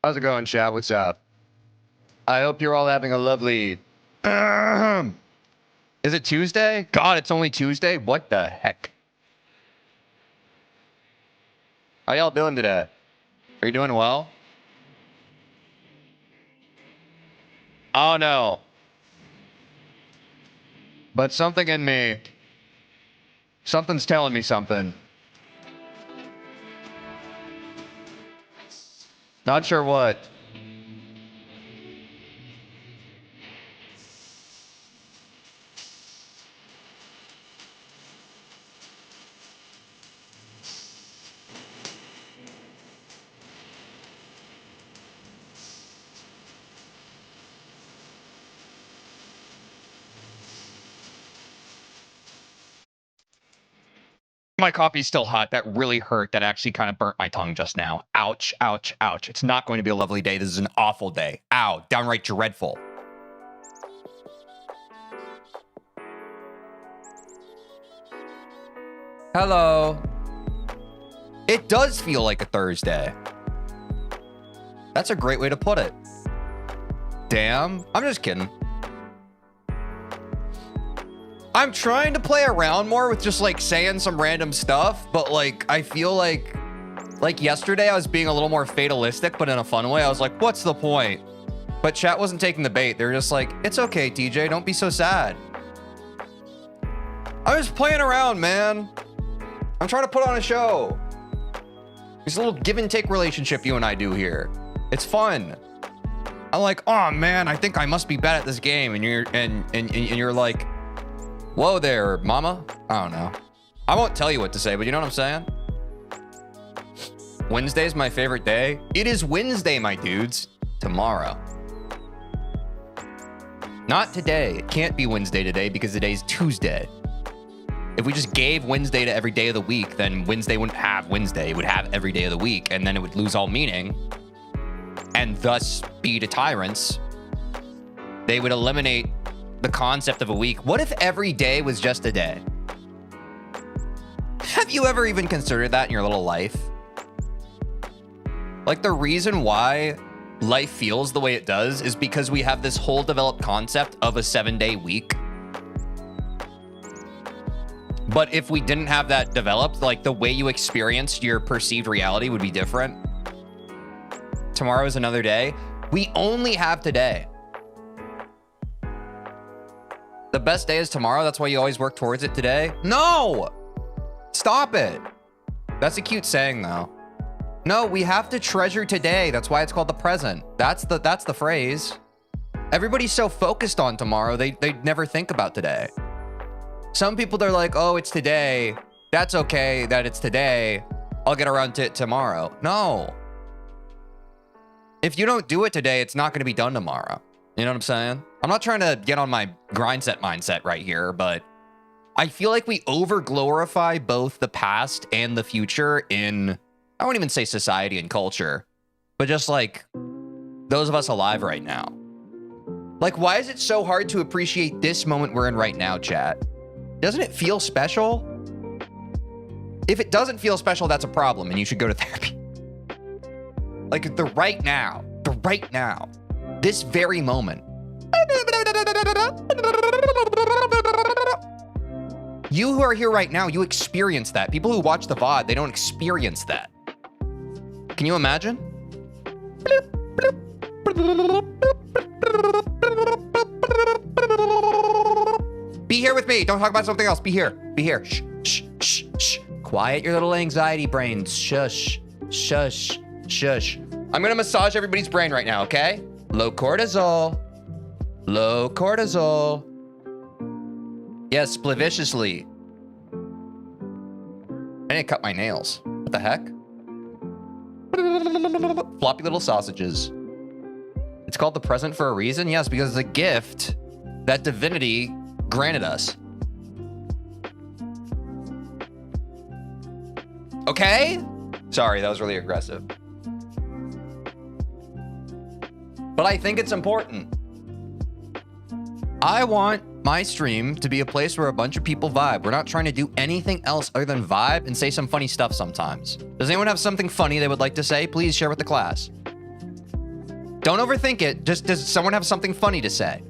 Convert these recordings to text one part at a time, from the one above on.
How's it going, chat? What's up? I hope you're all having a lovely... Is it Tuesday? God, it's only Tuesday? What the heck? How y'all doing today? Are you doing well? Oh, no. But something in me... Something's telling me something. Not sure what. My coffee's still hot. That really hurt. That actually kind of burnt my tongue just now. Ouch, ouch, ouch. It's not going to be a lovely day. This is an awful day. Ow, downright dreadful. Hello. It does feel like a Thursday. That's a great way to put it. Damn, I'm just kidding. I'm trying to play around more with just like saying some random stuff, but like I feel like yesterday I was being a little more fatalistic, but in a fun way. I was like, what's the point? But chat wasn't taking the bait. They were just like, it's okay, TJ, don't be so sad. I was playing around, man. I'm trying to put on a show. It's a little give and take relationship you and I do here. It's fun. I'm like, oh man, I think I must be bad at this game, and you're like, whoa there, mama. I don't know. I won't tell you what to say, but you know what I'm saying? Wednesday's my favorite day. It is Wednesday, my dudes. Tomorrow. Not today. It can't be Wednesday today because today's Tuesday. If we just gave Wednesday to every day of the week, then Wednesday wouldn't have Wednesday. It would have every day of the week, and then it would lose all meaning and thus be to tyrants. They would eliminate the concept of a week. What if every day was just a day? Have you ever even considered that in your little life? Like, the reason why life feels the way it does is because we have this whole developed concept of a 7-day week. But if we didn't have that developed, like the way you experienced your perceived reality would be different. Tomorrow is another day. We only have today. The best day is tomorrow. That's why you always work towards it today. No! Stop it. That's a cute saying, though. No, we have to treasure today. That's why it's called the present. That's the phrase. Everybody's so focused on tomorrow, they never think about today. Some people, they're like, oh, it's today. That's okay that it's today. I'll get around to it tomorrow. No. If you don't do it today, it's not going to be done tomorrow. You know what I'm saying? I'm not trying to get on my grind set mindset right here, but I feel like we over glorify both the past and the future in, I won't even say society and culture, but just like those of us alive right now. Like, why is it so hard to appreciate this moment we're in right now, chat? Doesn't it feel special? If it doesn't feel special, that's a problem and you should go to therapy. Like the right now, this very moment. You who are here right now, you experience that. People who watch the VOD, they don't experience that. Can you imagine? Be here with me. Don't talk about something else. Be here. Be here. Shh, shh, shh, shh. Quiet your little anxiety brains. Shush, shush, shush. I'm gonna massage everybody's brain right now, okay? Low cortisol. Low cortisol. Yes, splaviciously. I need to cut my nails. What the heck? Floppy little sausages. It's called the present for a reason? Yes, because it's a gift that divinity granted us. Okay? Sorry, that was really aggressive. But I think it's important. I want my stream to be a place where a bunch of people vibe. We're not trying to do anything else other than vibe and say some funny stuff sometimes. Does anyone have something funny they would like to say? Please share with the class. Don't overthink it. Just, does someone have something funny to say?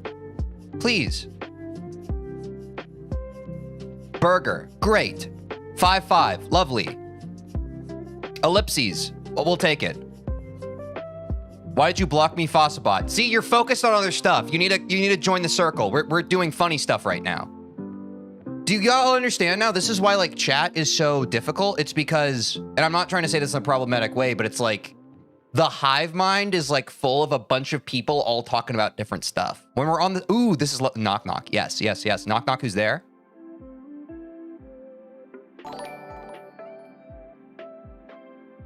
Please. Burger. Great. 5-5. Lovely. Ellipses. Well, we'll take it. Why did you block me, Fossabot? See, you're focused on other stuff. You need to join the circle. We're doing funny stuff right now. Do y'all understand now? This is why like chat is so difficult. It's because, and I'm not trying to say this in a problematic way, but it's like the hive mind is like full of a bunch of people all talking about different stuff. When we're on the, ooh, this is knock knock. Yes, yes, yes. Knock knock. Who's there?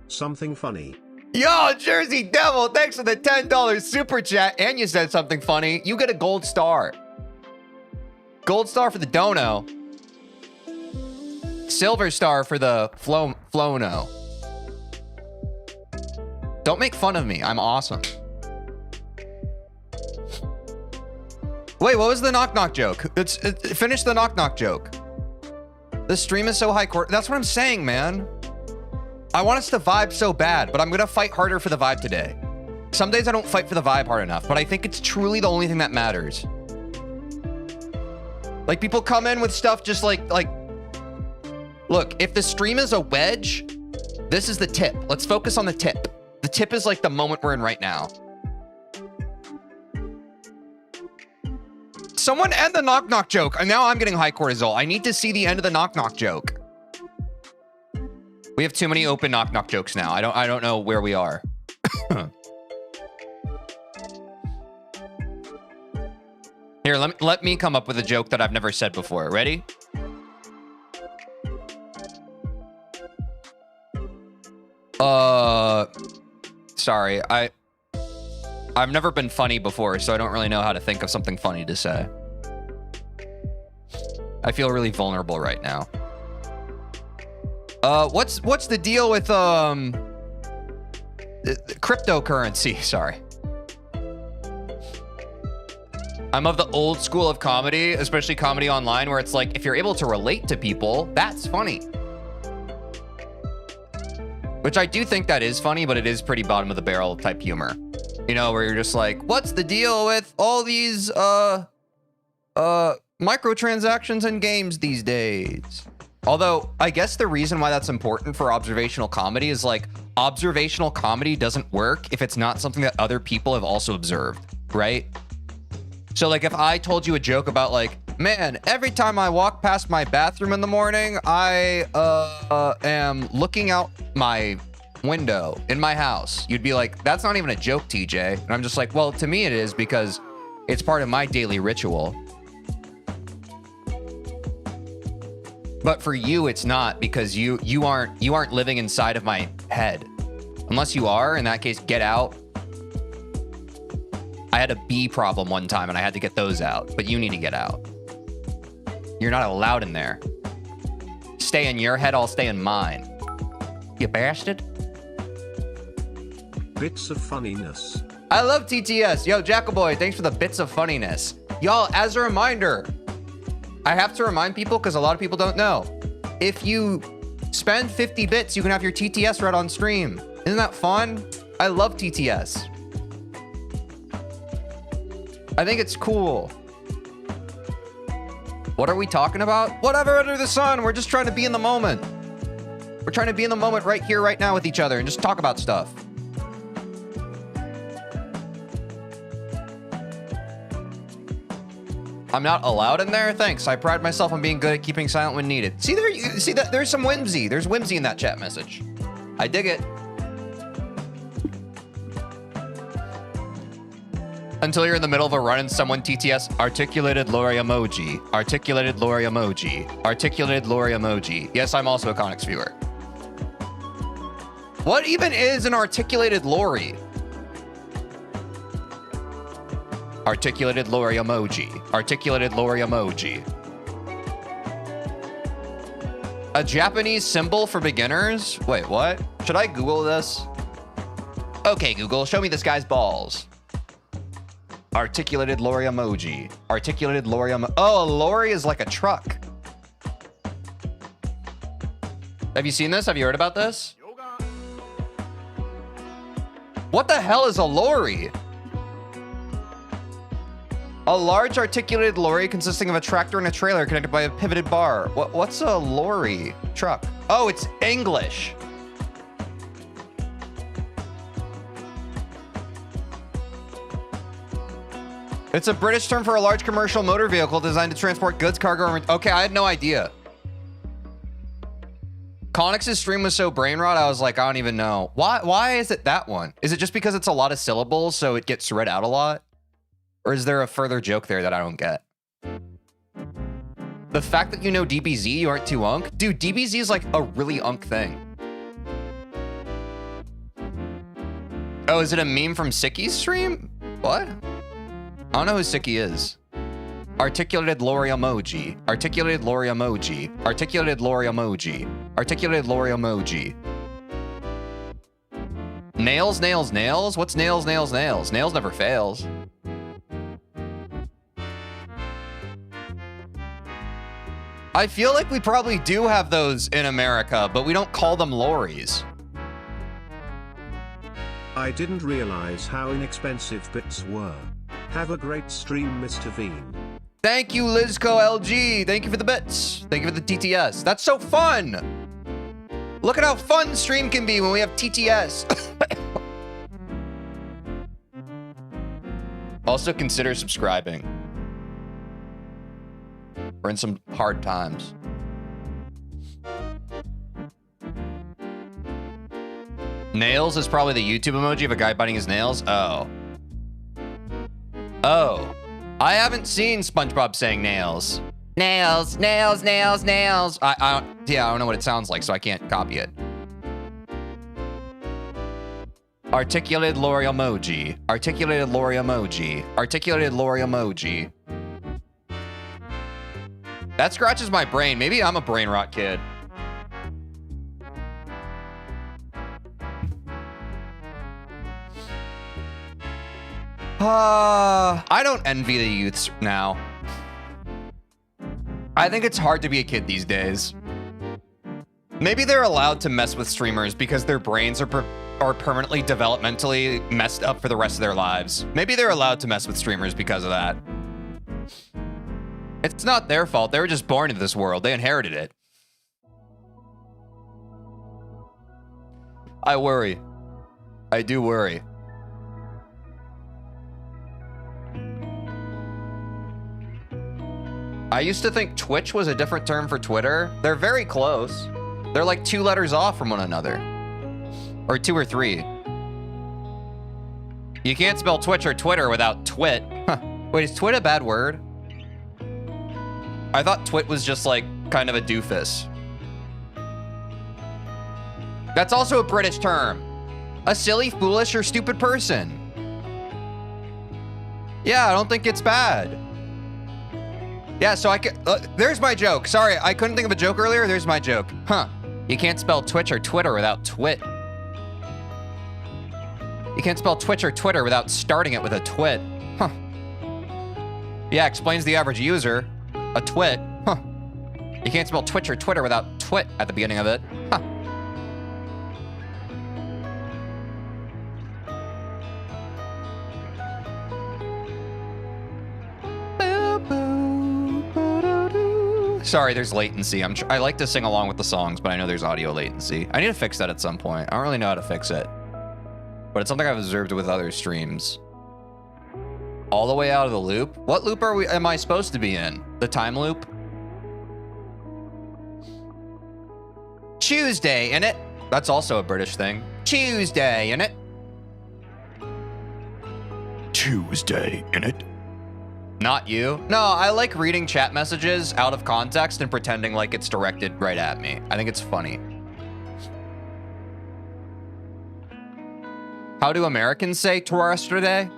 Something funny. Yo, Jersey Devil, thanks for the $10 super chat. And you said something funny. You get a gold star. Gold star for the dono. Silver star for the flono. Don't make fun of me. I'm awesome. Wait, what was the knock knock joke? Finish the knock knock joke. The stream is so high court. That's what I'm saying, man. I want us to vibe so bad, but I'm gonna fight harder for the vibe today. Some days I don't fight for the vibe hard enough, but I think it's truly the only thing that matters. Like people come in with stuff just like, look, if the stream is a wedge, this is the tip. Let's focus on the tip. The tip is like the moment we're in right now. Someone end the knock knock joke. And now I'm getting high cortisol. I need to see the end of the knock knock joke. We have too many open knock knock jokes now. I don't know where we are. Here, let me come up with a joke that I've never said before. Ready? Sorry. I've never been funny before, so I don't really know how to think of something funny to say. I feel really vulnerable right now. What's the deal with cryptocurrency? Sorry. I'm of the old school of comedy, especially comedy online, where it's like if you're able to relate to people, that's funny. Which I do think that is funny, but it is pretty bottom of the barrel type humor. You know, where you're just like, what's the deal with all these microtransactions in games these days? Although, I guess the reason why that's important for observational comedy is like, observational comedy doesn't work if it's not something that other people have also observed, right? So like, if I told you a joke about like, man, every time I walk past my bathroom in the morning, I am looking out my window in my house. You'd be like, that's not even a joke, TJ. And I'm just like, well, to me it is because it's part of my daily ritual. But for you, it's not because you aren't living inside of my head. Unless you are, in that case, get out. I had a bee problem one time and I had to get those out, but you need to get out. You're not allowed in there. Stay in your head, I'll stay in mine. You bastard. Bits of funniness. I love TTS. Yo, Jackaboy, thanks for the bits of funniness. Y'all, as a reminder, I have to remind people because a lot of people don't know. If you spend 50 bits, you can have your TTS read on stream. Isn't that fun? I love TTS. I think it's cool. What are we talking about? Whatever under the sun. We're just trying to be in the moment. We're trying to be in the moment right here, right now with each other and just talk about stuff. I'm not allowed in there? Thanks. I pride myself on being good at keeping silent when needed. See there, you see that there's some whimsy. There's whimsy in that chat message. I dig it. Until you're in the middle of a run and someone TTS articulated lorry emoji. Articulated lorry emoji. Articulated lorry emoji. Yes, I'm also a Conics viewer. What even is an articulated lorry? Articulated lorry emoji. Articulated lorry emoji. A Japanese symbol for beginners? Wait, what? Should I Google this? Okay, Google, show me this guy's balls. Articulated lorry emoji. Articulated lorry emoji. Oh, a lorry is like a truck. Have you seen this? Have you heard about this? What the hell is a lorry? A large articulated lorry consisting of a tractor and a trailer connected by a pivoted bar. What's a lorry truck? Oh, it's English. It's a British term for a large commercial motor vehicle designed to transport goods, cargo, and... Okay, I had no idea. Connix's stream was so brain rot, I was like, I don't even know. Why is it that one? Is it just because it's a lot of syllables, so it gets read out a lot? Or is there a further joke there that I don't get? The fact that you know DBZ, you aren't too unk? Dude, DBZ is like a really unk thing. Oh, is it a meme from Sicky's stream? What? I don't know who Sicky is. Articulated lorry emoji. Articulated lorry emoji. Articulated lorry emoji. Articulated lorry emoji. Nails, nails, nails? What's nails, nails, nails? Nails never fails. I feel like we probably do have those in America, but we don't call them lorries. I didn't realize how inexpensive bits were. Have a great stream, Mr. Veen. Thank you, Lizco LG. Thank you for the bits. Thank you for the TTS. That's so fun. Look at how fun stream can be when we have TTS. Also consider subscribing. We're in some hard times. Nails is probably the YouTube emoji of a guy biting his nails. Oh. Oh. I haven't seen SpongeBob saying nails. Nails, nails, nails, nails. I don't know what it sounds like, so I can't copy it. Articulated lorry emoji. Articulated lorry emoji. Articulated lorry emoji. That scratches my brain. Maybe I'm a brain rot kid. I don't envy the youths now. I think it's hard to be a kid these days. Maybe they're allowed to mess with streamers because their brains are permanently developmentally messed up for the rest of their lives. Maybe they're allowed to mess with streamers because of that. It's not their fault. They were just born into this world. They inherited it. I worry. I do worry. I used to think Twitch was a different term for Twitter. They're very close. They're like 2 letters off from one another. Or 2 or 3. You can't spell Twitch or Twitter without twit. Huh. Wait, is twit a bad word? I thought twit was just like kind of a doofus. That's also a British term. A silly, foolish, or stupid person. Yeah, I don't think it's bad. Yeah, so I could, there's my joke. Sorry, I couldn't think of a joke earlier. There's my joke. Huh. You can't spell Twitch or Twitter without twit. You can't spell Twitch or Twitter without starting it with a twit. Huh. Yeah, explains the average user. A twit. Huh. You can't spell Twitch or Twitter without twit at the beginning of it. Huh. Sorry, there's latency. I like to sing along with the songs, but I know there's audio latency. I need to fix that at some point. I don't really know how to fix it, but it's something I've observed with other streams. All the way out of the loop? What loop am I supposed to be in? The time loop? Tuesday, innit? That's also a British thing. Tuesday, innit? Tuesday, innit? Not you. No, I like reading chat messages out of context and pretending like it's directed right at me. I think it's funny. How do Americans say yesterday?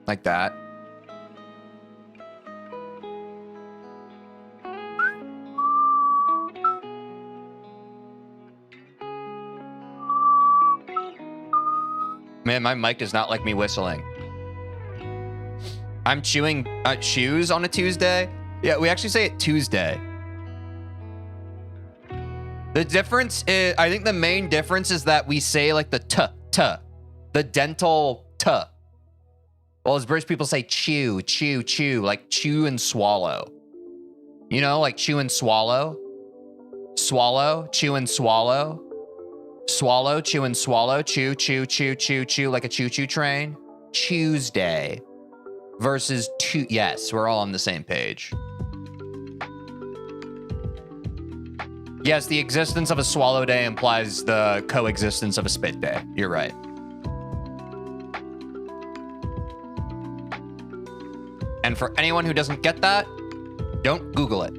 Like that. Man, my mic does not like me whistling. I'm chewing shoes on a Tuesday. Yeah, we actually say it Tuesday. The difference is, I think the main difference is that we say like the t, the dental t. Well, as British people say chew, chew, chew, like chew and swallow. You know, like chew and swallow. Swallow, chew and swallow. Swallow, chew and swallow. Chew, chew, chew, chew, chew, like a choo-choo train. Tuesday versus two. Yes, we're all on the same page. Yes, the existence of a swallow day implies the coexistence of a spit day. You're right. And for anyone who doesn't get that, don't Google it.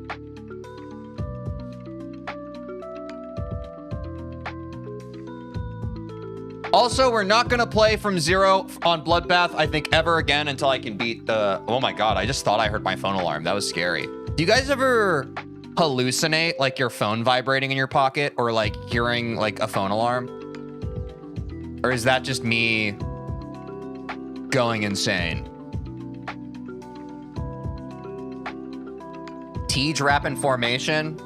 Also, we're not going to play from zero on Bloodbath, I think, ever again until I can beat the... Oh my god, I just thought I heard my phone alarm. That was scary. Do you guys ever hallucinate, like, your phone vibrating in your pocket or, like, hearing, like, a phone alarm? Or is that just me going insane? Tej rapping formation?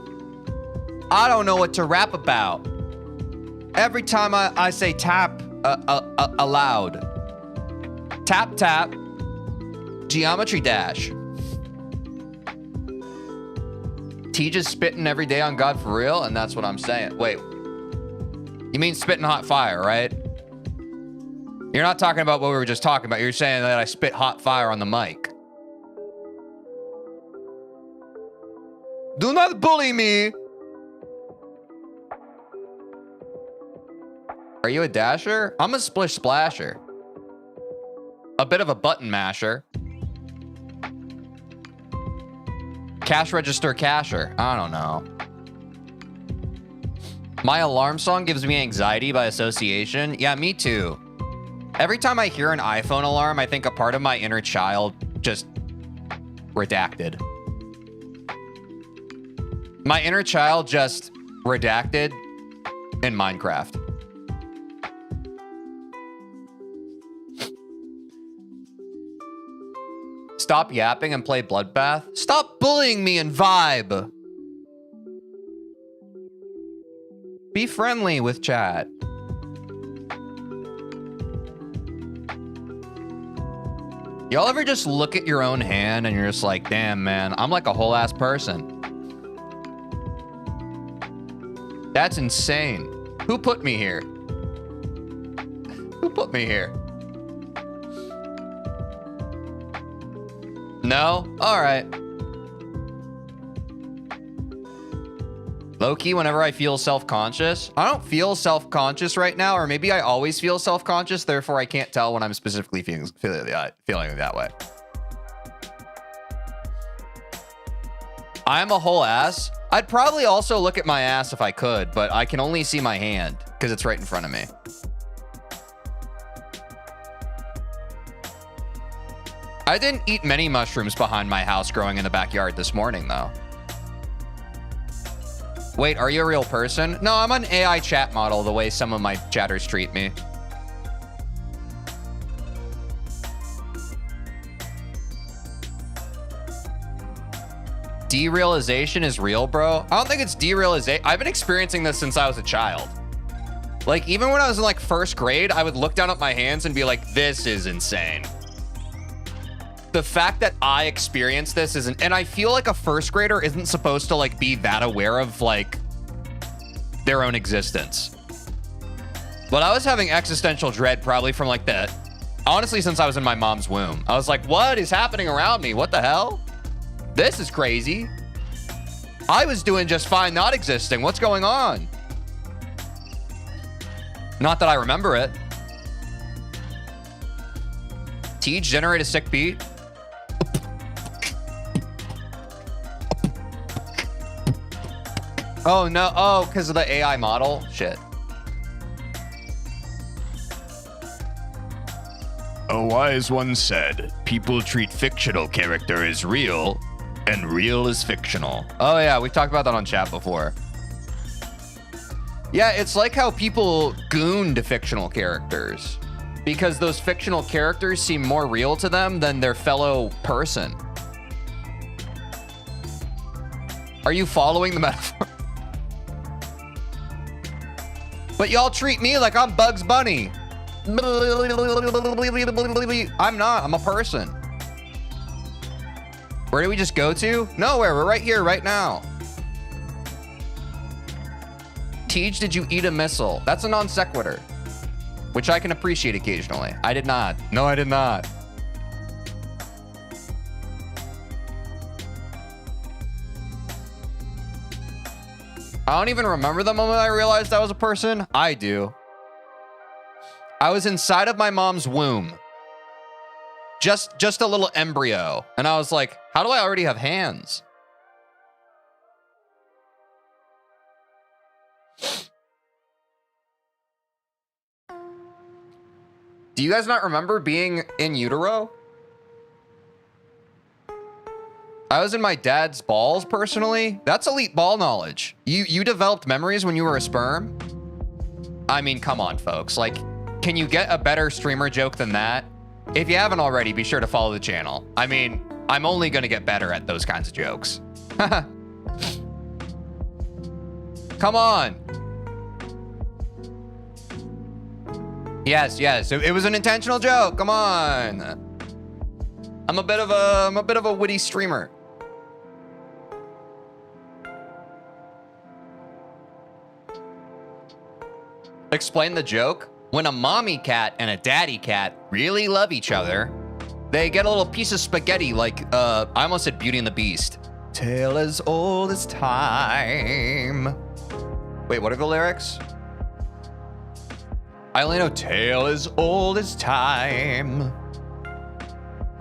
I don't know what to rap about. Every time I say tap aloud. Tap, tap. Geometry dash. Tej is spitting every day on God for real, and that's what I'm saying. Wait. You mean spitting hot fire, right? You're not talking about what we were just talking about. You're saying that I spit hot fire on the mic. Do not bully me. Are you a dasher? I'm a splish splasher. A bit of a button masher. Cash register casher. I don't know. My alarm song gives me anxiety by association. Yeah, me too. Every time I hear an iPhone alarm, I think a part of my inner child just redacted. My inner child just redacted in Minecraft. Stop yapping and play Bloodbath. Stop bullying me and vibe. Be friendly with chat. Y'all ever just look at your own hand and you're just like, damn, man, I'm like a whole ass person. That's insane. Who put me here? Who put me here? No? All right. Low-key, whenever I feel self-conscious, I don't feel self-conscious right now, or maybe I always feel self-conscious, therefore I can't tell when I'm specifically feeling that way. I'm a whole ass. I'd probably also look at my ass if I could, but I can only see my hand because it's right in front of me. I didn't eat many mushrooms behind my house growing in the backyard this morning, though. Wait, are you a real person? No, I'm an AI chat model the way some of my chatters treat me. Derealization is real, bro. I don't think it's derealization. I've been experiencing this since I was a child. Like, even when I was in like first grade, I would look down at my hands and be like, this is insane. The fact that I experienced this isn't, and I feel like a first grader isn't supposed to like be that aware of like their own existence. But I was having existential dread probably from like that. Honestly, since I was in my mom's womb, I was like, what is happening around me? What the hell? This is crazy. I was doing just fine not existing. What's going on? Not that I remember it. Tej, generate a sick beat. Oh, no. Oh, because of the AI model? Shit. A wise one said, people treat fictional character as real, and real is fictional. Oh, yeah. We've talked about that on chat before. Yeah, it's like how people goon to fictional characters because those fictional characters seem more real to them than their fellow person. Are you following the metaphor? But y'all treat me like I'm Bugs Bunny. I'm not. I'm a person. Where do we just go to? Nowhere. We're right here, right now. Teej, did you eat a missile? That's a non sequitur, which I can appreciate occasionally. I did not. No, I did not. I don't even remember the moment I realized I was a person. I do. I was inside of my mom's womb. Just a little embryo. And I was like, how do I already have hands? Do you guys not remember being in utero? I was in my dad's balls, personally. That's elite ball knowledge. You developed memories when you were a sperm? I mean, come on, folks. Like, can you get a better streamer joke than that? If you haven't already, be sure to follow the channel. I mean, I'm only gonna get better at those kinds of jokes. Come on. Yes, it was an intentional joke. Come on. I'm a bit of a witty streamer. Explain the joke. When a mommy cat and a daddy cat really love each other, they get a little piece of spaghetti like, I almost said Beauty and the Beast. Tale as old as time. Wait, what are the lyrics? I only know tale as old as time.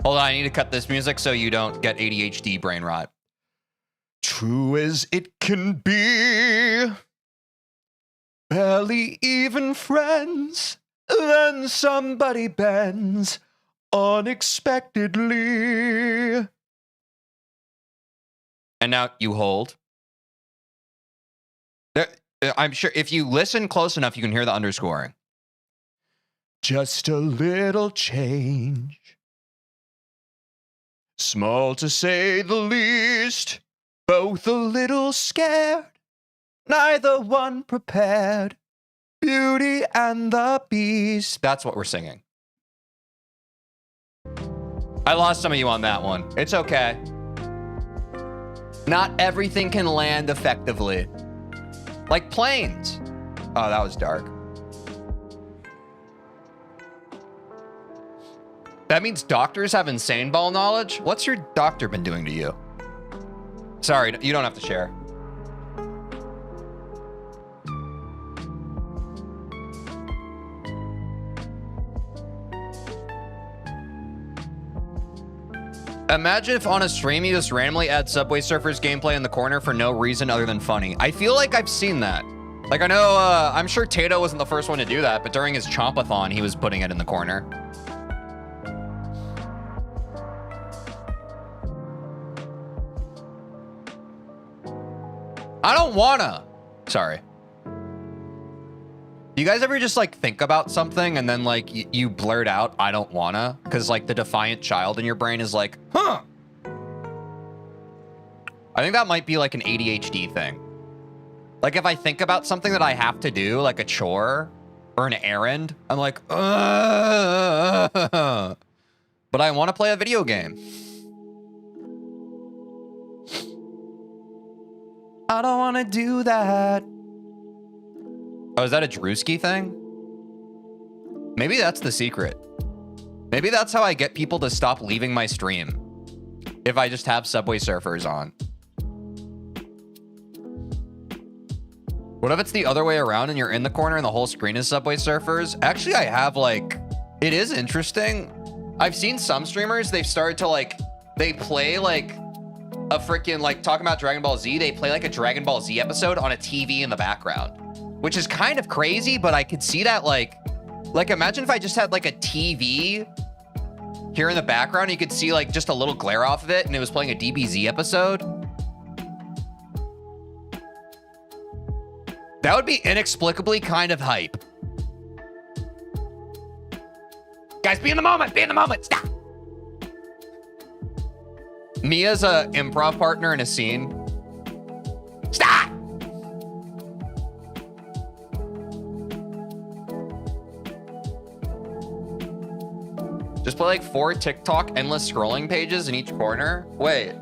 Hold on, I need to cut this music so you don't get ADHD brain rot. True as it can be. Barely even friends, then somebody bends unexpectedly. And now you hold. I'm sure if you listen close enough, you can hear the underscoring. Just a little change. Small to say the least, both a little scared. Neither one prepared. Beauty and the Beast. That's what we're singing. I lost some of you on that one. It's okay. Not everything can land effectively. Like planes. Oh, that was dark. That means doctors have insane ball knowledge? What's your doctor been doing to you? Sorry, you don't have to share. Imagine if on a stream you just randomly add Subway Surfers gameplay in the corner for no reason other than funny. I feel like I've seen that. Like I know, I'm sure Tato wasn't the first one to do that, but during his Chompathon, he was putting it in the corner. I don't wanna. Sorry. Do you guys ever just like think about something and then like you blurt out, I don't wanna? Because like the defiant child in your brain is like, huh. I think that might be like an ADHD thing. Like if I think about something that I have to do, like a chore or an errand, I'm like, but I want to play a video game. I don't want to do that. Oh, is that a Drewski thing? Maybe that's the secret. Maybe that's how I get people to stop leaving my stream. If I just have Subway Surfers on. What if it's the other way around and you're in the corner and the whole screen is Subway Surfers? Actually, I have like, it is interesting. I've seen some streamers, they've started to like, they play like a freaking, like talking about Dragon Ball Z, they play like a Dragon Ball Z episode on a TV in the background. Which is kind of crazy, but I could see that like imagine if I just had like a TV here in the background, you could see like just a little glare off of it and it was playing a DBZ episode. That would be inexplicably kind of hype. Guys, be in the moment, stop. Me as a improv partner in a scene. Stop! Just put like 4 TikTok endless scrolling pages in each corner. Wait.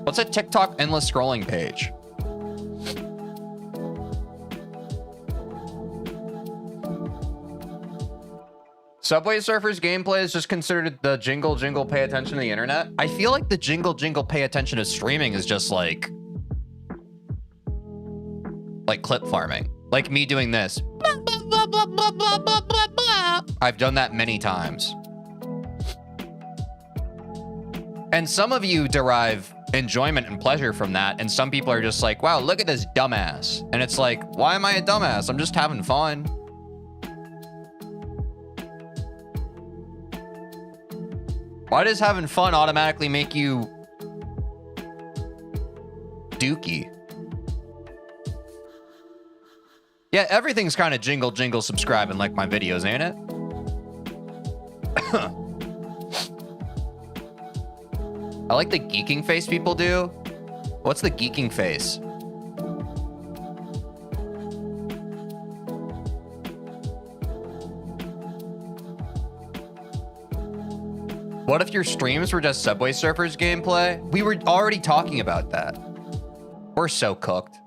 What's a TikTok endless scrolling page? Subway Surfers gameplay is just considered the jingle jingle pay attention to the internet. I feel like the jingle jingle pay attention to streaming is just like clip farming. Like me doing this. I've done that many times. And some of you derive enjoyment and pleasure from that. And some people are just like, wow, look at this dumbass. And it's like, why am I a dumbass? I'm just having fun. Why does having fun automatically make you dookie? Yeah, everything's kind of jingle jingle subscribe and like my videos, ain't it? I like the geeking face people do. What's the geeking face? What if your streams were just Subway Surfers gameplay? We were already talking about that. We're so cooked.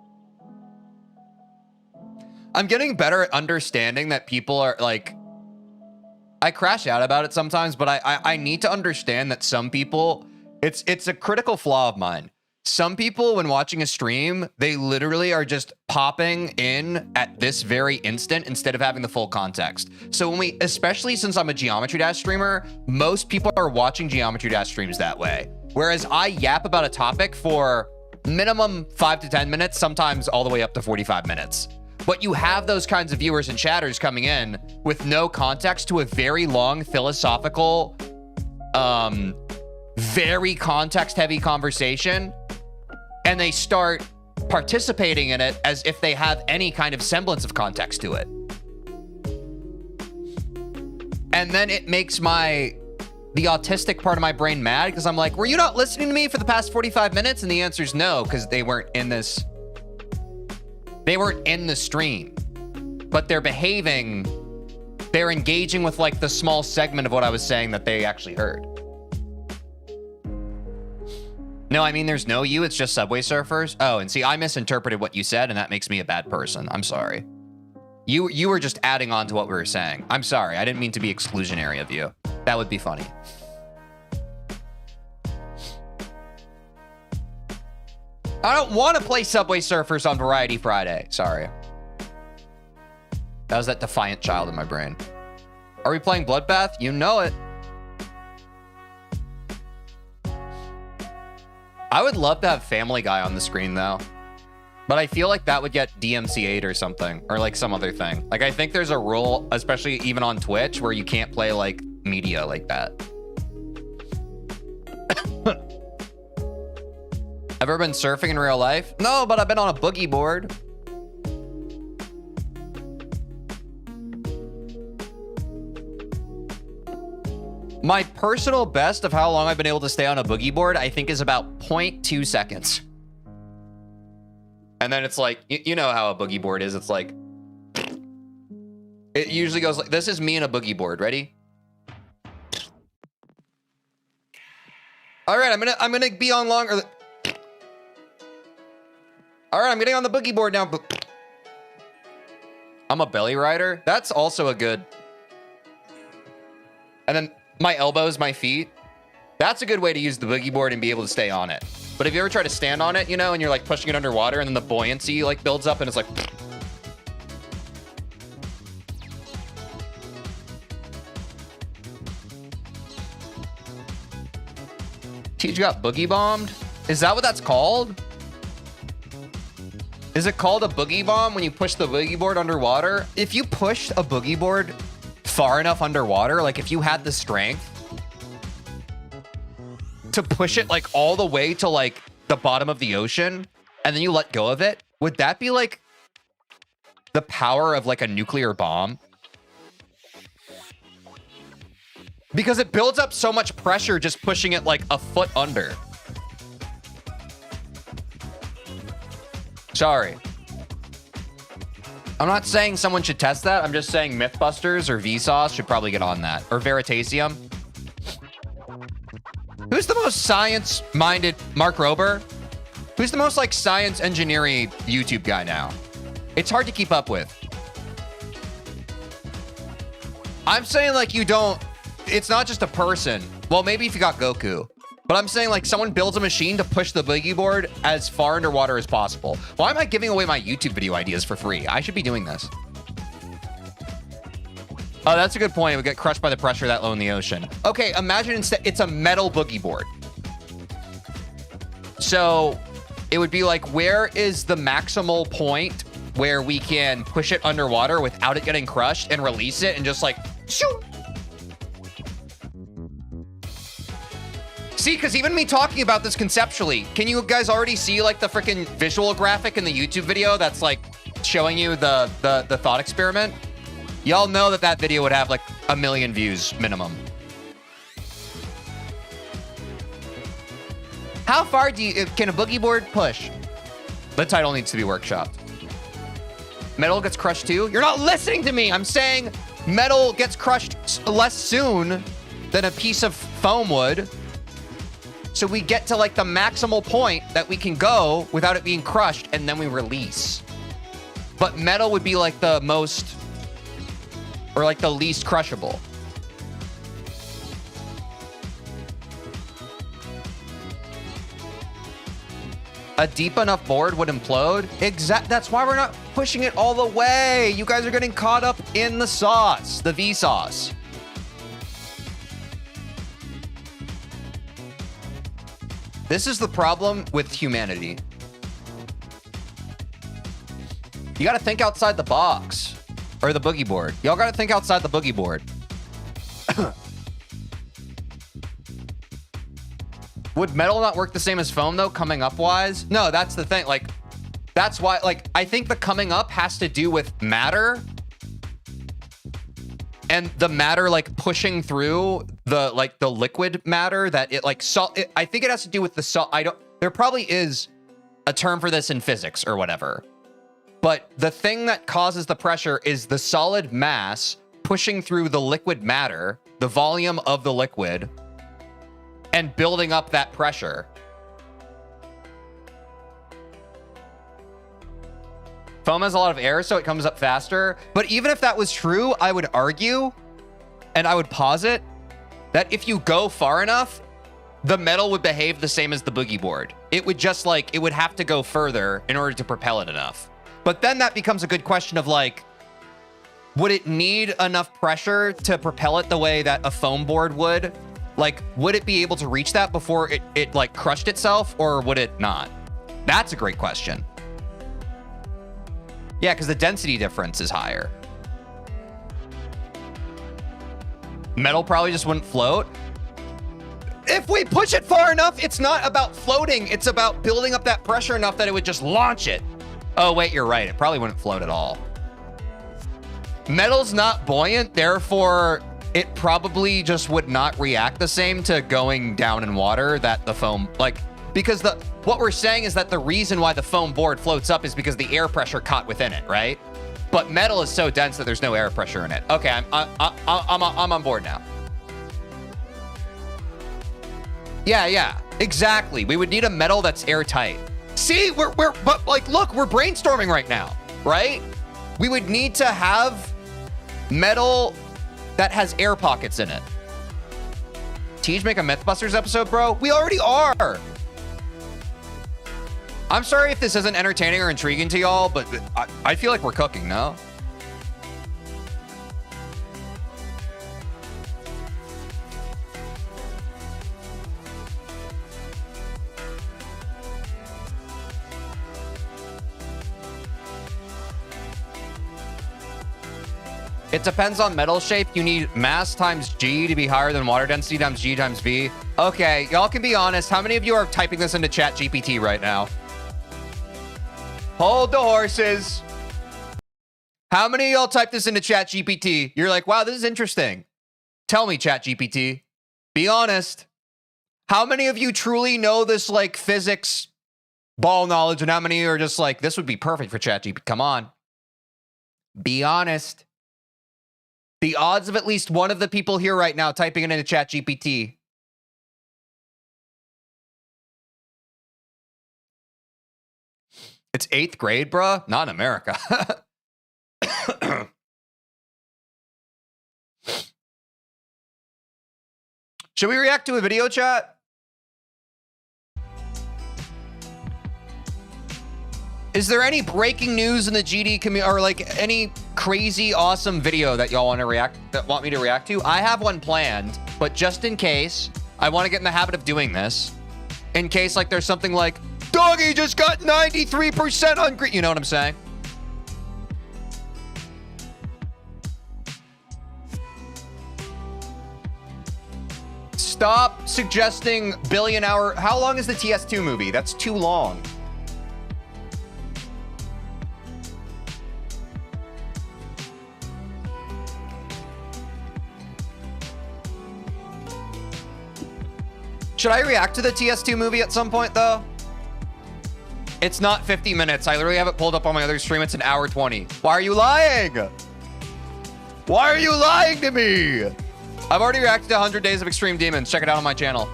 I'm getting better at understanding that people are like, I crash out about it sometimes, but I need to understand that some people, it's a critical flaw of mine. Some people, when watching a stream, they literally are just popping in at this very instant instead of having the full context. So when we, especially since I'm a Geometry Dash streamer, most people are watching Geometry Dash streams that way. Whereas I yap about a topic for minimum 5 to 10 minutes, sometimes all the way up to 45 minutes. But you have those kinds of viewers and chatters coming in with no context to a very long philosophical, very context-heavy conversation, and they start participating in it as if they have any kind of semblance of context to it. And then it makes the autistic part of my brain mad because I'm like, were you not listening to me for the past 45 minutes? And the answer is no, because they weren't in the stream, but they're engaging with like the small segment of what I was saying that they actually heard. No, I mean, there's no you, it's just Subway Surfers. Oh, and see, I misinterpreted what you said, and that makes me a bad person. I'm sorry. You were just adding on to what we were saying. I'm sorry, I didn't mean to be exclusionary of you. That would be funny. I don't want to play Subway Surfers on Variety Friday. Sorry. That was that defiant child in my brain. Are we playing Bloodbath? You know it. I would love to have Family Guy on the screen, though. But I feel like that would get DMCA'd or something, or like some other thing. Like, I think there's a rule, especially even on Twitch, where you can't play like media like that. Ever been surfing in real life? No, but I've been on a boogie board. My personal best of how long I've been able to stay on a boogie board, I think, is about 0.2 seconds. And then it's like, you know how a boogie board is. It's like, it usually goes like, this is me and a boogie board. Ready? All right, I'm gonna be on longer. All right, I'm getting on the boogie board now. I'm a belly rider. That's also a good. And then my elbows, my feet. That's a good way to use the boogie board and be able to stay on it. But if you ever try to stand on it, you know, and you're like pushing it underwater and then the buoyancy like builds up and it's like. Teej got boogie bombed? Is that what that's called? Is it called a boogie bomb when you push the boogie board underwater? If you pushed a boogie board far enough underwater, like if you had the strength to push it like all the way to like the bottom of the ocean and then you let go of it, would that be like the power of like a nuclear bomb? Because it builds up so much pressure just pushing it like a foot under. Sorry. I'm not saying someone should test that. I'm just saying Mythbusters or Vsauce should probably get on that. Or Veritasium. Who's the most science-minded? Mark Rober? Who's the most like science engineering YouTube guy now? It's hard to keep up with. I'm saying like you don't, it's not just a person. Well, maybe if you got Goku. But I'm saying like someone builds a machine to push the boogie board as far underwater as possible. Why am I giving away my YouTube video ideas for free? I should be doing this. Oh, that's a good point. It would get crushed by the pressure that low in the ocean. Okay, imagine instead it's a metal boogie board. So it would be like, where is the maximal point where we can push it underwater without it getting crushed and release it and just like, shoo. See, because even me talking about this conceptually, can you guys already see like the freaking visual graphic in the YouTube video that's like showing you the thought experiment? Y'all know that that video would have like 1 million views minimum. How far can a boogie board push? The title needs to be workshopped. Metal gets crushed too? You're not listening to me. I'm saying metal gets crushed less soon than a piece of foam would. So we get to like the maximal point that we can go without it being crushed, and then we release. But metal would be like the most, or like the least crushable. A deep enough board would implode? That's why we're not pushing it all the way. You guys are getting caught up in the sauce, the V sauce. This is the problem with humanity. You gotta think outside the box. Or the boogie board. Y'all gotta think outside the boogie board. Would metal not work the same as foam though, coming up wise? No, that's the thing. Like, that's why, like, I think the coming up has to do with matter. And the matter like pushing through the like the liquid matter that it like I think it has to do with the salt. There probably is a term for this in physics or whatever. But the thing that causes the pressure is the solid mass pushing through the liquid matter, the volume of the liquid, and building up that pressure. Foam has a lot of air, so it comes up faster. But even if that was true, I would argue, and I would posit, that if you go far enough, the metal would behave the same as the boogie board. It would just like, it would have to go further in order to propel it enough. But then that becomes a good question of like, would it need enough pressure to propel it the way that a foam board would? Like, would it be able to reach that before it like crushed itself, or would it not? That's a great question. Yeah, because the density difference is higher. Metal probably just wouldn't float. If we push it far enough, it's not about floating. It's about building up that pressure enough that it would just launch it. Oh, wait, you're right. It probably wouldn't float at all. Metal's not buoyant, therefore it probably just would not react the same to going down in water that the foam, like, because what we're saying is that the reason why the foam board floats up is because the air pressure caught within it, right? But metal is so dense that there's no air pressure in it. Okay, I'm on board now. Yeah, exactly. We would need a metal that's airtight. See, but like, look, we're brainstorming right now, right? We would need to have metal that has air pockets in it. Teej, make a Mythbusters episode, bro? We already are. I'm sorry if this isn't entertaining or intriguing to y'all, but I feel like we're cooking, no? It depends on metal shape. You need mass times G to be higher than water density times G times V. Okay, y'all can be honest. How many of you are typing this into ChatGPT right now? Hold the horses. How many of y'all type this into ChatGPT? You're like, wow, this is interesting. Tell me, ChatGPT. Be honest. How many of you truly know this like physics ball knowledge, and how many are just like, this would be perfect for ChatGPT? Come on. Be honest. The odds of at least one of the people here right now typing it into ChatGPT. It's 8th grade, bruh? Not in America. Should we react to a video, chat? Is there any breaking news in the GD community, or like any crazy awesome video that y'all want me to react to? I have one planned, but just in case, I want to get in the habit of doing this. In case like there's something like, Doggy just got 93% on green. You know what I'm saying? Stop suggesting billion hour. How long is the TS2 movie? That's too long. Should I react to the TS2 movie at some point, though? It's not 50 minutes. I literally have it pulled up on my other stream. It's an hour 20. Why are you lying? Why are you lying to me? I've already reacted to 100 Days of Extreme Demons. Check it out on my channel.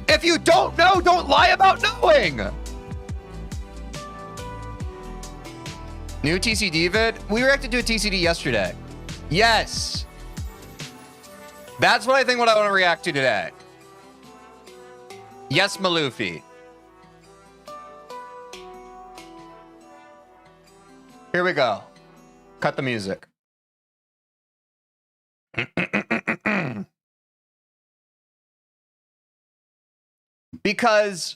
If you don't know, don't lie about knowing. New TCD vid? We reacted to a TCD yesterday. Yes. That's what I think what I want to react to today. Yes, Malufi. Here we go. Cut the music. Because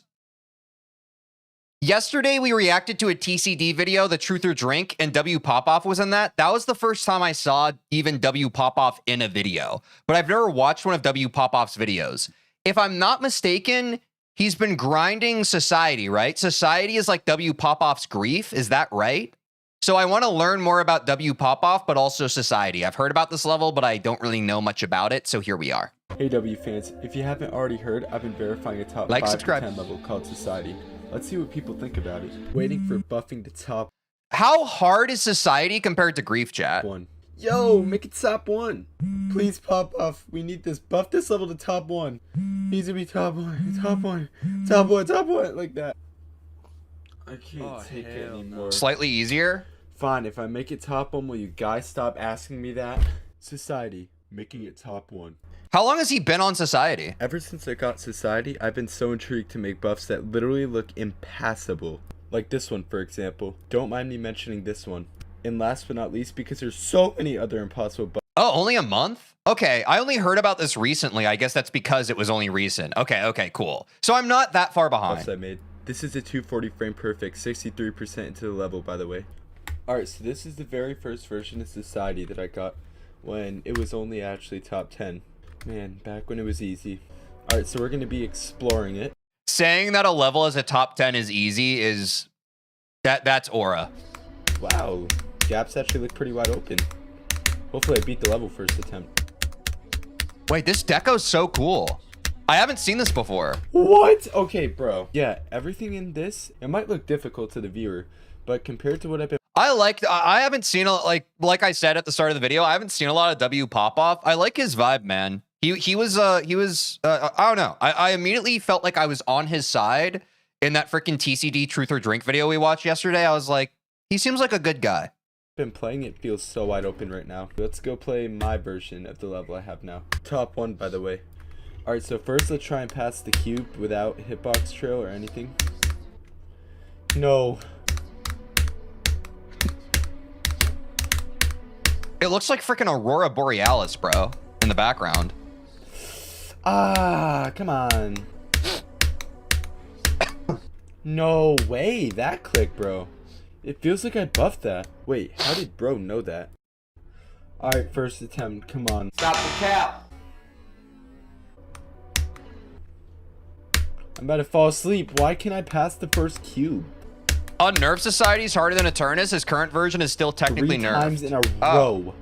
yesterday we reacted to a TCD video, The Truth or Drink, and WPopoff was in that. That was the first time I saw even WPopoff in a video. But I've never watched one of WPopoff's videos. If I'm not mistaken, he's been grinding Society, right? Society is like WPopoff's grief. Is that right? So I want to learn more about WPopoff, but also Society. I've heard about this level, but I don't really know much about it. So here we are. Hey W fans, if you haven't already heard, I've been verifying a top 5 subscribe. to 10 level called Society. Let's see what people think about it. Waiting for buffing the top How hard is Society compared to grief, chat? 1. Yo, make it top 1. Please pop off. We need this. Buff this level to top 1. Needs to be top 1. Top 1. Top 1. Top 1. Like that. I can't take it anymore. Slightly easier? Fine, if I make it top 1, will you guys stop asking me that? Society, making it top 1. How long has he been on Society? Ever since I got Society, I've been so intrigued to make buffs that literally look impassable. Like this one, for example. Don't mind me mentioning this one. And last but not least, because there's so many other impossible buffs. Oh, only a month? Okay, I only heard about this recently. I guess that's because it was only recent. Okay, cool. So I'm not that far behind. I made. This is a 240 frame perfect, 63% into the level, by the way. Alright, so this is the very first version of Society that I got when it was only actually top 10. Man, back when it was easy. Alright, so we're going to be exploring it. Saying that a level as a top 10 is easy is... That's aura. Wow, gaps actually look pretty wide open. Hopefully I beat the level first attempt. Wait, this deco's so cool. I haven't seen this before. What? Okay, bro. Yeah, everything in this, it might look difficult to the viewer, but compared to what I've been... I haven't seen like I said at the start of the video, I haven't seen a lot of WPopoff. I like his vibe, man. He was I don't know. I immediately felt like I was on his side in that freaking TCD Truth or Drink video we watched yesterday. I was like, he seems like a good guy. Been playing it feels so wide open right now. Let's go play my version of the level I have now. Top 1, by the way. Alright, so first let's try and pass the cube without hitbox trail or anything. No. It looks like freaking Aurora Borealis, bro, in the background. Ah, come on. No way, that click, bro. It feels like I buffed that. Wait, how did bro know that? Alright, first attempt, come on. Stop the cap. I'm about to fall asleep. Why can't I pass the first cube? Unnerve Society is harder than Eternus. His current version is still technically 3 nerfed. times in a row.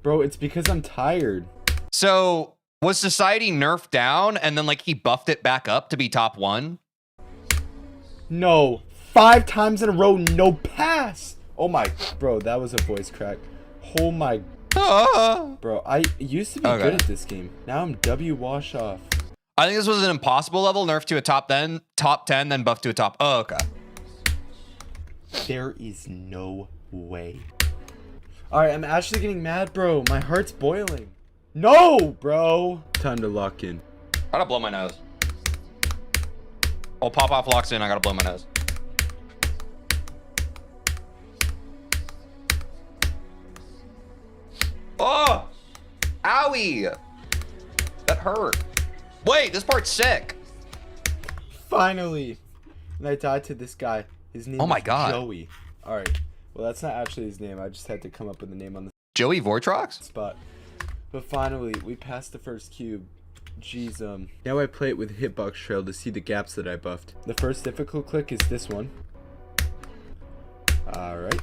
Bro, it's because I'm tired. So Was Society nerfed down and then like he buffed it back up to be top 1? No. 5 times in a row, no pass. Oh my, bro, that was a voice crack. Oh my, bro, I used to be good at this game. Now I'm W wash off. I think this was an impossible level, nerf to a top 10, then buff to a top. Oh, okay. There is no way. All right, I'm actually getting mad, bro. My heart's boiling. No, bro. Time to lock in. I gotta blow my nose. Oh, Popoff locks in. I gotta blow my nose. Oh! Owie! That hurt. Wait, this part's sick. Finally. And I died to this guy. His name is Joey. All right. Well, that's not actually his name. I just had to come up with a name on the Joey Vortrox? spot. But finally, we passed the first cube. Jeez, now I play it with Hitbox Trail to see the gaps that I buffed. The first difficult click is this one. Alright.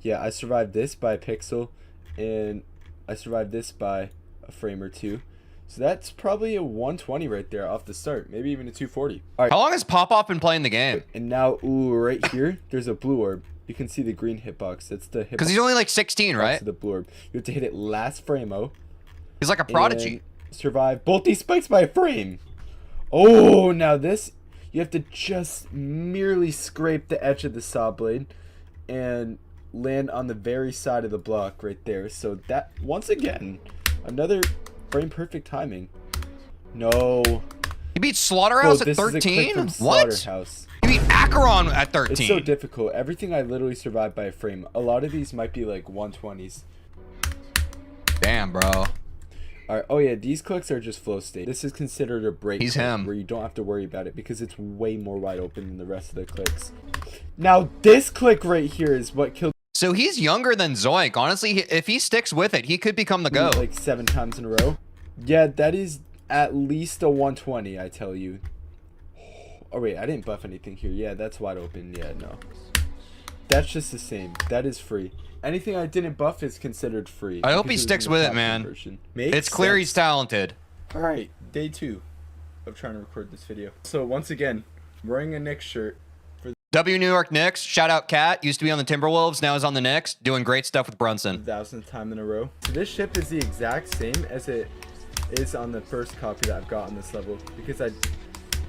Yeah, I survived this by a pixel, and I survived this by a frame or two. So that's probably a 120 right there off the start. Maybe even a 240. Alright. How long has Popoff been playing the game? And now, ooh, right here, there's a blue orb. You can see the green hitbox. That's the hitbox. Because he's only like 16, right? The blue orb. You have to hit it last frame-o. He's like a prodigy. Survive both these spikes by a frame. Oh, now this, you have to just merely scrape the edge of the saw blade and land on the very side of the block right there. So that, once again, another frame perfect timing. No. He beat Slaughterhouse at 13? What? Slaughterhouse. He beat Acheron at 13. It's so difficult. Everything I literally survived by a frame. A lot of these might be like 120s. Damn, bro. Alright, oh yeah, these clicks are just flow state. This is considered a break. He's him. Where you don't have to worry about it because it's way more wide open than the rest of the clicks. Now, this click right here is what killed. So he's younger than Zoink. Honestly, if he sticks with it, he could become the GOAT. Like 7 times in a row. Yeah, that is at least a 120, I tell you. Oh wait, I didn't buff anything here. Yeah, that's wide open. Yeah, no. That's just the same. That is free. Anything I didn't buff is considered free. I hope he sticks with it, man. It's clear he's talented. Alright, day 2 of trying to record this video. So once again, I'm wearing a Knicks shirt. For W New York Knicks. Shout out Cat. Used to be on the Timberwolves. Now is on the Knicks. Doing great stuff with Brunson. 1,000th time in a row. So this ship is the exact same as it is on the first copy that I've got on this level. Because I...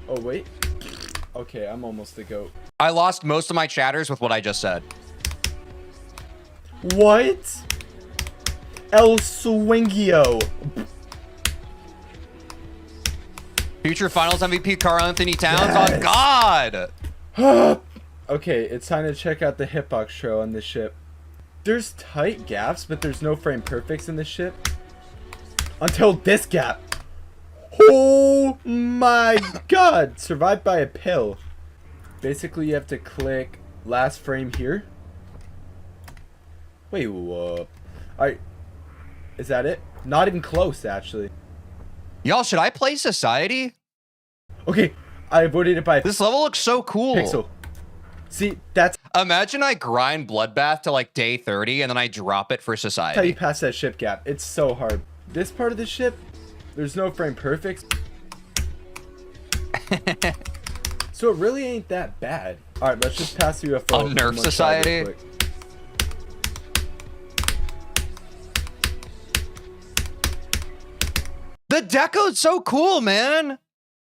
Oh, wait. Okay, I'm almost the GOAT. I lost most of my chatters with what I just said. What? El Swingio. Future Finals MVP Karl Anthony Towns on God. Okay, it's time to check out the hitbox trail on this ship. There's tight gaps, but there's no frame perfects in this ship. Until this gap. Oh my god. Survived by a pill. Basically, you have to click last frame here. Wait, whoa. Alright. Is that it? Not even close, actually. Y'all, should I play Society? Okay, I avoided it by this level looks so cool. pixel. See, that's Imagine I grind Bloodbath to like day 30 and then I drop it for how you Society. pass that ship gap. It's so hard. This part of the ship, there's no frame perfects. So it really ain't that bad. Alright, let's just pass UFO. On Nerf Society? The deco's so cool, man.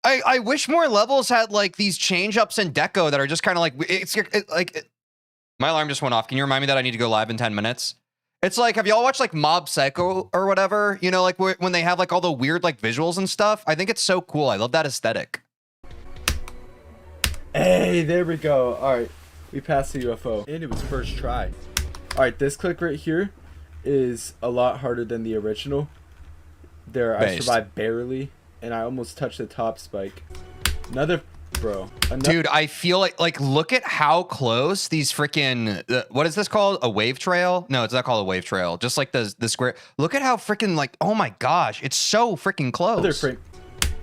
I wish more levels had like these change ups in deco that are just kind of like my alarm just went off. Can you remind me that I need to go live in 10 minutes? It's like, have y'all watched like Mob Psycho or whatever? You know, like when they have like all the weird like visuals and stuff. I think it's so cool. I love that aesthetic. Hey, there we go. Alright, we passed the UFO. And it was first try. Alright, this click right here is a lot harder than the original. There, I survived barely, and I almost touched the top spike. Another, bro. Dude, I feel like look at how close these freaking what is this called? A wave trail? No, it's not called a wave trail. Just like the square. Look at how freaking like, oh my gosh, it's so freaking close.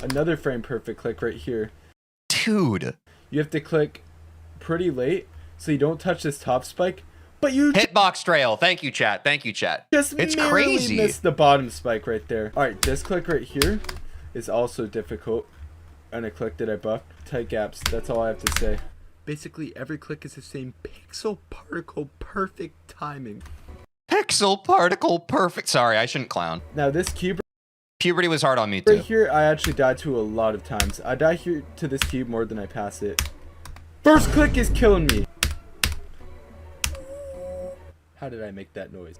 Another frame perfect click right here. Dude, you have to click pretty late so you don't touch this top spike, But you Hitbox trail. Thank you, chat. Thank you, chat. It's crazy. Missed the bottom spike right there. All right, this click right here is also difficult. And a click that I buffed. Tight gaps. That's all I have to say. Basically, every click is the same pixel particle perfect timing. Pixel particle perfect. Sorry, I shouldn't clown. Now this cube Puberty was hard on me too. right here, I actually died to a lot of times. I die here to this cube more than I pass it. First click is killing me. How did I make that noise?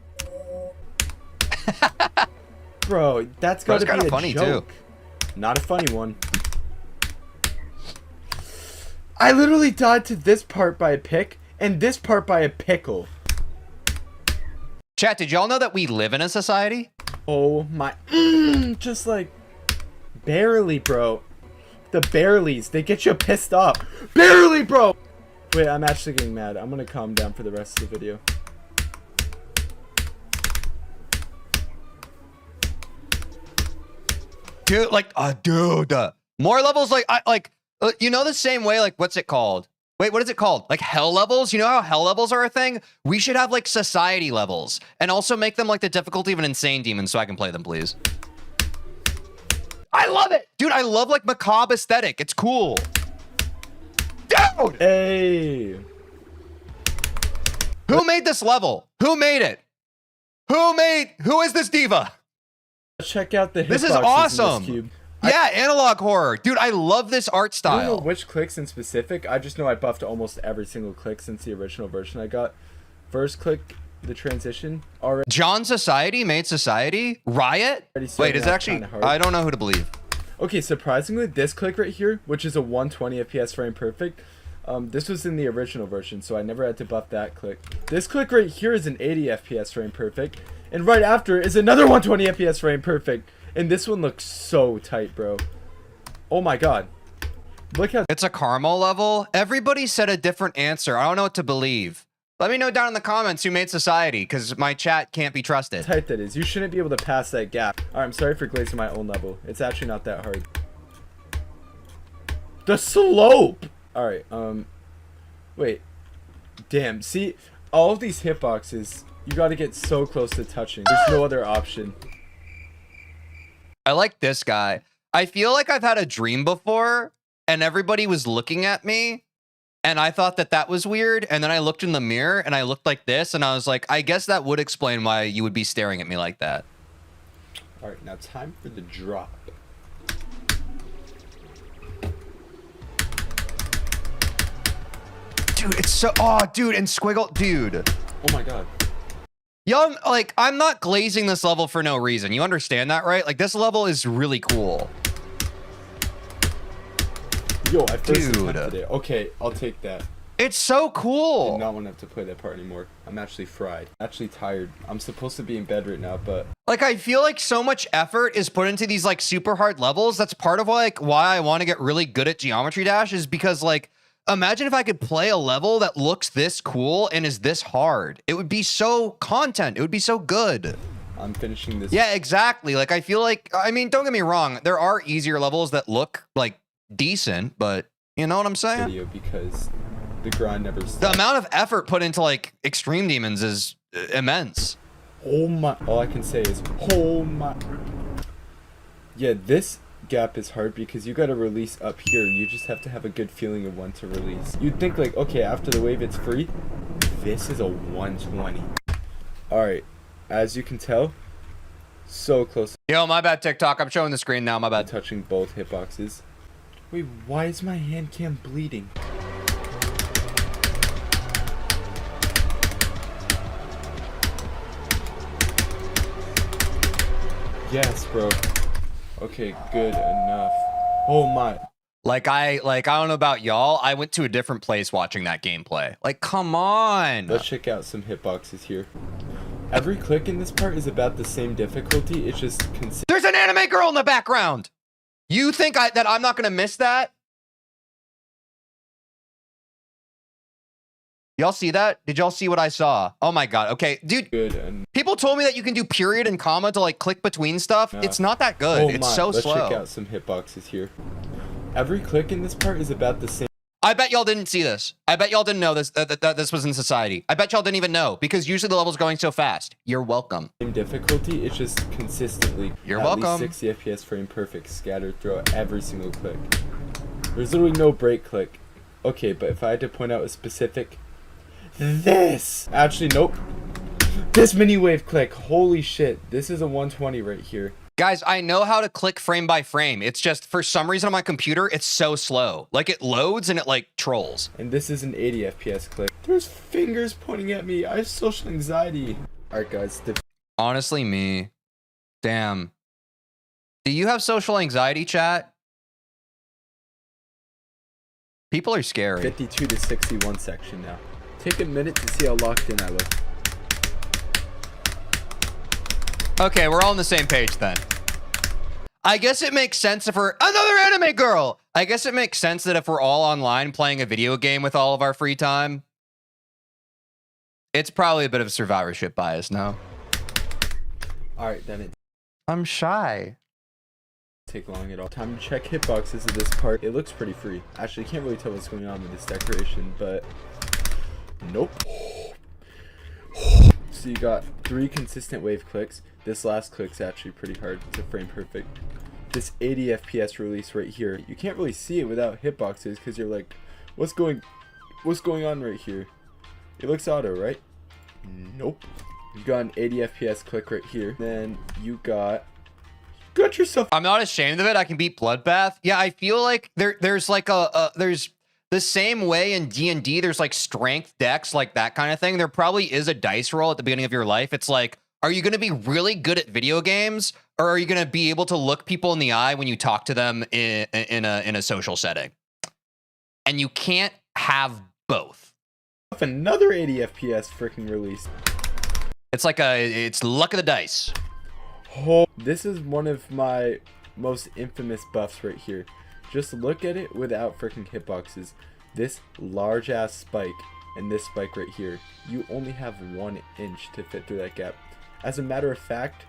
Bro, that's gotta be a funny joke. Not a funny one. I literally died to this part by a pick and this part by a pickle. Chat, did y'all know that we live in a society? Oh my, just like barely, bro. The bareleys, they get you pissed off. Barely, bro. Wait, I'm actually getting mad. I'm gonna calm down for the rest of the video. Dude, like, dude, more levels, you know, the same way, like, what's it called? Wait, what is it called? Like hell levels? You know how hell levels are a thing? We should have like society levels and also make them like the difficulty of an insane demon so I can play them, please. I love it. Dude, I love like macabre aesthetic. It's cool. Dude! Hey. Who made this level? Who made it? Who is this diva? Check out the hitboxes. This is awesome. In this cube. Yeah, analog horror. Dude, I love this art style. I don't know which clicks in specific. I just know I buffed almost every single click since the original version I got. First click, the transition. Already. John Society made Society? Riot? Wait, is it actually... I don't know who to believe. Okay, surprisingly, this click right here, which is a 120 FPS frame perfect, this was in the original version, so I never had to buff that click. This click right here is an 80 FPS frame perfect, and right after is another 120 FPS frame perfect. And this one looks so tight, bro. Oh my god. Look how... It's a caramel level? Everybody said a different answer. I don't know what to believe. Let me know down in the comments who made Society, because my chat can't be trusted. tight that is. You shouldn't be able to pass that gap. Alright, I'm sorry for glazing my own level. It's actually not that hard. The slope! Alright, wait. Damn, see? All of these hitboxes, you gotta get so close to touching. There's no other option. I like this guy. I feel like I've had a dream before and everybody was looking at me and I thought that that was weird. And then I looked in the mirror and I looked like this and I was like, I guess that would explain why you would be staring at me like that. All right, now time for the drop. Dude, it's so, oh, dude, and Squiggle, dude. Oh my god. Yo, like, I'm not glazing this level for no reason. You understand that, right? Like, this level is really cool. Yo, I first attempted it. Okay, I'll take that. It's so cool. I do not want to have to play that part anymore. I'm actually fried. I'm actually tired. I'm supposed to be in bed right now, but... Like, I feel like so much effort is put into these, like, super hard levels. That's part of, like, why I want to get really good at Geometry Dash is because, like, imagine if I could play a level that looks this cool and is this hard. It would be so content. It would be so good. I'm finishing this. Yeah, exactly. Like, I feel like, I mean, don't get me wrong. There are easier levels that look, like, decent, but you know what I'm saying? Video because the grind never stops. The amount of effort put into, like, Extreme Demons is immense. Oh my. All I can say is, oh my. Yeah, this gap is hard because you got to release up here. You just have to have a good feeling of when to release. You'd think like, okay, after the wave it's free. This is a 120. Alright, as you can tell, so close. Yo, my bad, TikTok. I'm showing the screen now. My bad. Touching both hitboxes. Wait, why is my hand cam bleeding? Yes, bro. Okay, good enough. Oh my. Like I don't know about y'all. I went to a different place watching that gameplay. Like, come on. Let's check out some hitboxes here. Every click in this part is about the same difficulty. It's just there's an anime girl in the background. You think that I'm not gonna miss that? Y'all see that? Did y'all see what I saw? Oh my god. Okay, dude. Good. And people told me that you can do period and comma to like click between stuff. It's not that good. Oh it's my. so Let's slow. check out some hitboxes here. Every click in this part is about the same. I bet y'all didn't see this. I bet y'all didn't know this that this was in society. I bet y'all didn't even know because usually the level's going so fast. You're welcome. Same difficulty, it's just consistently You're at welcome. least 60 FPS frame perfect scattered throughout every single click. There's literally no break click. Okay, but if I had to point out a specific, this actually nope. This mini wave click, holy shit! This is a 120 right here. Guys, I know how to click frame by frame. It's just for some reason on my computer, it's so slow. Like it loads and it like trolls. And this is an 80 FPS click. There's fingers pointing at me. I have social anxiety. All right, guys. Honestly, me. Damn. Do you have social anxiety, chat? People are scary. 52 to 61 section now. Take a minute to see how locked in I look. Okay, we're all on the same page then. I guess it makes sense if we're another anime girl. I guess it makes sense that if we're all online playing a video game with all of our free time, it's probably a bit of survivorship bias, no? All right, then it I'm shy. take long at all. Time to check hitboxes of this part. It looks pretty free. Actually, can't really tell what's going on with this decoration, but nope. So you got 3 consistent wave clicks. This last click's actually pretty hard to frame perfect. This 80 FPS release right here, you can't really see it without hitboxes because you're like, what's going on right here? It looks auto, right? Nope. You got an 80 FPS click right here. Then you got yourself. I'm not ashamed of it. I can beat Bloodbath. Yeah, I feel like there's like there's the same way in D&D, there's like strength decks, like that kind of thing. There probably is a dice roll at the beginning of your life. It's like, are you going to be really good at video games, or are you going to be able to look people in the eye when you talk to them in a social setting? And you can't have both. Another 80 FPS freaking release. It's like it's luck of the dice. Oh, this is one of my most infamous buffs right here. Just look at it without freaking hitboxes. This large ass spike and this spike right here, you only have 1 inch to fit through that gap. As a matter of fact,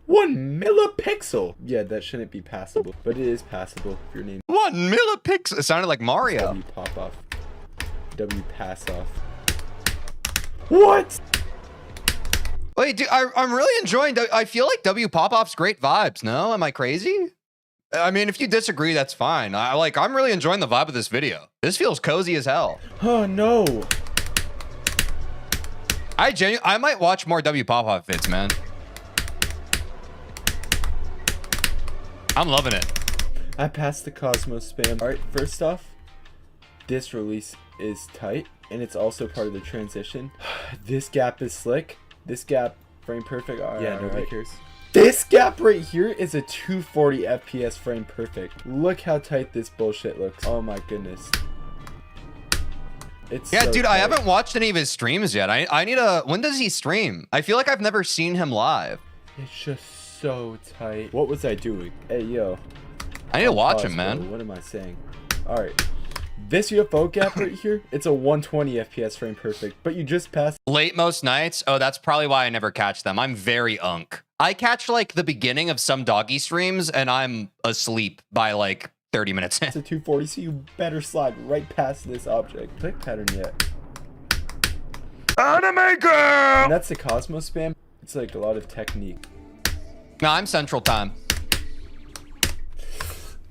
1 millipixel. Yeah, that shouldn't be passable, but it is passable if your name 1 millipixel. It sounded like Mario. WPopoff. WPassoff. What? Wait, dude, I'm really enjoying. I feel like WPopoff's great vibes. No, am I crazy? I mean, if you disagree, that's fine. I'm really enjoying the vibe of this video. This feels cozy as hell. Oh no. I might watch more WPopoff vids, man. I'm loving it. I passed the Cosmos spam. All right, first off, this release is tight, and it's also part of the transition. This gap is slick. This gap frame perfect. Yeah, nobody cares. This gap right here is a 240 FPS frame perfect. Look how tight this bullshit looks. Oh my goodness. It's yeah, so dude, tight. I haven't watched any of his streams yet. I need a. When does he stream? I feel like I've never seen him live. It's just so tight. What was I doing? Hey, yo. I need to watch Pause, him, man. bro. What am I saying? All right. This UFO gap right here, it's a 120 FPS frame perfect, but you just passed. Late most nights? Oh, that's probably why I never catch them. I'm very unk. I catch like the beginning of some doggy streams and I'm asleep by like 30 minutes in. It's a 240, so you better slide right past this object. Click pattern yet. Anime girl! And that's the Cosmos spam. It's like a lot of technique. No, I'm Central Time.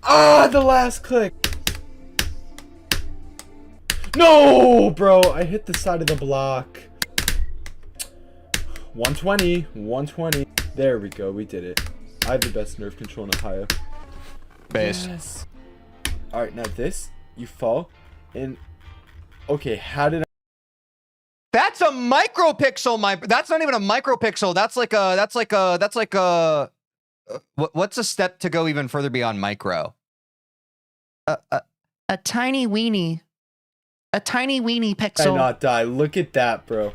Ah, the last click. No, bro, I hit the side of the block. 120, 120. There we go, we did it. I have the best nerve control in Ohio. Base. Yes. All right, now this, you fall, and okay, how did I? That's a micropixel. That's not even a micropixel. That's like a. What's a step to go even further beyond micro? A tiny weenie. A tiny weenie pixel. I not die. Look at that, bro.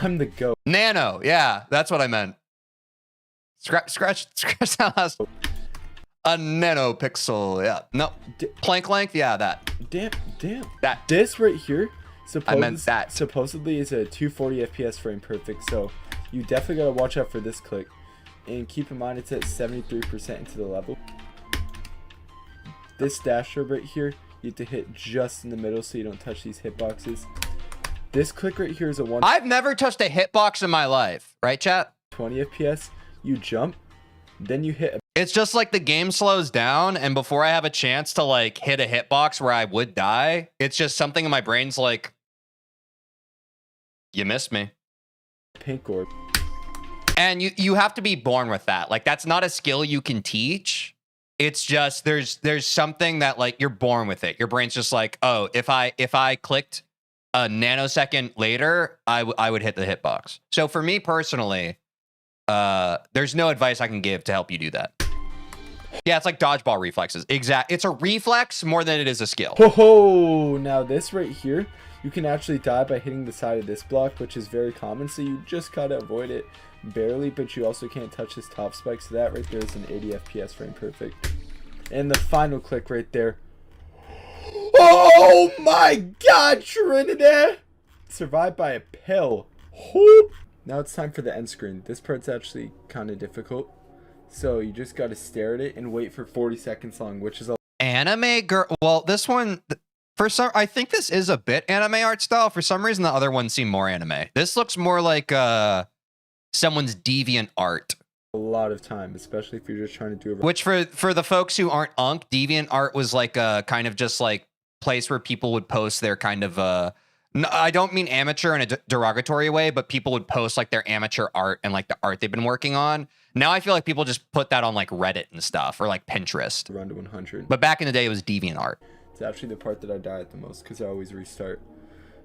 I'm the goat. Nano. Yeah, that's what I meant. Scratch that last. A nanopixel. Yeah. No. Plank length. Yeah, that. Damn. That. This right here. I meant that. Supposedly is a 240 FPS frame perfect. So you definitely gotta watch out for this click, and keep in mind it's at 73% into the level. This dash rub right here, You have to hit just in the middle so you don't touch these hitboxes. This click right here is a I've never touched a hitbox in my life, right, chat? 120 FPS. You jump, then you hit. It's just like the game slows down, and before I have a chance to like hit a hitbox where I would die, it's just something in my brain's like, you missed me. Pink orb. And you have to be born with that. Like, that's not a skill you can teach. It's just there's something that like you're born with it. Your brain's just like, oh, if I clicked a nanosecond later, I would hit the hitbox. So for me personally, there's no advice I can give to help you do that. Yeah, it's like dodgeball reflexes. It's a reflex more than it is a skill. Oh, now this right here, you can actually die by hitting the side of this block, which is very common. So you just gotta avoid it barely, but you also can't touch this top spike. So that right there is an 80 FPS frame perfect. And the final click right there. Oh my God, Trinidad! Survived by a pill. Now it's time for the end screen. This part's actually kind of difficult. So you just got to stare at it and wait for 40 seconds long, which is a anime girl. Well, this one, I think this is a bit anime art style. For some reason, the other ones seem more anime. This looks more like someone's deviant art. lot of time, especially if you're just trying to do it. Which for the folks who aren't Unk, deviant art was like a kind of just like place where people would post their kind of I don't mean amateur in a derogatory way, but people would post like their amateur art and like the art they've been working on. Now I feel like people just put that on like Reddit and stuff or like Pinterest. Run to 100. But back in the day, it was deviant art. It's actually the part that I die at the most because I always restart.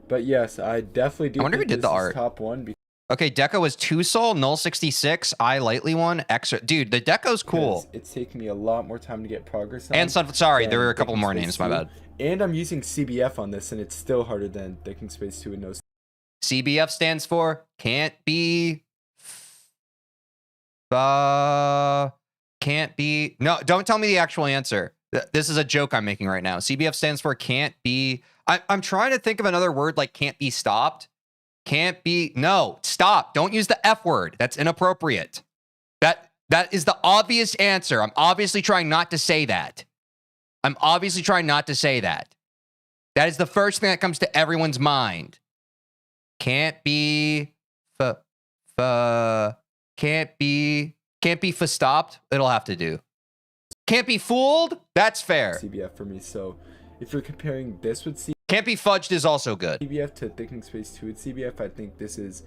But yes, I definitely do. I wonder who did the art. Top one. Okay, Deco was 2 Soul, Null 66, I Lightly One, Extra. Dude, the Deco's cool. It's taken me a lot more time to get progress on. And sorry, there were a couple more names, my bad. And I'm using CBF on this, and it's still harder than Thinking Space 2 and no. CBF stands for can't be. Can't be. No, don't tell me the actual answer. This is a joke I'm making right now. CBF stands for can't be. I'm trying to think of another word like can't be stopped. Can't be. No, stop. Don't use the F word. That's inappropriate. That is the obvious answer. I'm obviously trying not to say that. I'm obviously trying not to say that. That is the first thing that comes to everyone's mind. Can't be. Can't be stopped. It'll have to do. Can't be fooled. That's fair. CBF for me. So if you're comparing this with can't be fudged is also good. CBF to Thinking Space 2 with CBF, I think this is,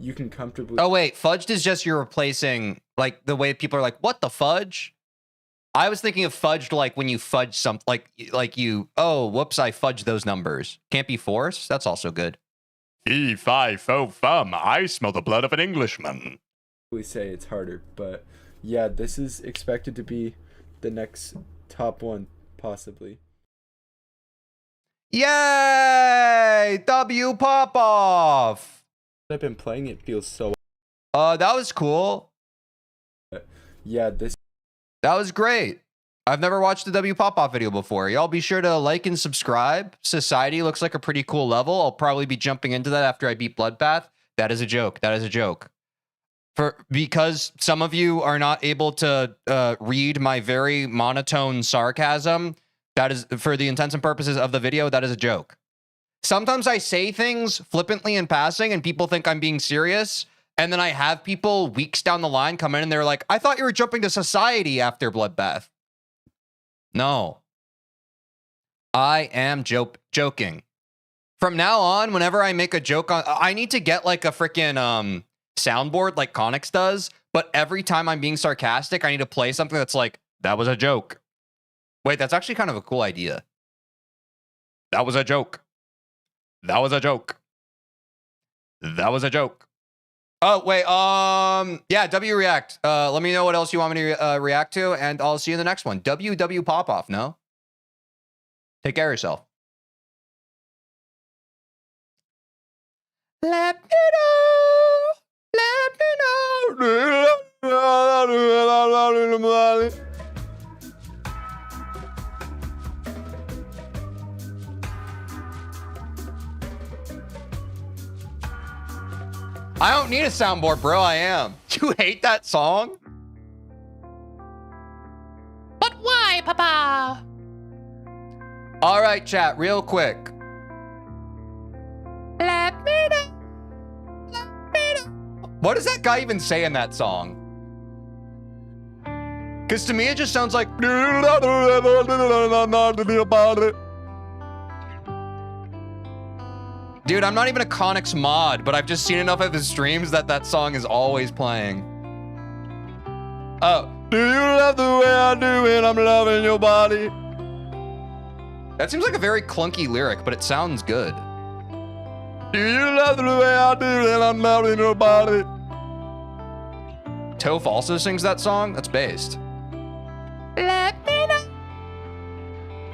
you can comfortably. Oh wait, fudged is just you're replacing like the way people are like, what the fudge? I was thinking of fudged like when you fudge something like you, oh, whoops, I fudged those numbers. Can't be forced. That's also good. Fee, fi, fo, fum. I smell the blood of an Englishman. We say it's harder, but yeah, this is expected to be the next top one, possibly. Yay! WPopoff! I've been playing it, feels so. That was cool. Yeah, that was great. I've never watched the WPopoff video before. Y'all be sure to like and subscribe. Society looks like a pretty cool level. I'll probably be jumping into that after I beat Bloodbath. That is a joke. That is a joke. Because some of you are not able to read my very monotone sarcasm, that is, for the intents and purposes of the video, that is a joke. Sometimes I say things flippantly in passing and people think I'm being serious. And then I have people weeks down the line come in and they're like, I thought you were jumping to Society after Bloodbath. No. I am joking. From now on, whenever I make a joke on, I need to get like a freaking soundboard like Connix does. But every time I'm being sarcastic, I need to play something that's like, that was a joke. Wait, that's actually kind of a cool idea. That was a joke. That was a joke. That was a joke. Oh, wait, yeah, WReact. Let me know what else you want me to react to, and I'll see you in the next one. WPopoff, no? Take care of yourself. Let me know. Let me know. I don't need a soundboard, bro. I am. You hate that song? But why, Papa? All right, chat, real quick. Let me know. Let me know. What does that guy even say in that song? Because to me, it just sounds like... Dude, I'm not even a Connix mod, but I've just seen enough of his streams that that song is always playing. Oh. Do you love the way I do when I'm loving your body? That seems like a very clunky lyric, but it sounds good. Do you love the way I do when I'm loving your body? Toph also sings that song? That's based. Let me know.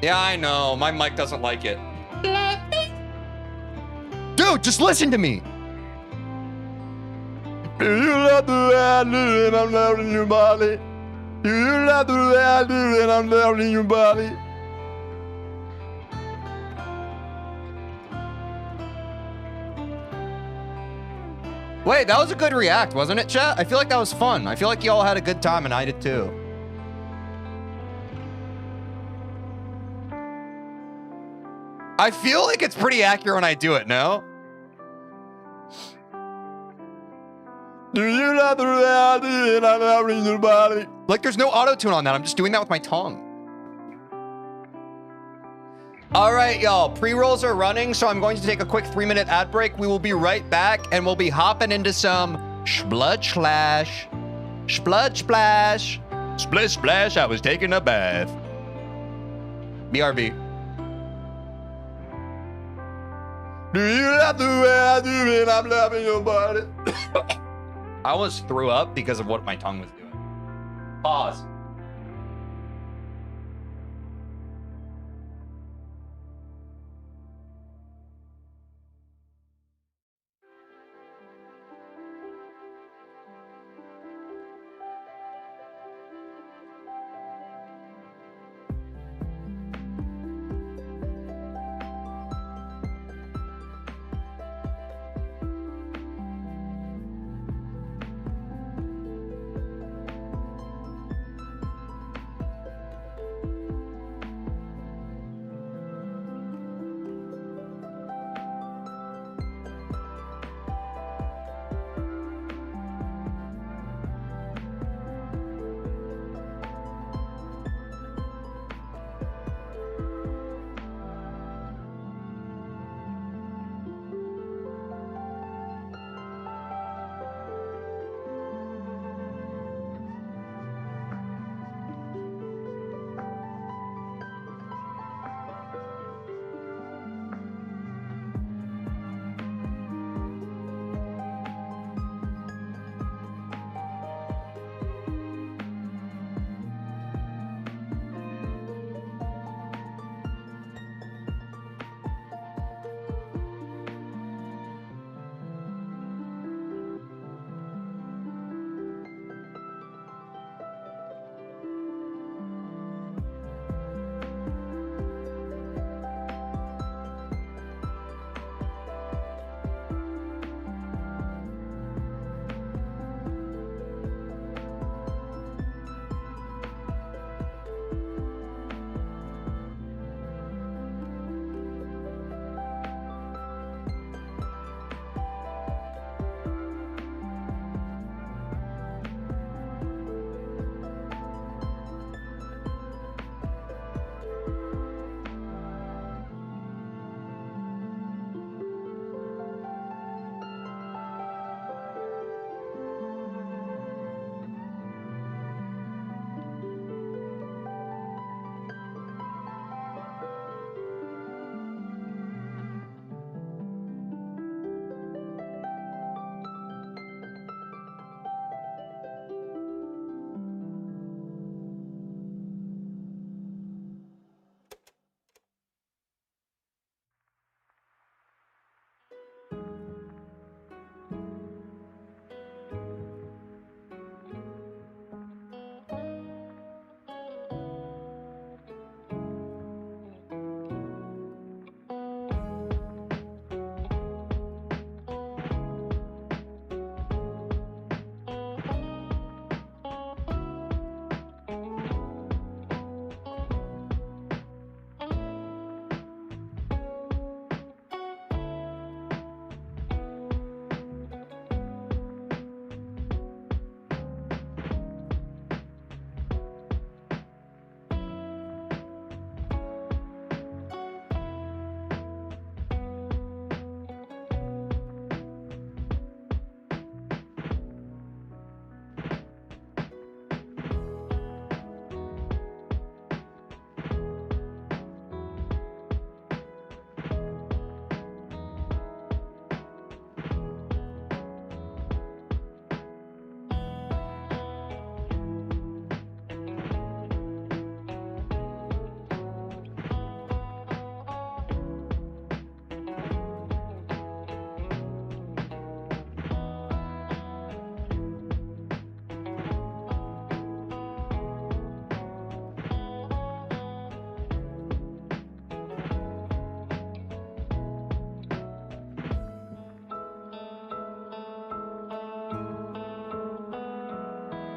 Yeah, I know. My mic doesn't like it. Let me. Dude, just listen to me. Do you love the way I do when I'm loving your body? Do you love the way I do when I'm loving your body? Wait, that was a good react, wasn't it, chat? I feel like that was fun. I feel like you all had a good time, and I did too. I feel like it's pretty accurate when I do it, no? Do you love the way I do it? I'm loving your body. Like, there's no auto-tune on that. I'm just doing that with my tongue. All right, y'all. Pre-rolls are running, so I'm going to take a quick 3-minute ad break. We will be right back, and we'll be hopping into some Spludge Splash. Spludge Splash. Splish splash, I was taking a bath. BRB. Do you love the way I do it? I'm loving your body. I almost threw up because of what my tongue was doing. Pause.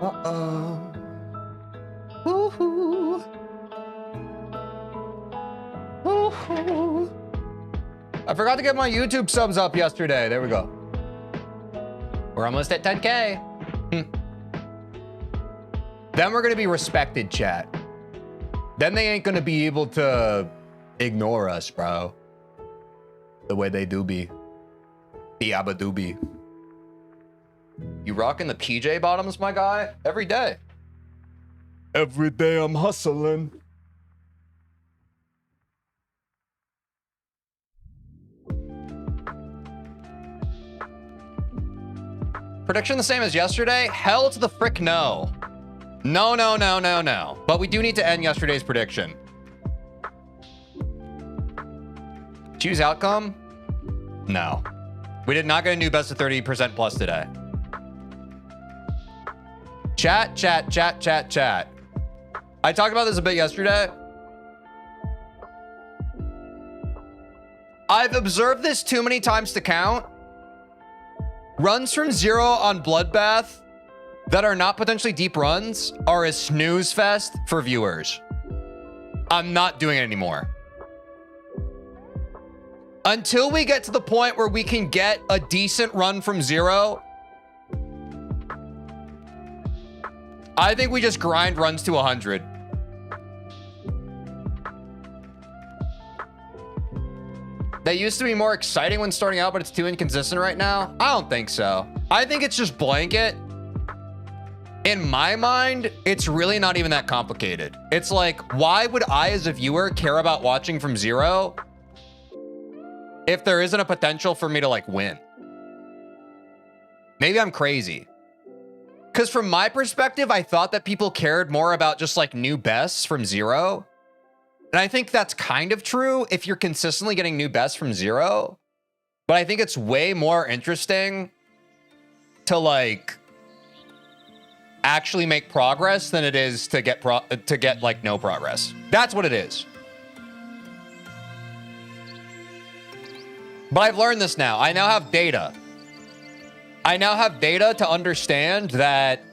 Uh-oh. Woohoo. Woohoo. I forgot to get my YouTube subs up yesterday. There we go. We're almost at 10K. Then we're gonna be respected, chat. Then they ain't gonna be able to ignore us, bro. The way they do be. The abba do be. You rocking the PJ bottoms, my guy? Every day. Every day I'm hustling. Prediction the same as yesterday? Hell to the frick no. No, no, no, no, no. But we do need to end yesterday's prediction. Choose outcome? No. We did not get a new best of 30% plus today. Chat, chat, chat, chat, chat. I talked about this a bit yesterday. I've observed this too many times to count. Runs from 0 on Bloodbath that are not potentially deep runs are a snooze fest for viewers. I'm not doing it anymore. Until we get to the point where we can get a decent run from 0, I think we just grind runs to 100. They used to be more exciting when starting out, but it's too inconsistent right now. I don't think so. I think it's just blanket. In my mind, it's really not even that complicated. It's like, why would I as a viewer care about watching from 0 if there isn't a potential for me to like win? Maybe I'm crazy. Because from my perspective, I thought that people cared more about just like new bests from 0. And I think that's kind of true if you're consistently getting new bests from 0. But I think it's way more interesting to like actually make progress than it is to get like no progress. That's what it is. But I've learned this now. I now have data. I now have data to understand that.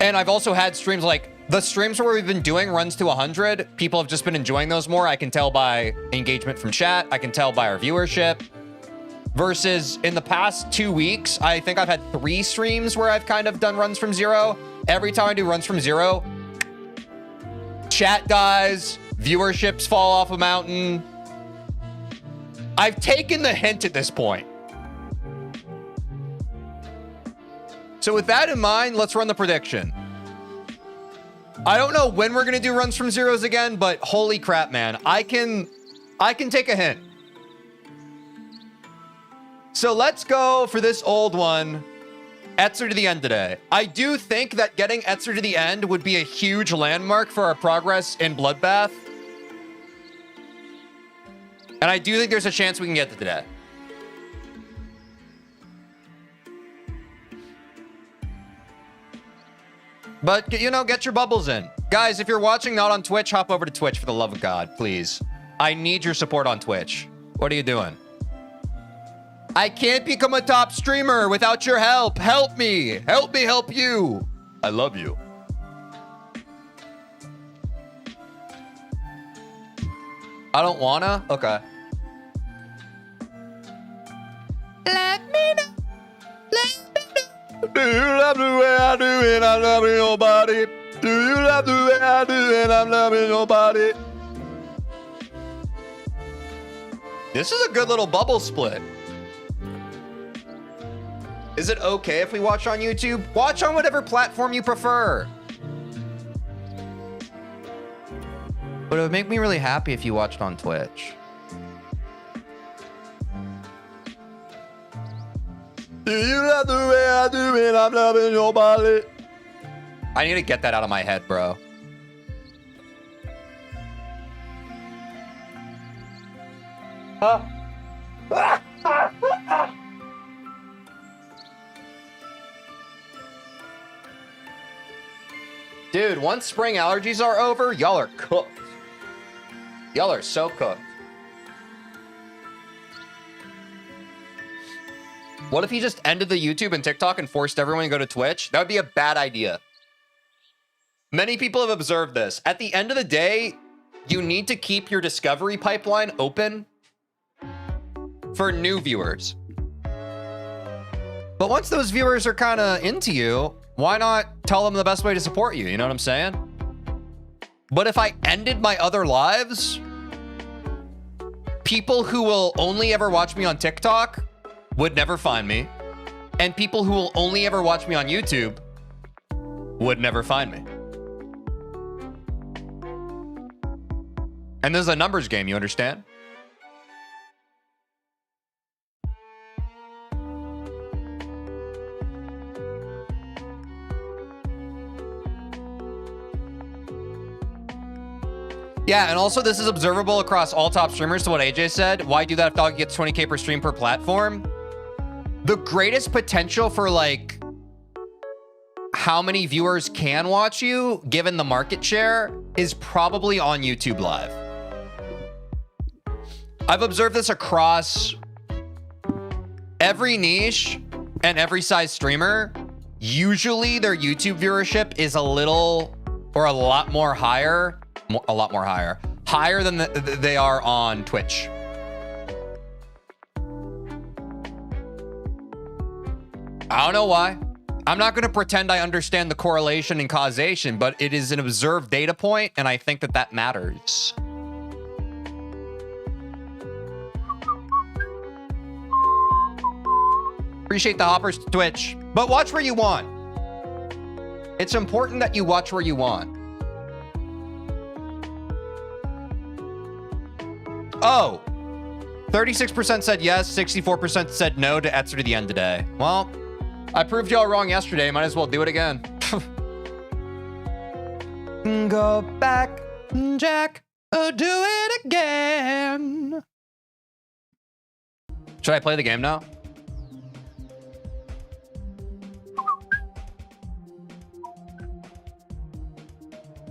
And I've also had streams like the streams where we've been doing runs to 100. People have just been enjoying those more. I can tell by engagement from chat. I can tell by our viewership. Versus in the past 2 weeks, I think I've had 3 streams where I've kind of done runs from 0. Every time I do runs from 0, chat dies, viewerships fall off a mountain. I've taken the hint at this point. So with that in mind, let's run the prediction. I don't know when we're gonna do runs from 0s again, but holy crap, man. I can take a hint. So let's go for this old one, Etzer to the end today. I do think that getting Etzer to the end would be a huge landmark for our progress in Bloodbath. And I do think there's a chance we can get to today. But, you know, get your bubbles in. Guys, if you're watching not on Twitch, hop over to Twitch for the love of God, please. I need your support on Twitch. What are you doing? I can't become a top streamer without your help. Help me. Help me help you. I love you. I don't wanna? Okay. Let me know. Let me know. Do you love the way I do and I'm loving your body? Do you love the way I do and I'm loving your body? This is a good little bubble split. Is it okay if we watch on YouTube? Watch on whatever platform you prefer. But it would make me really happy if you watched on Twitch. Do you love the way I do and I'm loving your body? I need to get that out of my head, bro. Dude, once spring allergies are over, y'all are cooked. Y'all are so cooked. What if he just ended the YouTube and TikTok and forced everyone to go to Twitch? That would be a bad idea. Many people have observed this. At the end of the day, you need to keep your discovery pipeline open for new viewers. But once those viewers are kind of into you, why not tell them the best way to support you? You know what I'm saying? But if I ended my other lives, people who will only ever watch me on TikTok would never find me. And people who will only ever watch me on YouTube would never find me. And this is a numbers game, you understand? Yeah, and also this is observable across all top streamers to what AJ said. Why do that if dog gets 20K per stream per platform? The greatest potential for like how many viewers can watch you, given the market share, is probably on YouTube Live. I've observed this across every niche and every size streamer. Usually their YouTube viewership is a little or a lot more higher, higher than they are on Twitch. I don't know why. I'm not going to pretend I understand the correlation and causation, but it is an observed data point, and I think that that matters. Appreciate the hoppers to Twitch, but watch where you want. It's important that you watch where you want. Oh, 36% said yes, 64% said no to Etzer to the end today. Well, I proved y'all wrong yesterday. Might as well do it again. Go back, Jack. Oh, do it again. Should I play the game now?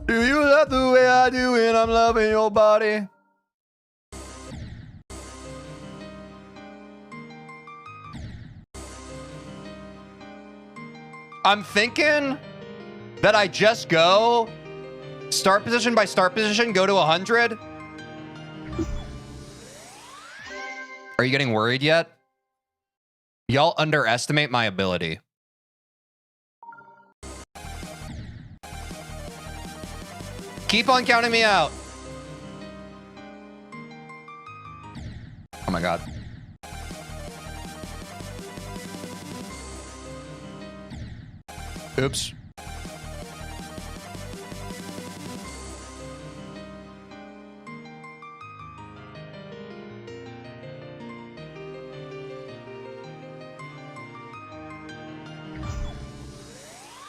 Do you love the way I do it? I'm loving your body. I'm thinking that I just go start position by start position, go to 100. Are you getting worried yet? Y'all underestimate my ability. Keep on counting me out. Oh my God. Oops.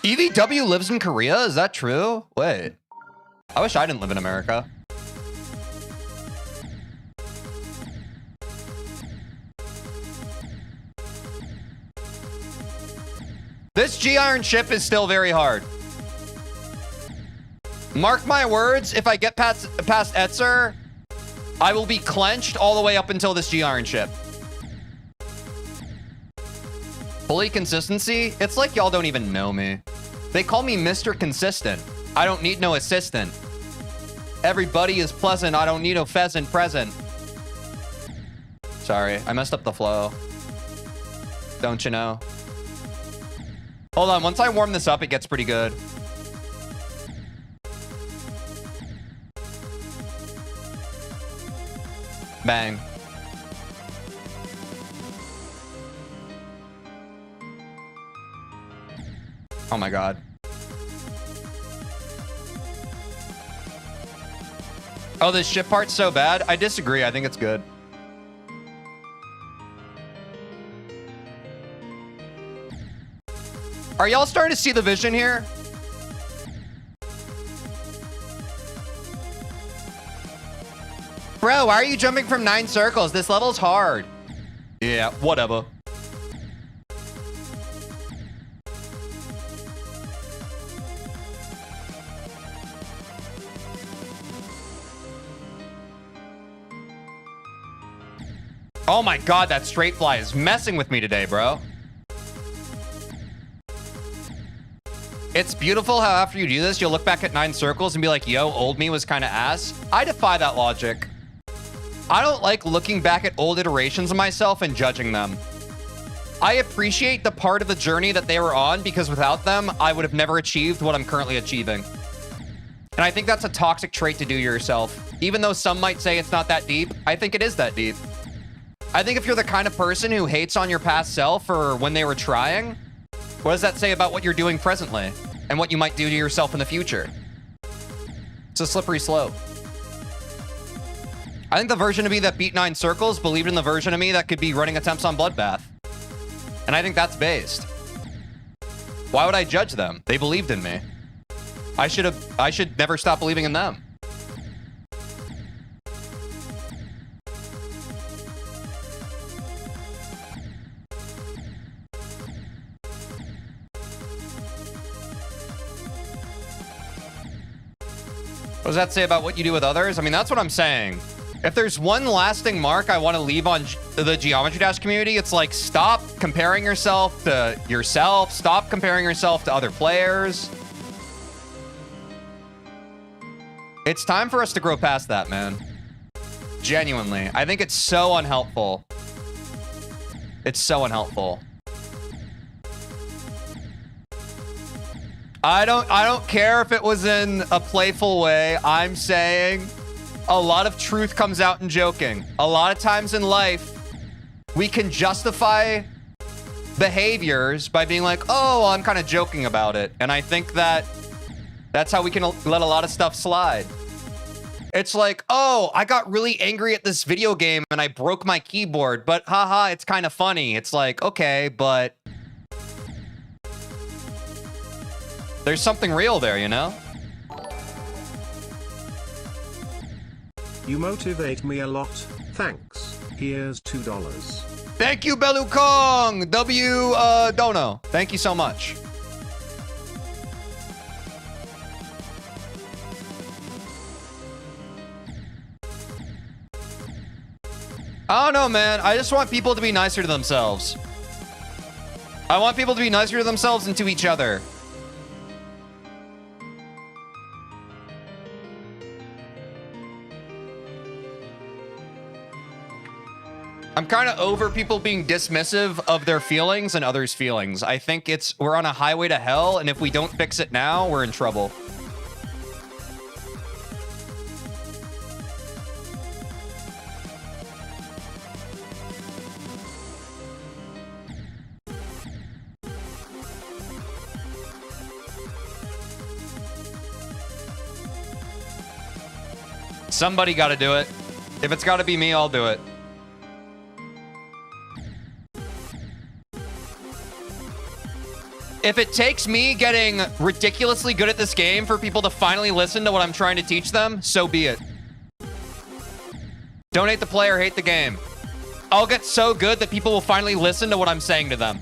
EVW lives in Korea? Is that true? Wait. I wish I didn't live in America. This G-Iron ship is still very hard. Mark my words, if I get past Etzer, I will be clenched all the way up until this G-Iron ship. Fully consistency? It's like y'all don't even know me. They call me Mr. Consistent. I don't need no assistant. Everybody is pleasant. I don't need a pheasant present. Sorry, I messed up the flow. Don't you know? Hold on, once I warm this up, it gets pretty good. Bang. Oh my God. Oh, this ship part's so bad? I disagree. I think it's good. Are y'all starting to see the vision here? Bro, why are you jumping from 9 circles? This level's hard. Yeah, whatever. Oh my god, that straight fly is messing with me today, bro. It's beautiful how after you do this, you'll look back at 9 circles and be like, yo, old me was kind of ass. I defy that logic. I don't like looking back at old iterations of myself and judging them. I appreciate the part of the journey that they were on because without them, I would have never achieved what I'm currently achieving. And I think that's a toxic trait to do to yourself. Even though some might say it's not that deep, I think it is that deep. I think if you're the kind of person who hates on your past self or when they were trying, what does that say about what you're doing presently and what you might do to yourself in the future? It's a slippery slope. I think the version of me that beat 9 circles believed in the version of me that could be running attempts on Bloodbath. And I think that's based. Why would I judge them? They believed in me. I should never stop believing in them. What does that say about what you do with others? I mean, that's what I'm saying. If there's one lasting mark I want to leave on the Geometry Dash community, it's like, stop comparing yourself to yourself. Stop comparing yourself to other players. It's time for us to grow past that, man. Genuinely. I think it's so unhelpful. It's so unhelpful. I don't care if it was in a playful way. I'm saying a lot of truth comes out in joking. A lot of times in life, we can justify behaviors by being like, oh, I'm kind of joking about it. And I think that's how we can let a lot of stuff slide. It's like, oh, I got really angry at this video game and I broke my keyboard, but haha, it's kind of funny. It's like, okay, but there's something real there, you know? You motivate me a lot. Thanks. Here's $2. Thank you, Belu Kong. Dono. Thank you so much. I don't know, man. I just want people to be nicer to themselves. I want people to be nicer to themselves and to each other. I'm kind of over people being dismissive of their feelings and others' feelings. I think we're on a highway to hell, and if we don't fix it now, we're in trouble. Somebody got to do it. If it's got to be me, I'll do it. If it takes me getting ridiculously good at this game for people to finally listen to what I'm trying to teach them, so be it. Don't hate the player, hate the game. I'll get so good that people will finally listen to what I'm saying to them.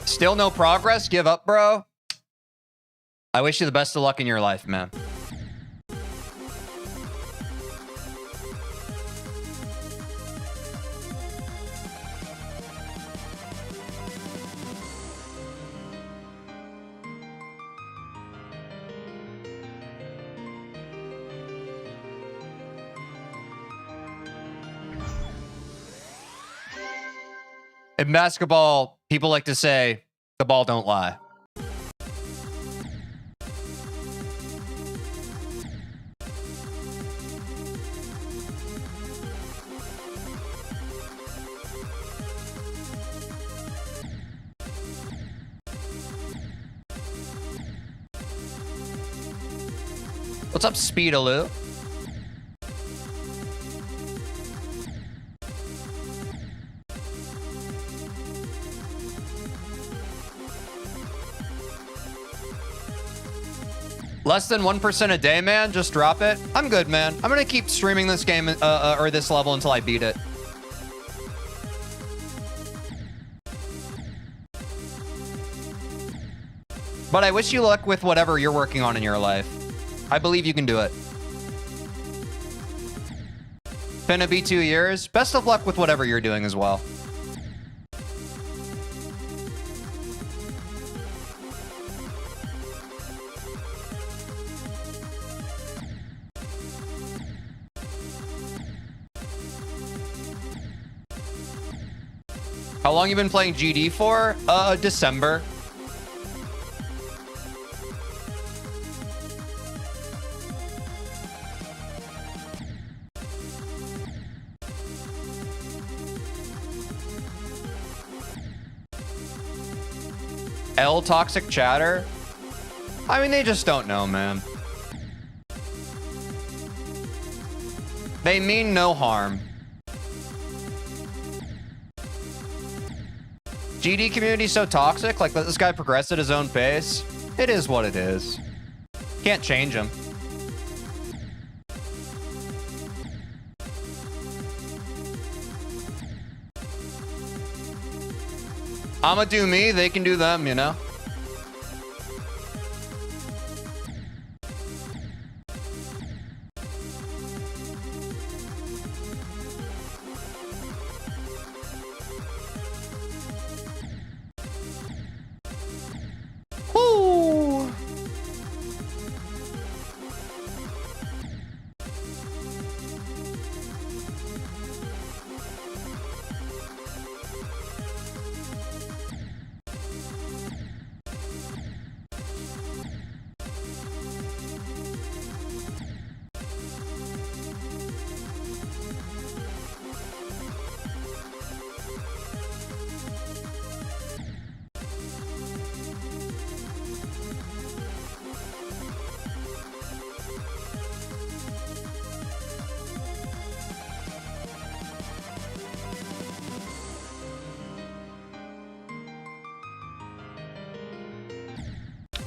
Still no progress? Give up, bro? I wish you the best of luck in your life, man. In basketball, people like to say, the ball don't lie. What's up, Speedaloo? Less than 1% a day, man. Just drop it. I'm good, man. I'm gonna keep streaming this game or this level until I beat it. But I wish you luck with whatever you're working on in your life. I believe you can do it. Finna be 2 years. Best of luck with whatever you're doing as well. How long you been playing GD for? December. L toxic chatter? I mean, they just don't know, man. They mean no harm. GD community so toxic, like let this guy progress at his own pace. It is what it is. Can't change him. I'ma do me, they can do them, you know? Woo!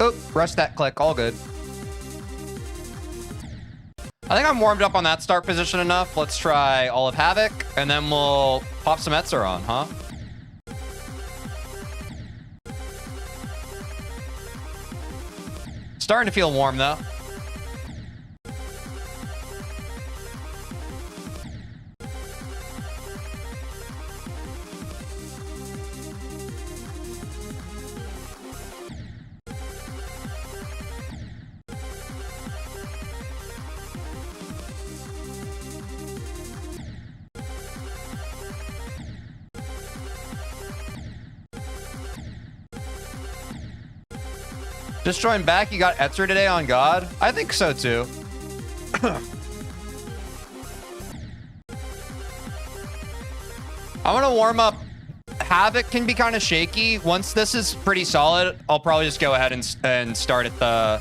Oh, rush that click. All good. I think I'm warmed up on that start position enough. Let's try all of Havoc, and then we'll pop some Etzer on, huh? Starting to feel warm, though. Just joined back. You got Etzer today on God? I think so too. I want to warm up. Havoc can be kind of shaky. Once this is pretty solid, I'll probably just go ahead and start at the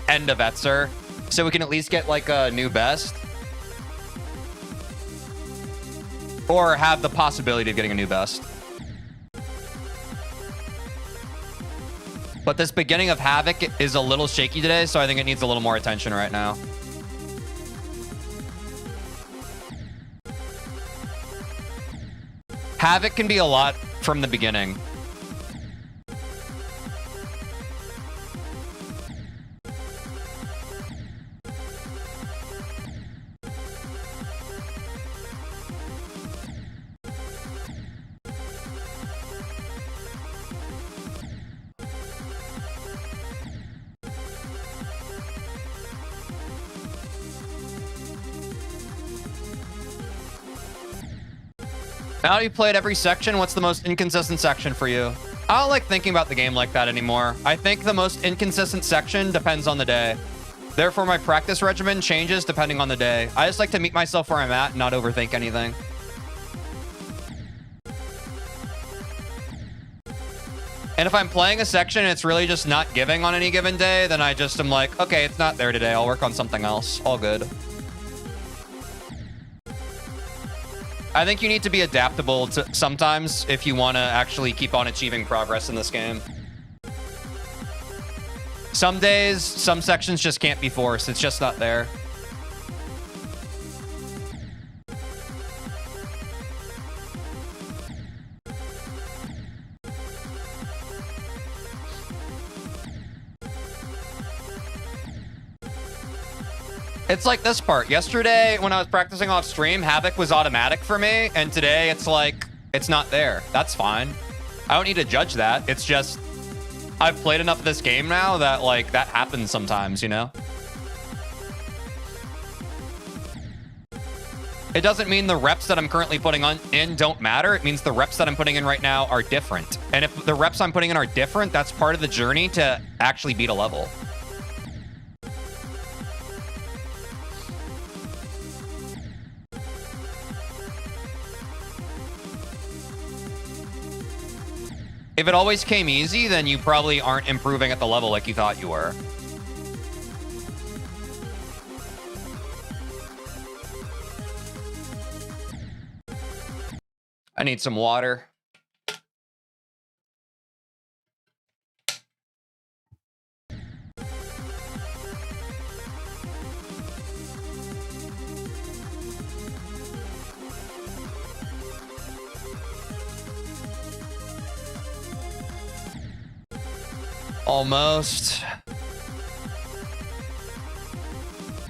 end of Etzer, so we can at least get like a new best. Or have the possibility of getting a new best. But this beginning of Havoc is a little shaky today, so I think it needs a little more attention right now. Havoc can be a lot from the beginning. Now that you played every section, what's the most inconsistent section for you? I don't like thinking about the game like that anymore. I think the most inconsistent section depends on the day. Therefore, my practice regimen changes depending on the day. I just like to meet myself where I'm at and not overthink anything. And if I'm playing a section and it's really just not giving on any given day, then I just am like, okay, it's not there today. I'll work on something else. All good. I think you need to be adaptable to sometimes if you want to actually keep on achieving progress in this game. Some days, some sections just can't be forced. It's just not there. It's like this part. Yesterday, when I was practicing off stream, Havoc was automatic for me, and today it's like, it's not there. That's fine. I don't need to judge that. It's just, I've played enough of this game now that, like, that happens sometimes, you know? It doesn't mean the reps that I'm currently putting in don't matter. It means the reps that I'm putting in right now are different. And if the reps I'm putting in are different, that's part of the journey to actually beat a level. If it always came easy, then you probably aren't improving at the level like you thought you were. I need some water. Almost.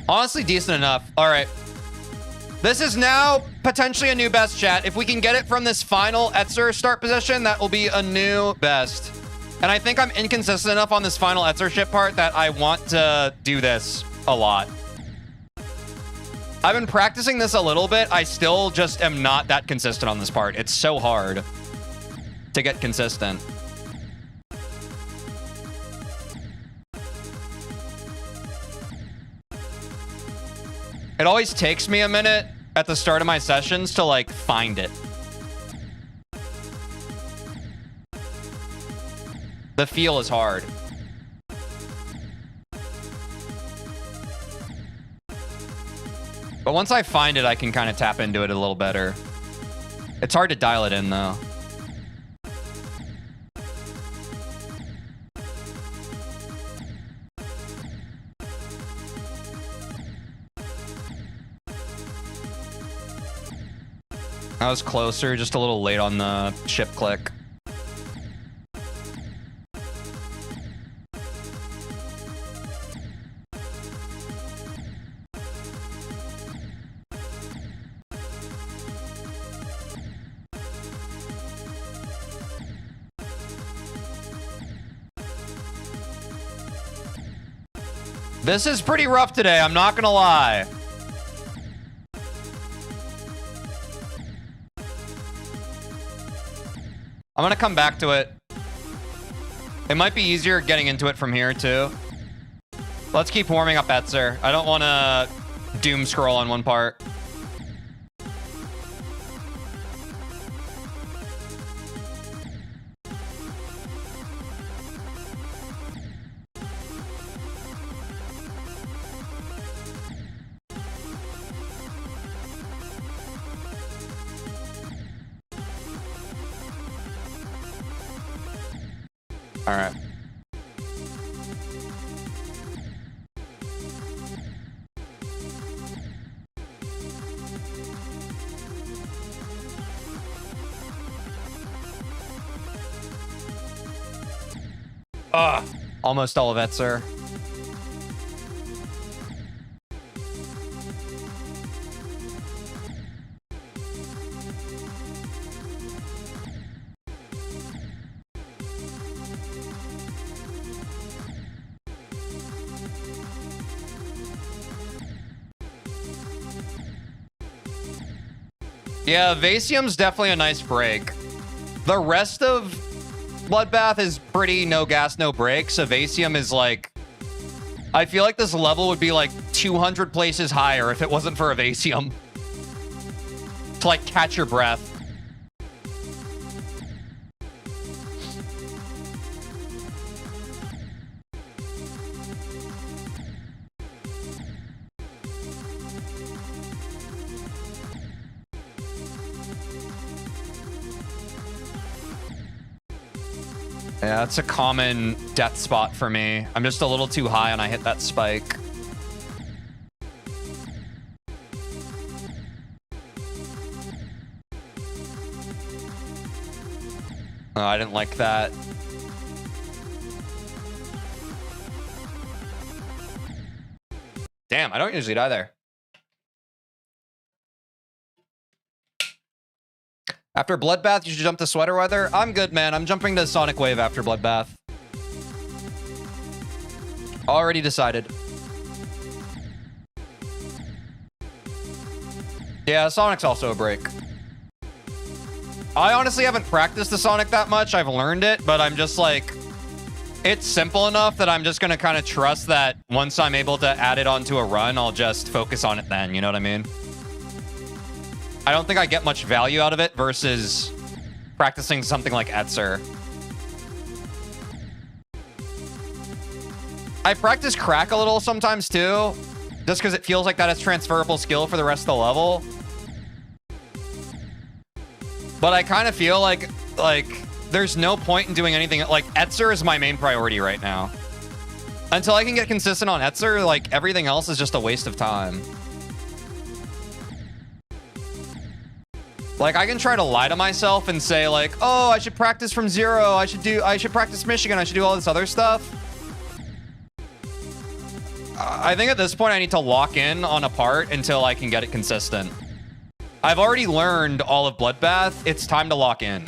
Honestly, decent enough. All right. This is now potentially a new best, chat. If we can get it from this final Etzer start position, that will be a new best. And I think I'm inconsistent enough on this final Etzer ship part that I want to do this a lot. I've been practicing this a little bit. I still just am not that consistent on this part. It's so hard to get consistent. It always takes me a minute at the start of my sessions to, like, find it. The feel is hard. But once I find it, I can kind of tap into it a little better. It's hard to dial it in, though. I was closer, just a little late on the ship click. This is pretty rough today, I'm not gonna lie. I'm gonna come back to it. It might be easier getting into it from here, too. Let's keep warming up Etzer. I don't want to doom scroll on one part. All right. Almost all of Etzer. Yeah, Vasium's definitely a nice break. The rest of Bloodbath is pretty no gas, no brakes. So Vasium is like... I feel like this level would be like 200 places higher if it wasn't for a Vasium. To like catch your breath. Yeah, it's a common death spot for me. I'm just a little too high and I hit that spike. Oh, I didn't like that. Damn, I don't usually die there. After Bloodbath, you should jump to Sweater Weather. I'm good, man. I'm jumping to Sonic Wave after Bloodbath. Already decided. Yeah, Sonic's also a break. I honestly haven't practiced the Sonic that much. I've learned it, but I'm just like... It's simple enough that I'm just going to kind of trust that once I'm able to add it onto a run, I'll just focus on it then. You know what I mean? I don't think I get much value out of it versus practicing something like Etzer. I practice Crack a little sometimes too, just because it feels like that is transferable skill for the rest of the level. But I kind of feel like there's no point in doing anything. Like, Etzer is my main priority right now. Until I can get consistent on Etzer, like, everything else is just a waste of time. Like, I can try to lie to myself and say, like, oh, I should practice from zero. I should practice Michigan. I should do all this other stuff. I think at this point, I need to lock in on a part until I can get it consistent. I've already learned all of Bloodbath. It's time to lock in.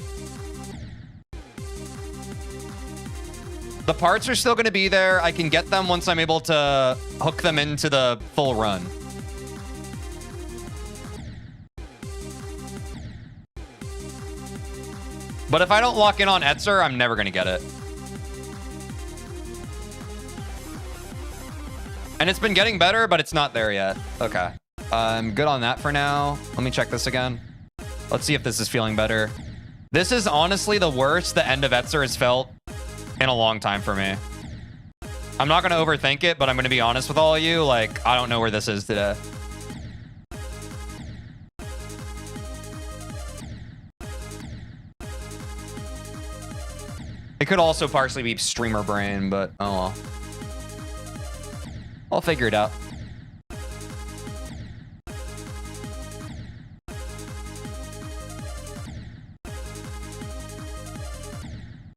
The parts are still going to be there. I can get them once I'm able to hook them into the full run. But if I don't lock in on Etzer, I'm never going to get it. And it's been getting better, but it's not there yet. Okay. I'm good on that for now. Let me check this again. Let's see if this is feeling better. This is honestly the worst the end of Etzer has felt in a long time for me. I'm not going to overthink it, but I'm going to be honest with all of you. Like, I don't know where this is today. It could also partially be streamer brain, but oh well. I'll figure it out.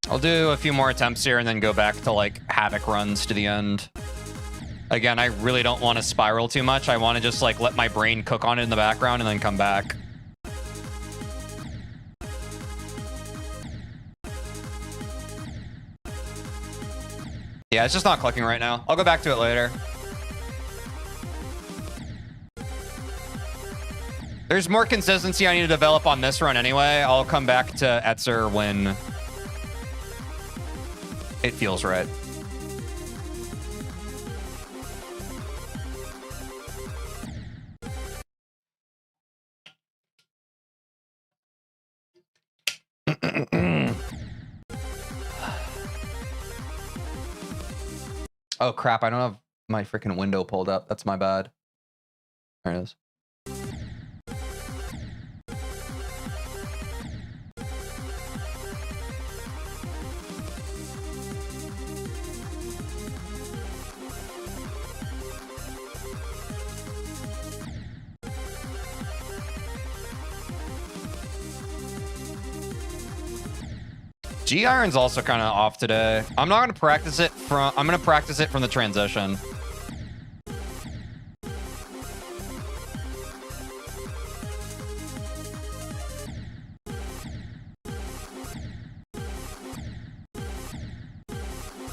I'll do a few more attempts here and then go back to like Havoc runs to the end. Again, I really don't want to spiral too much. I want to just like let my brain cook on it in the background and then come back. Yeah, it's just not clicking right now. I'll go back to it later. There's more consistency I need to develop on this run anyway. I'll come back to Etzer when it feels right. Oh crap, I don't have my freaking window pulled up. That's my bad. There it is. G-Iron's also kind of off today. I'm not going to practice it from... I'm going to practice it from the transition.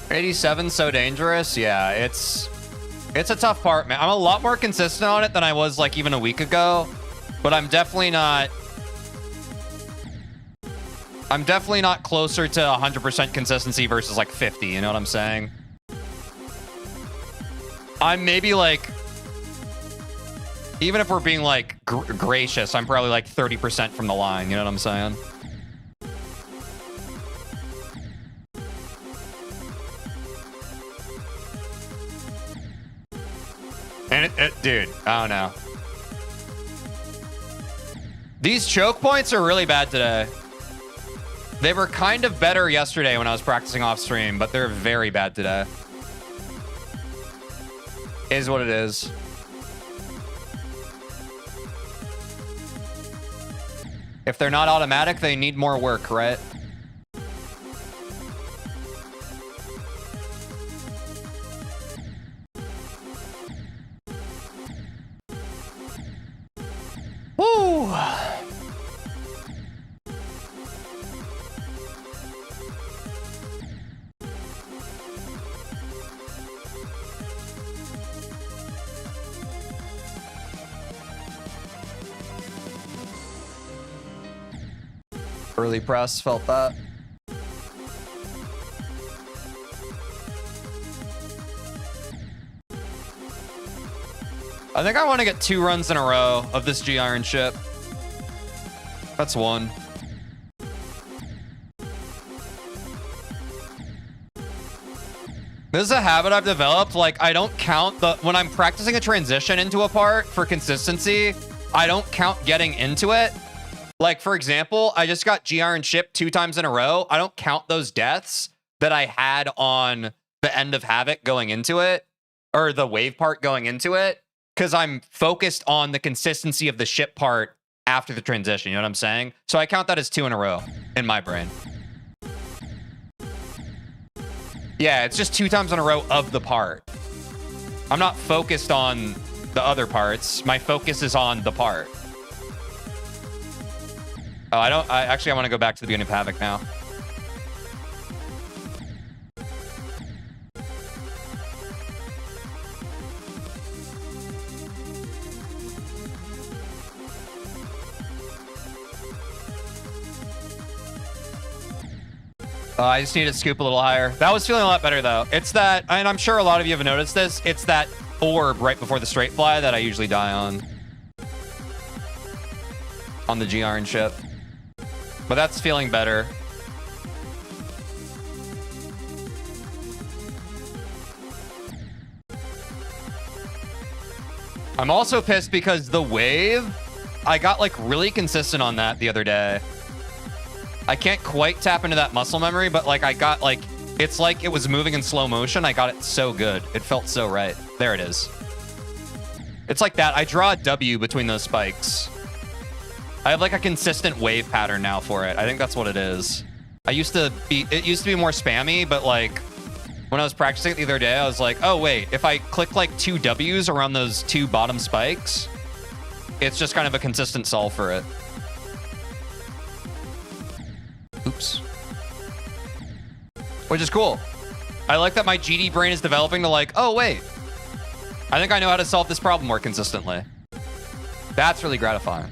'87's so dangerous. Yeah, it's a tough part, man. I'm a lot more consistent on it than I was like even a week ago, but I'm definitely not closer to 100% consistency versus like 50, you know what I'm saying? I'm maybe like, even if we're being like gracious, I'm probably like 30% from the line, you know what I'm saying? And dude, I don't know. These choke points are really bad today. They were kind of better yesterday when I was practicing off stream, but they're very bad today. Is what it is. If they're not automatic, they need more work, right? Woo! Early press felt that. I think I want to get 2 runs in a row of this G Iron ship. That's 1. This is a habit I've developed. Like, I don't count when I'm practicing a transition into a part for consistency, I don't count getting into it. Like, for example, I just got G Iron ship 2 times in a row. I don't count those deaths that I had on the end of Havoc going into it, or the wave part going into it, because I'm focused on the consistency of the ship part after the transition. You know what I'm saying? So I count that as 2 in a row in my brain. Yeah, it's just 2 times in a row of the part. I'm not focused on the other parts. My focus is on the part. Oh, I want to go back to the beginning of Havoc now. I just need to scoop a little higher. That was feeling a lot better, though. It's that, and I'm sure a lot of you have noticed this, it's that orb right before the straight fly that I usually die on the G Iron ship. But that's feeling better. I'm also pissed because the wave, I got like really consistent on that the other day. I can't quite tap into that muscle memory, but like I got like, it's like it was moving in slow motion. I got it so good. It felt so right. There it is. It's like that. I draw a W between those spikes. I have like a consistent wave pattern now for it. I think that's what it is. It used to be more spammy, but like when I was practicing it the other day, I was like, oh wait, if I click like 2 W's around those 2 bottom spikes, it's just kind of a consistent solve for it. Oops. Which is cool. I like that my GD brain is developing to like, oh wait, I think I know how to solve this problem more consistently. That's really gratifying.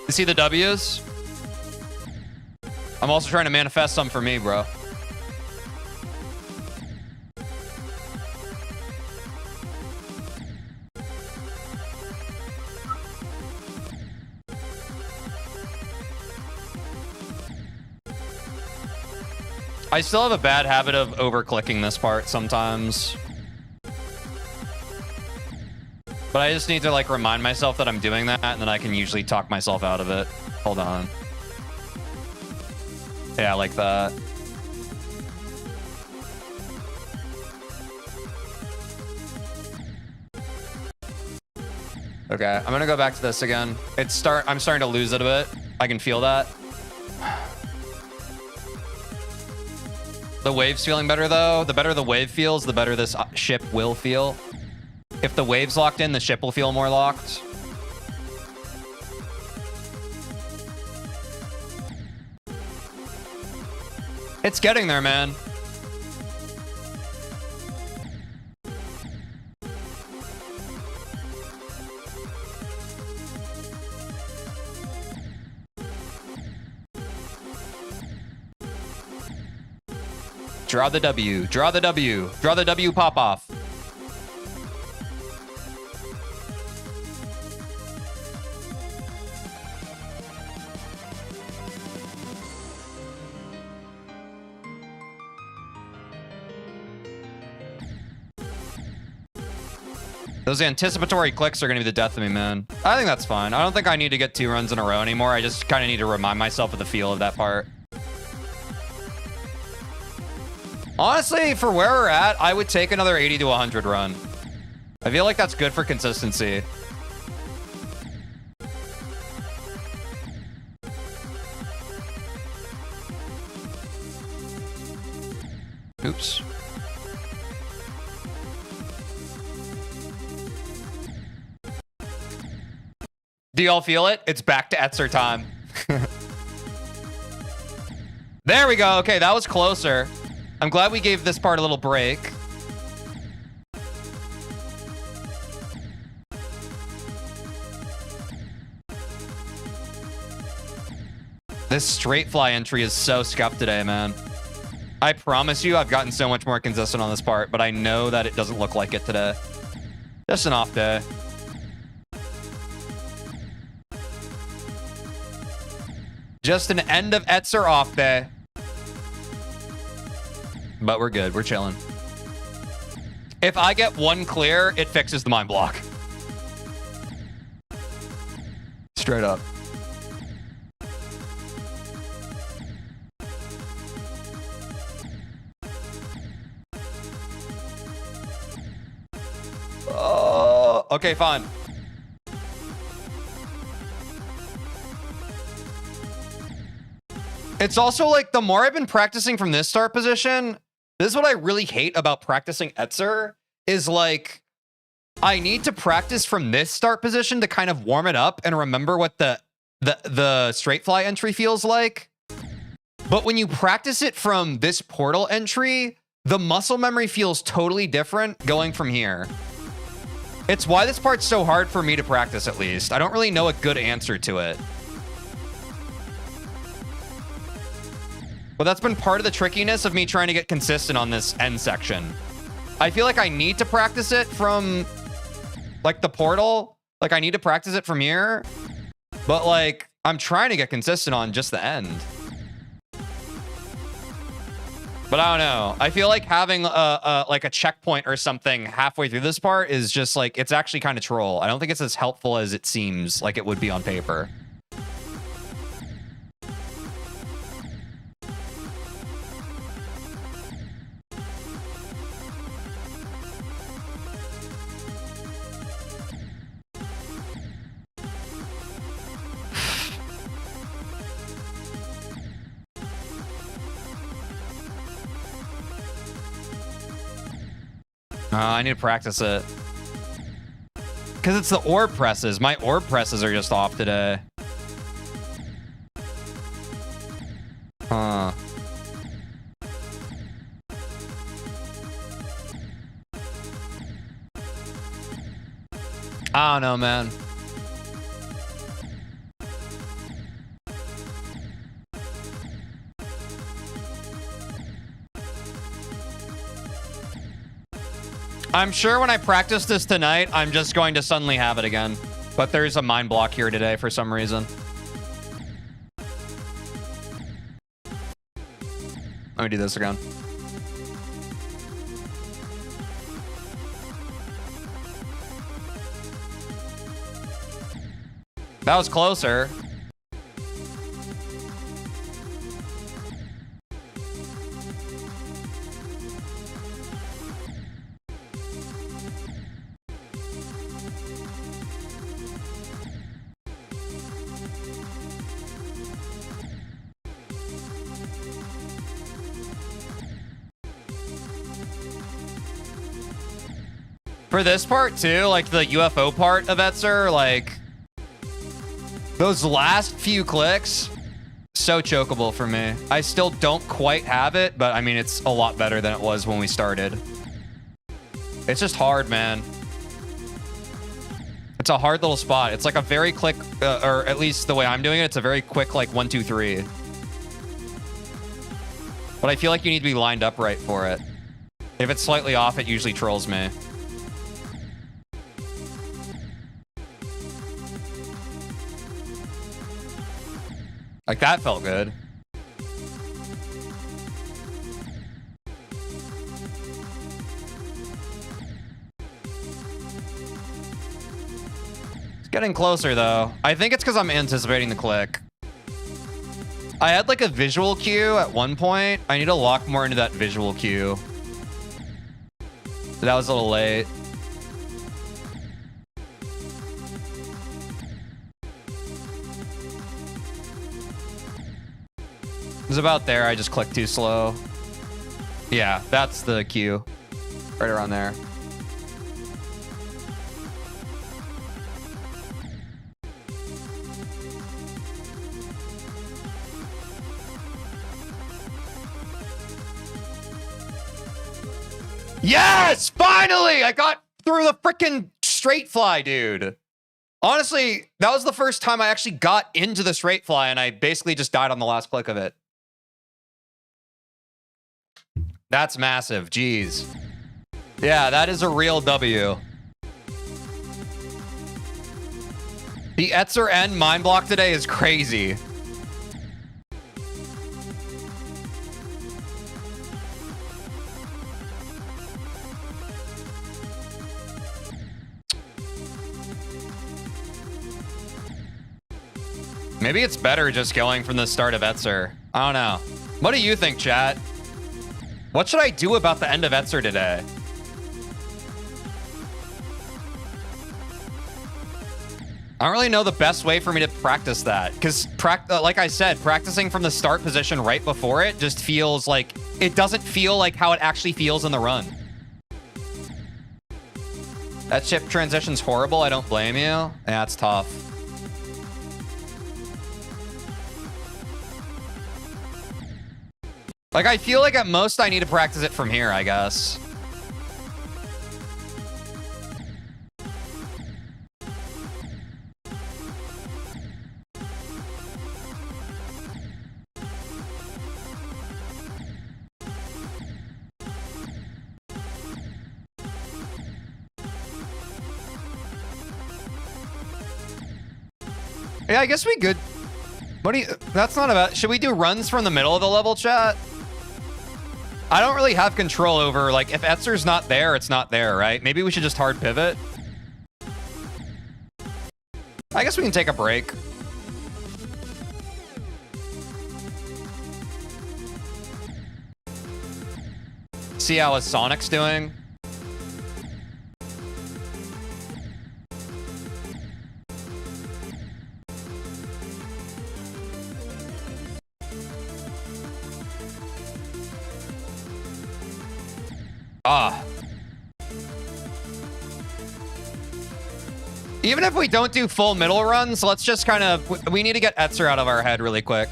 You see the W's? I'm also trying to manifest some for me, bro. I still have a bad habit of over-clicking this part sometimes. But I just need to like remind myself that I'm doing that, and then I can usually talk myself out of it. Hold on. Yeah, like that. Okay, I'm gonna go back to this again. I'm starting to lose it a bit. I can feel that. The wave's feeling better though. The better the wave feels, the better this ship will feel. If the wave's locked in, the ship will feel more locked. It's getting there, man. Draw the W. Draw the W. Draw the WPopoff. Those anticipatory clicks are going to be the death of me, man. I think that's fine. I don't think I need to get 2 runs in a row anymore. I just kind of need to remind myself of the feel of that part. Honestly, for where we're at, I would take another 80 to 100 run. I feel like that's good for consistency. Oops. Do y'all feel it? It's back to Etzer time. There we go. Okay, that was closer. I'm glad we gave this part a little break. This straight fly entry is so scuffed today, man. I promise you, I've gotten so much more consistent on this part, but I know that it doesn't look like it today. Just an off day. Just an end of Etzer off day. But we're good. We're chilling. If I get 1 clear, it fixes the mind block. Straight up. Oh, okay, fine. It's also like the more I've been practicing from this start position, this is what I really hate about practicing Etzer is like, I need to practice from this start position to kind of warm it up and remember what the straight fly entry feels like. But when you practice it from this portal entry, the muscle memory feels totally different going from here. It's why this part's so hard for me to practice, at least. I don't really know a good answer to it. But that's been part of the trickiness of me trying to get consistent on this end section. I feel like I need to practice it from, like, the portal. Like, I need to practice it from here. But, like, I'm trying to get consistent on just the end. But I don't know. I feel like having like a checkpoint or something halfway through this part is just, like, it's actually kind of troll. I don't think it's as helpful as it seems like it would be on paper. I need to practice it. Because it's the orb presses. My orb presses are just off today. Huh. I don't know, man. I'm sure when I practice this tonight, I'm just going to suddenly have it again. But there's a mind block here today for some reason. Let me do this again. That was closer. For this part too, like the UFO part of Etzer, like those last few clicks, so chokeable for me. I still don't quite have it, but I mean, it's a lot better than it was when we started. It's just hard, man. It's a hard little spot. It's like a very quick, or at least the way I'm doing it, it's a very quick, like 1, 2, 3. But I feel like you need to be lined up right for it. If it's slightly off, it usually trolls me. Like, that felt good. Getting closer, though. I think it's because I'm anticipating the click. I had like a visual cue at one point. I need to lock more into that visual cue. That was a little late. It was about there. I just clicked too slow. Yeah, that's the cue. Right around there. Yes! Finally! I got through the freaking straight fly, dude. Honestly, that was the first time I actually got into the straight fly, and I basically just died on the last click of it. That's massive. Jeez. Yeah, that is a real W. The Etzer N mind block today is crazy. Maybe it's better just going from the start of Etzer. I don't know. What do you think, chat? What should I do about the end of Etzer today? I don't really know the best way for me to practice that. Because, like I said, practicing from the start position right before it just feels like... It doesn't feel like how it actually feels in the run. That ship transition's horrible. I don't blame you. Yeah, it's tough. Like, I feel like at most I need to practice it from here, I guess. Yeah, I guess we could. What do you... That's not about... Should we do runs from the middle of the level, chat? I don't really have control over, like, if Etzer's not there, it's not there, right? Maybe we should just hard pivot. I guess we can take a break. See how Sonic's doing. Ah. Even if we don't do full middle runs, let's just kind of... We need to get Etzer out of our head really quick.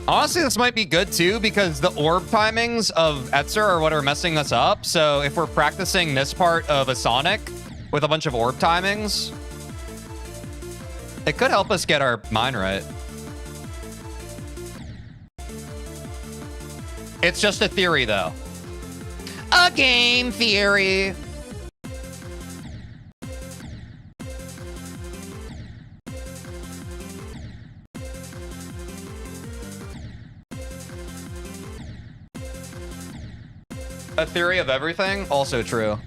Honestly, this might be good too, because the orb timings of Etzer are what are messing us up. So if we're practicing this part of a Sonic with a bunch of orb timings... It could help us get our mind right. It's just a theory, though. A game theory. A theory of everything? Also true.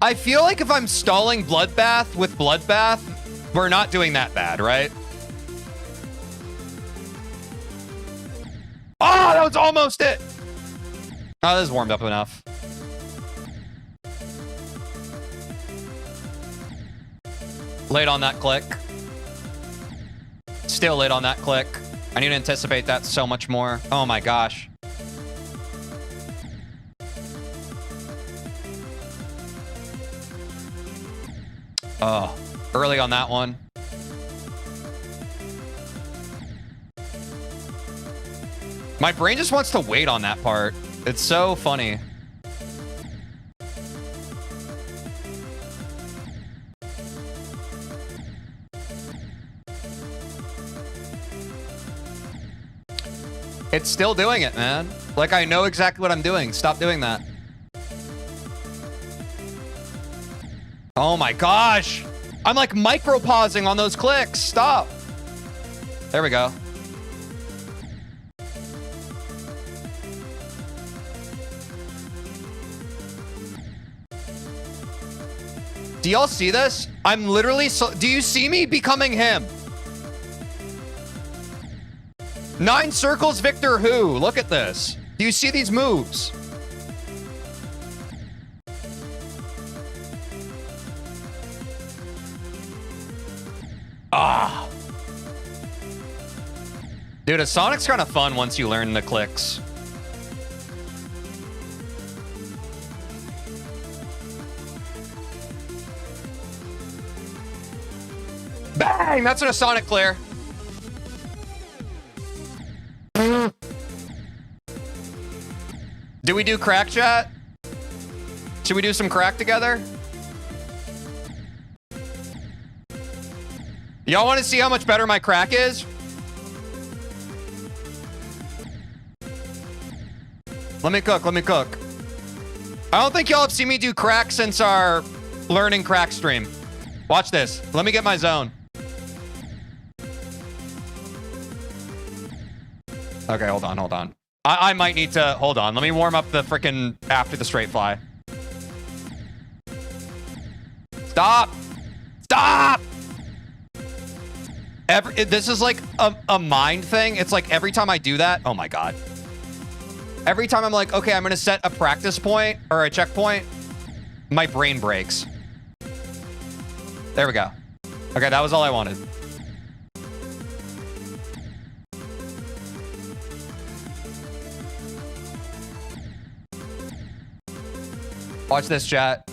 I feel like if I'm stalling Bloodbath with Bloodbath, we're not doing that bad, right? Oh, that was almost it. Oh, this is warmed up enough. Late on that click. Still late on that click. I need to anticipate that so much more. Oh my gosh. Oh, early on that one. My brain just wants to wait on that part. It's so funny. It's still doing it, man. Like, I know exactly what I'm doing. Stop doing that. Oh my gosh. I'm like micro pausing on those clicks. Stop. There we go. Do y'all see this? I'm literally do you see me becoming him? 9 circles, Victor Who. Look at this. Do you see these moves? Ah. Dude, a Sonic's kind of fun once you learn the clicks. Bang! That's an Sonic clear. Do we do crack chat? Should we do some crack together? Y'all want to see how much better my crack is? Let me cook, let me cook. I don't think y'all have seen me do crack since our learning crack stream. Watch this. Let me get my zone. Okay, hold on, hold on. I might need to... Hold on. Let me warm up the frickin' after the straight fly. Stop! Stop! This is like a mind thing. It's like every time I do that... Oh my god. Every time I'm like, okay, I'm going to set a practice point or a checkpoint, my brain breaks. There we go. Okay, that was all I wanted. Watch this, chat.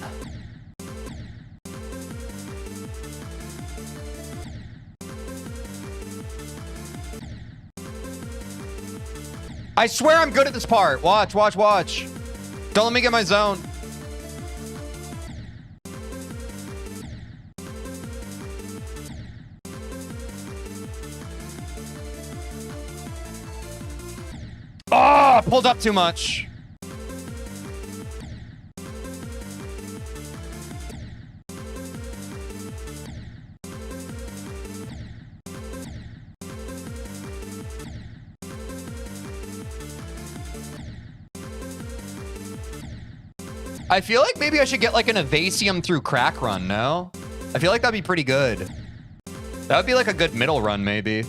I swear I'm good at this part. Watch, watch, watch. Don't let me get my zone. Oh, pulled up too much. I feel like maybe I should get like an Evasium through crack run, no? I feel like that'd be pretty good. That would be like a good middle run, maybe.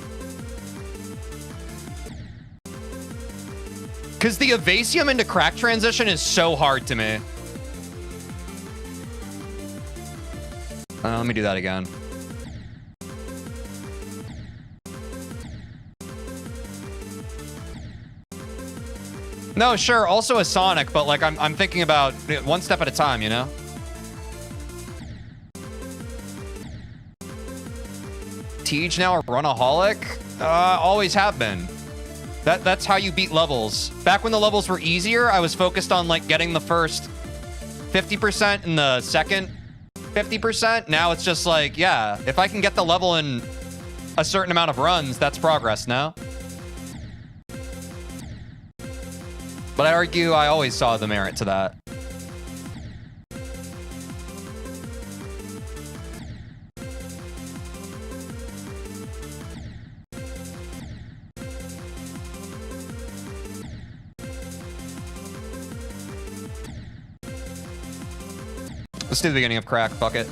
Because the Evasium into crack transition is so hard to me. Let me do that again. No, sure, also a Sonic, but like I'm thinking about one step at a time, you know? Teej now a runaholic? Always have been. That's how you beat levels. Back when the levels were easier, I was focused on like getting the first 50% and the second 50%. Now it's just like, yeah, if I can get the level in a certain amount of runs, that's progress now. But I argue I always saw the merit to that. Let's do the beginning of crack, fuck it.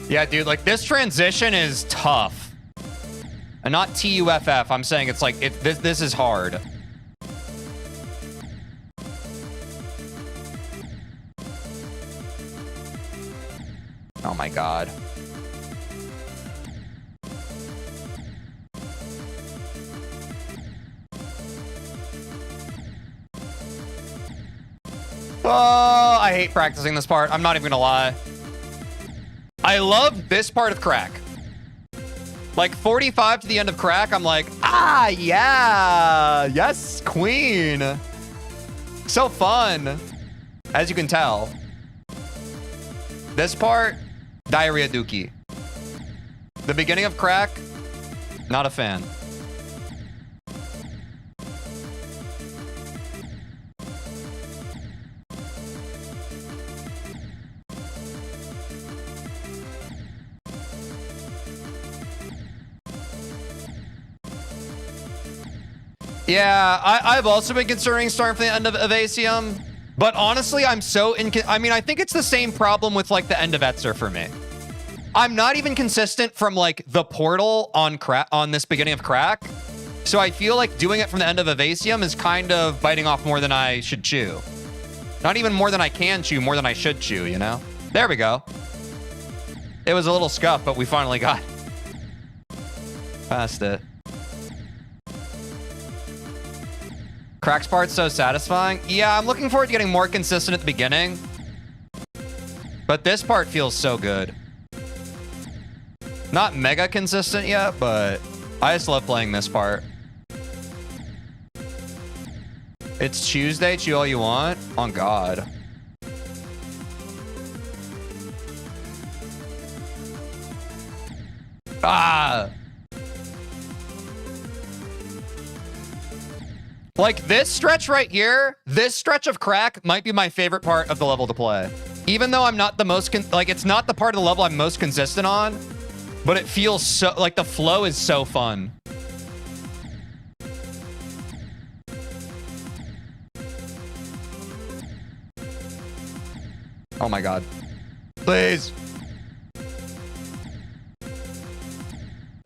Yeah, dude, like this transition is tough. And not TUFF. I'm saying it's like this is hard. Oh my god. Oh, I hate practicing this part. I'm not even gonna lie. I love this part of crack. Like 45 to the end of crack, I'm like, ah, yeah, yes, queen. So fun, as you can tell. This part, diarrhea dookie. The beginning of crack, not a fan. Yeah, I've also been considering starting from the end of Evasium, but honestly, I'm so I mean, I think it's the same problem with like the end of Etzer for me. I'm not even consistent from like the portal on this beginning of Crack. So I feel like doing it from the end of Evasium is kind of biting off more than I should chew. Not even more than I can chew, more than I should chew, you know? There we go. It was a little scuff, but we finally got past it. Crack's part's so satisfying. Yeah, I'm looking forward to getting more consistent at the beginning. But this part feels so good. Not mega consistent yet, but I just love playing this part. It's Tuesday, chew all you want. On God. Ah! Like this stretch right here, this stretch of Crack might be my favorite part of the level to play. Even though I'm not the most, like it's not the part of the level I'm most consistent on, but it feels so, like the flow is so fun. Oh my God. Please.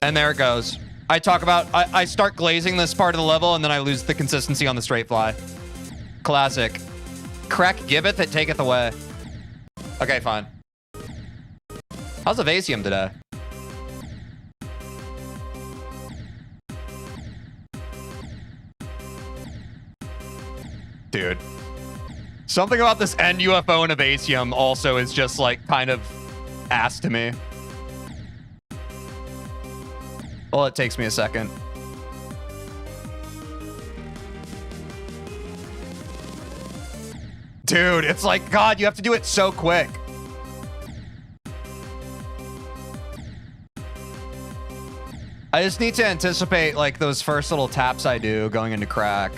And there it goes. I talk about, I start glazing this part of the level and then I lose the consistency on the straight fly. Classic. Crack giveth, it taketh away. Okay, fine. How's Evasium today? Dude. Something about this end UFO in Evasium also is just like kind of ass to me. Well, it takes me a second. Dude, it's like, God, you have to do it so quick. I just need to anticipate like those first little taps I do going into Crack.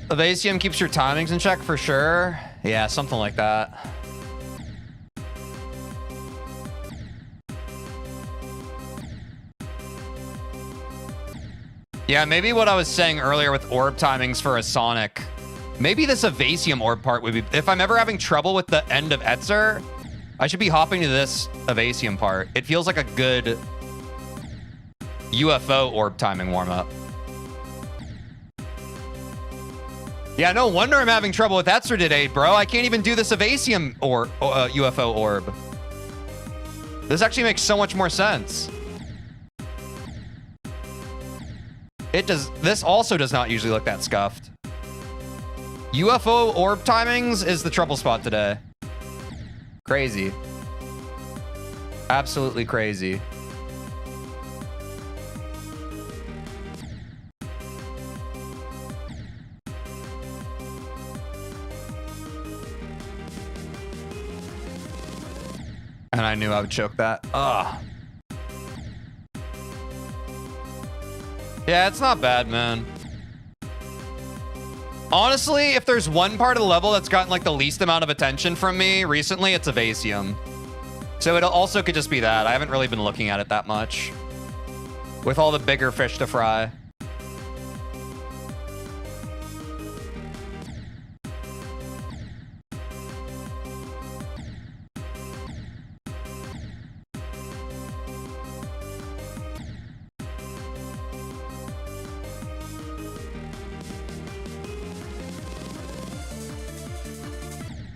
Evasium keeps your timings in check for sure. Yeah, something like that. Yeah, maybe what I was saying earlier with orb timings for a Sonic. Maybe this Evasium orb part would be... If I'm ever having trouble with the end of Etzer, I should be hopping to this Evasium part. It feels like a good UFO orb timing warm-up. Yeah, no wonder I'm having trouble with Etzer today, bro. I can't even do this Evasium or UFO orb. This actually makes so much more sense. It does. This also does not usually look that scuffed. UFO orb timings is the trouble spot today. Crazy. Absolutely crazy. And I knew I would choke that. Ugh. Yeah, it's not bad, man. Honestly, if there's one part of the level that's gotten like the least amount of attention from me recently, it's Evasium. So it also could just be that. I haven't really been looking at it that much. With all the bigger fish to fry.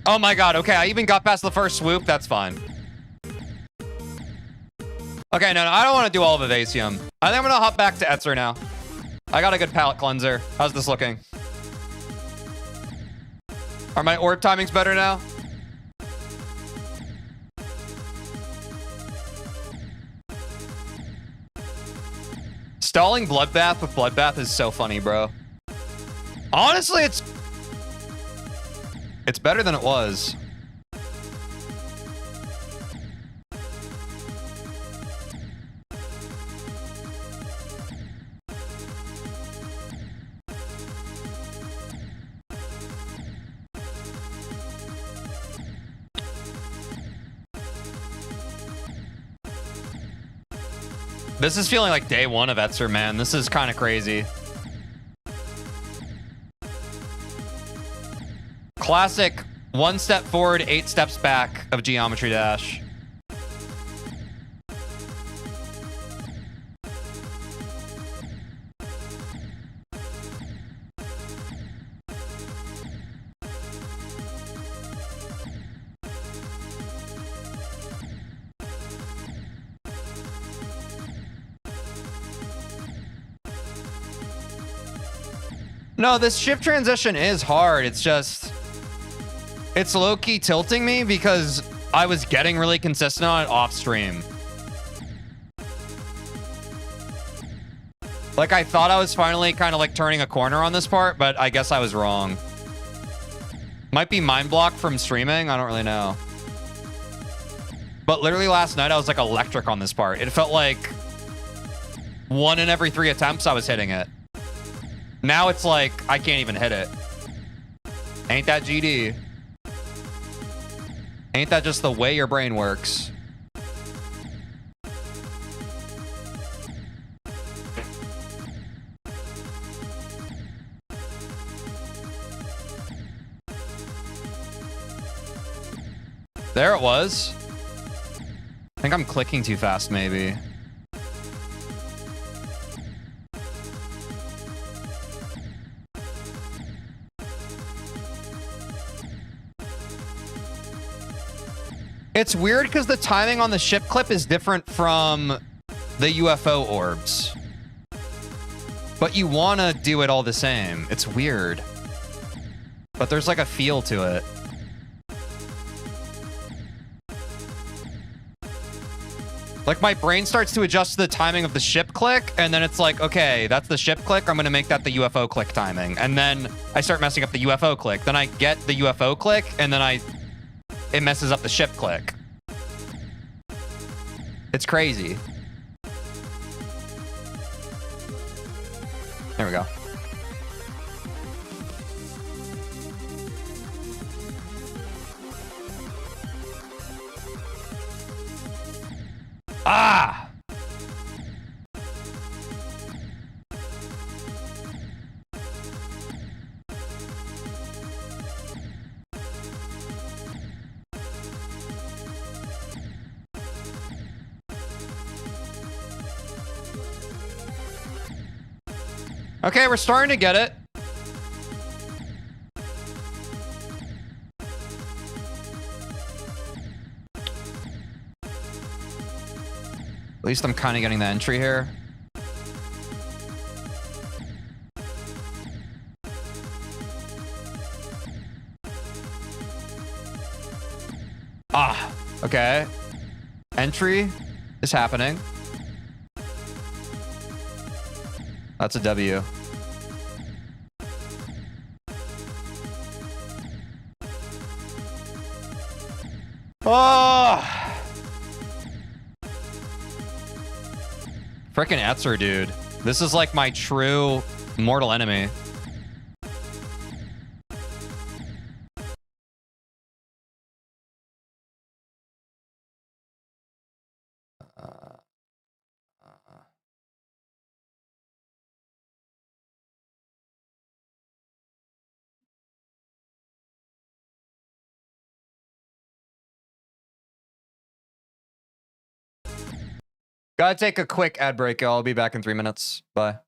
Oh my God, okay, I even got past the first swoop, that's fine. Okay, no, I don't want to do all of Evasium. I think I'm gonna hop back to Etzer now. I got a good palette cleanser. How's this looking? Are my orb timings better now? Stalling Bloodbath with Bloodbath is so funny, bro. Honestly, it's better than it was. This is feeling like day one of Etzer, man. This is kind of crazy. Classic 1 step forward, 8 steps back of Geometry Dash. No, this shift transition is hard. It's just, it's low-key tilting me because I was getting really consistent on it off stream. Like, I thought I was finally kind of like turning a corner on this part, but I guess I was wrong. Might be mind blocked from streaming. I don't really know. But literally last night, I was like electric on this part. It felt like 1 in every 3 attempts I was hitting it. Now it's like, I can't even hit it. Ain't that GD? Ain't that just the way your brain works? There it was. I think I'm clicking too fast, maybe. It's weird because the timing on the ship clip is different from the UFO orbs. But you want to do it all the same. It's weird. But there's like a feel to it. Like my brain starts to adjust to the timing of the ship click, and then it's like, okay, that's the ship click. I'm going to make that the UFO click timing. And then I start messing up the UFO click. Then I get the UFO click, and then it messes up the ship click. It's crazy. There we go. Ah! Okay, we're starting to get it. At least I'm kind of getting the entry here. Ah, okay. Entry is happening. That's a W. Oh! Frickin' Etzer, dude. This is like my true mortal enemy. Gotta take a quick ad break, y'all. I'll be back in 3 minutes. Bye.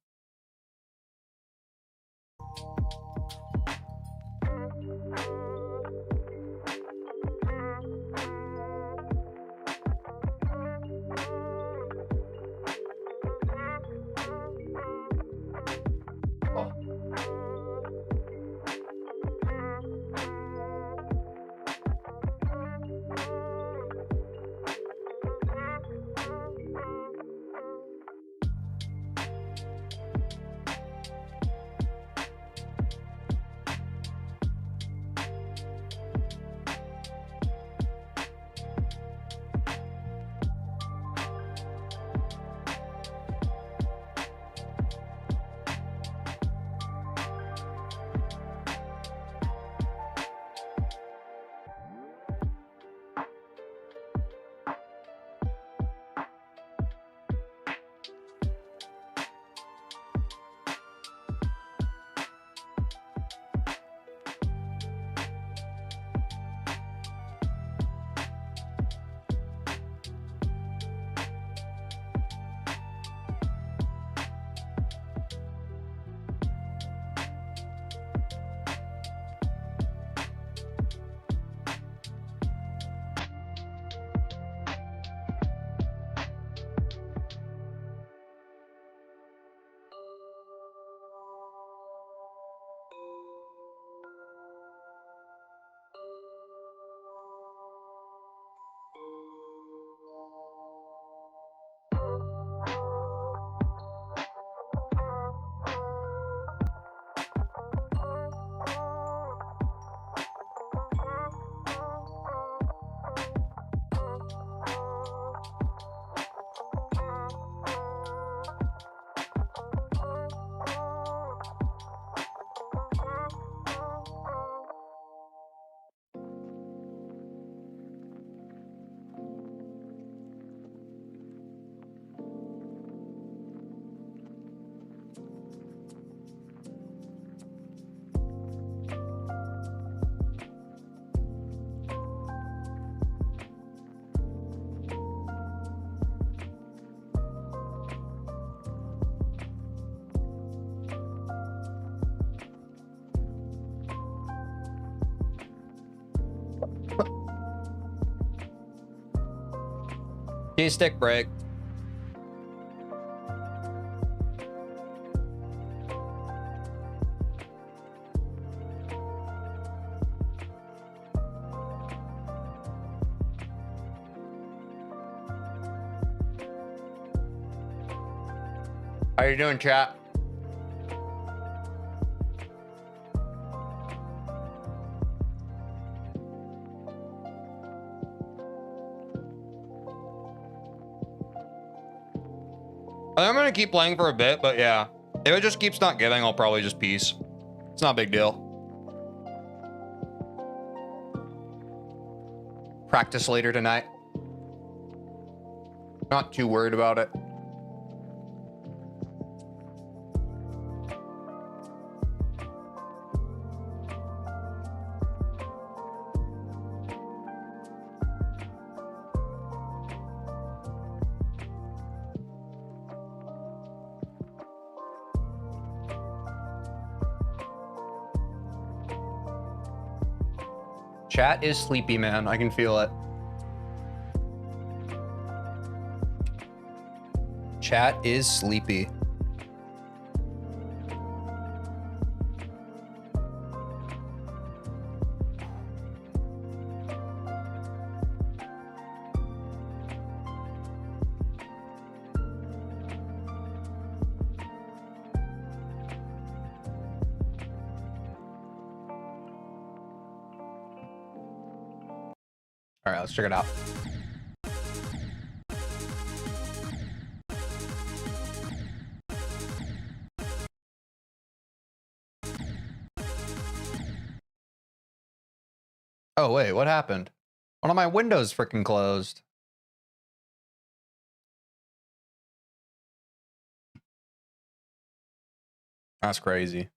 Key stick break. How you doing, chat? I'm gonna keep playing for a bit, but yeah. If it just keeps not giving, I'll probably just peace. It's not a big deal. Practice later tonight. Not too worried about it. Chat is sleepy, man. I can feel it. Chat is sleepy. All right, let's check it out. Oh, wait, what happened? One of my windows freaking closed. That's crazy.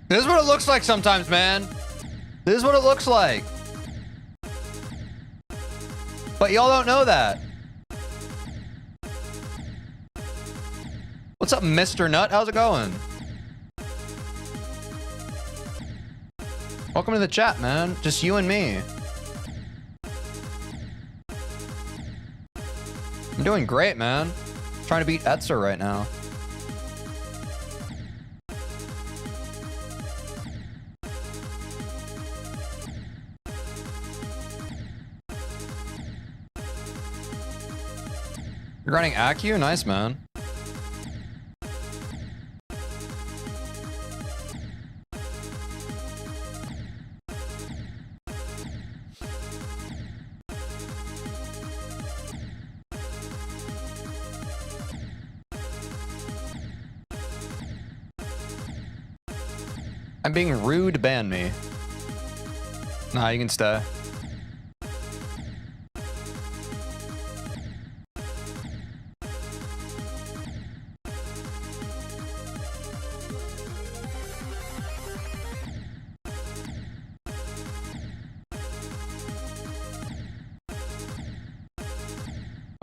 This is what it looks like sometimes, man. This is what it looks like. But y'all don't know that. What's up, Mr. Nut? How's it going? Welcome to the chat, man. Just you and me. I'm doing great, man. Trying to beat Etzer right now. You're running ACU? Nice, man. I'm being rude, ban me. Nah, you can stay.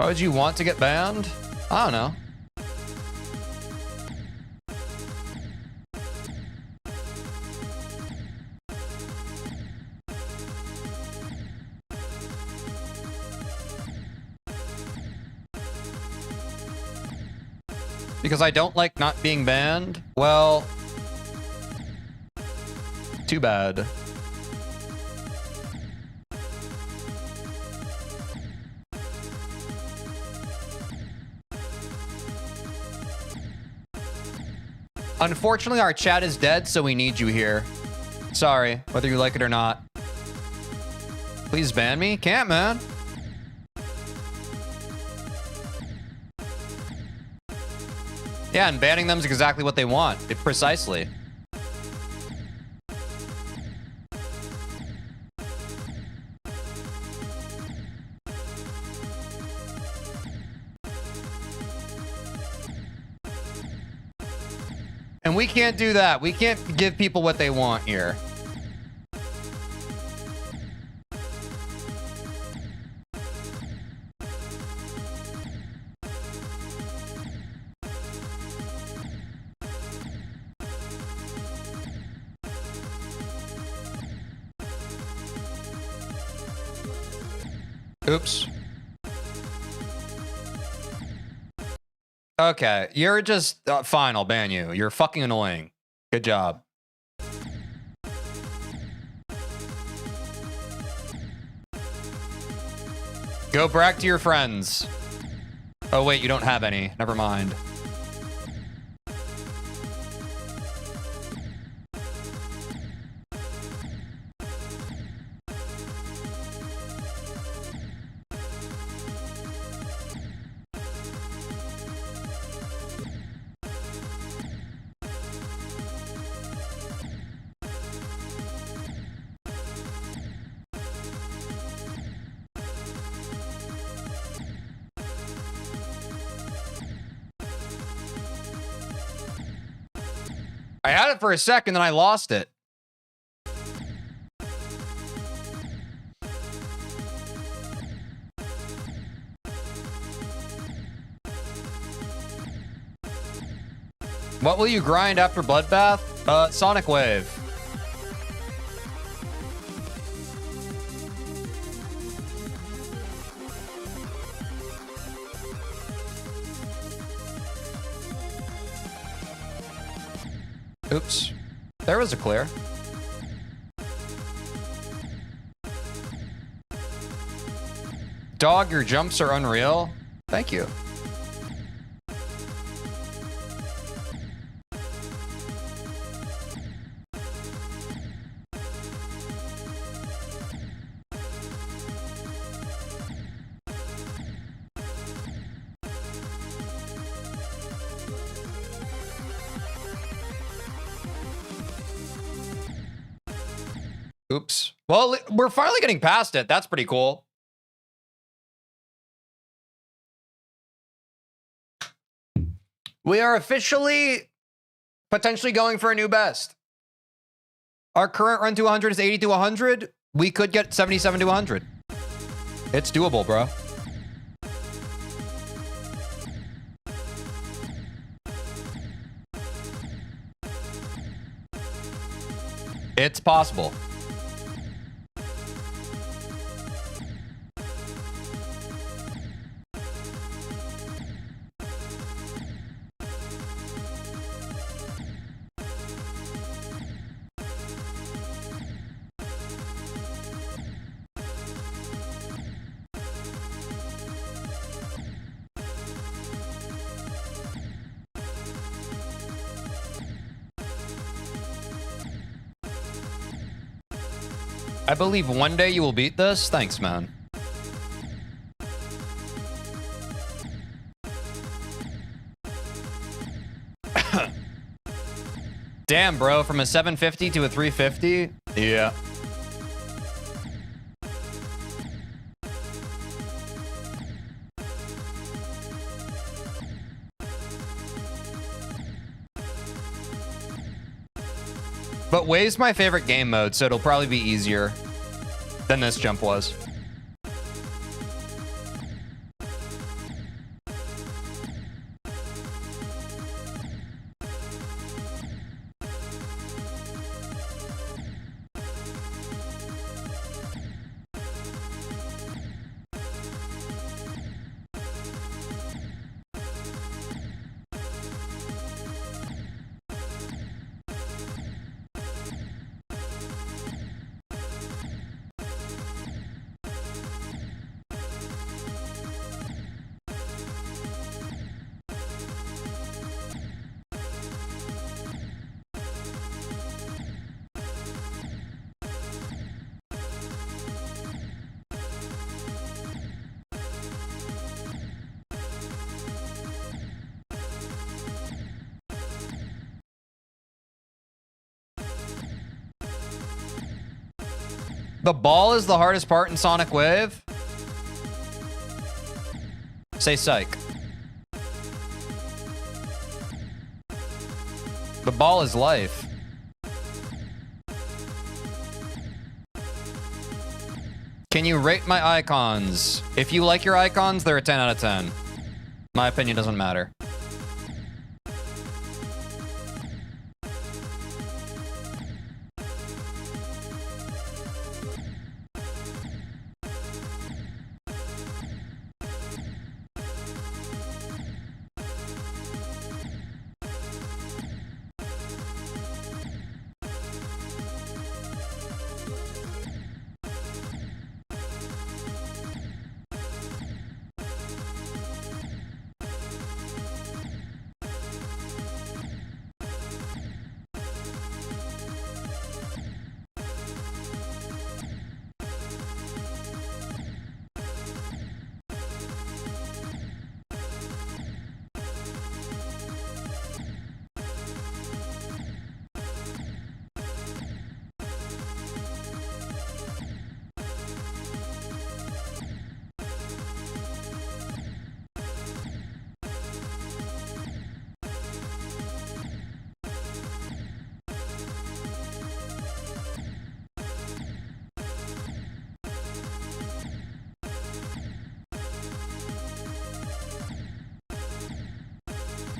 Why would you want to get banned? I don't know. Because I don't like not being banned? Well, too bad. Unfortunately, our chat is dead, so we need you here. Sorry, whether you like it or not. Please ban me? Can't, man. Yeah, and banning them is exactly what they want. Precisely. And we can't do that. We can't give people what they want here. Oops. Okay, you're just fine. I'll ban you. You're fucking annoying. Good job. Go brag to your friends. Oh wait, you don't have any. Never mind. I had it for a second, then I lost it. What will you grind after Bloodbath? Sonic Wave. Oops. There was a clear. Dog, your jumps are unreal. Thank you. Oops. Well, we're finally getting past it. That's pretty cool. We are officially potentially going for a new best. Our current run to 100 is 80 to 100. We could get 77 to 100. It's doable, bro. It's possible. I believe one day you will beat this. Thanks, man. Damn, bro, from a 750 to a 350? Yeah. But Wave's my favorite game mode, so it'll probably be easier than this jump was. The ball is the hardest part in Sonic Wave? Say psych. The ball is life. Can you rate my icons? If you like your icons, they're a 10 out of 10. My opinion doesn't matter.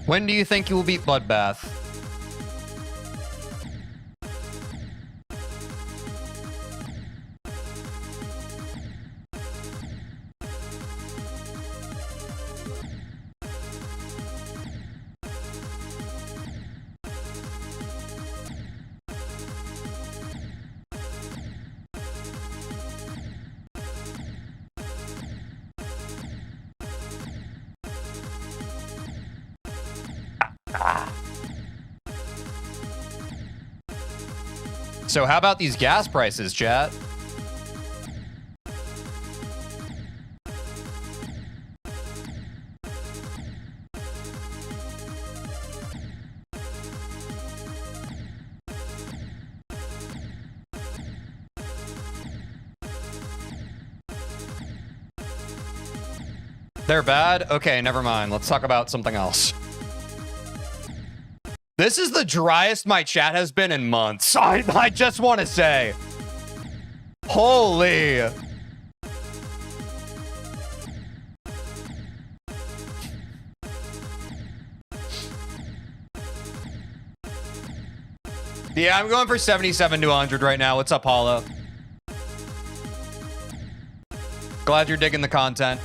When do you think you will beat Bloodbath? So how about these gas prices, chat? They're bad? Okay, never mind. Let's talk about something else. This is the driest my chat has been in months. I just want to say. Holy. Yeah, I'm going for 77 to 100 right now. What's up, Hollow? Glad you're digging the content.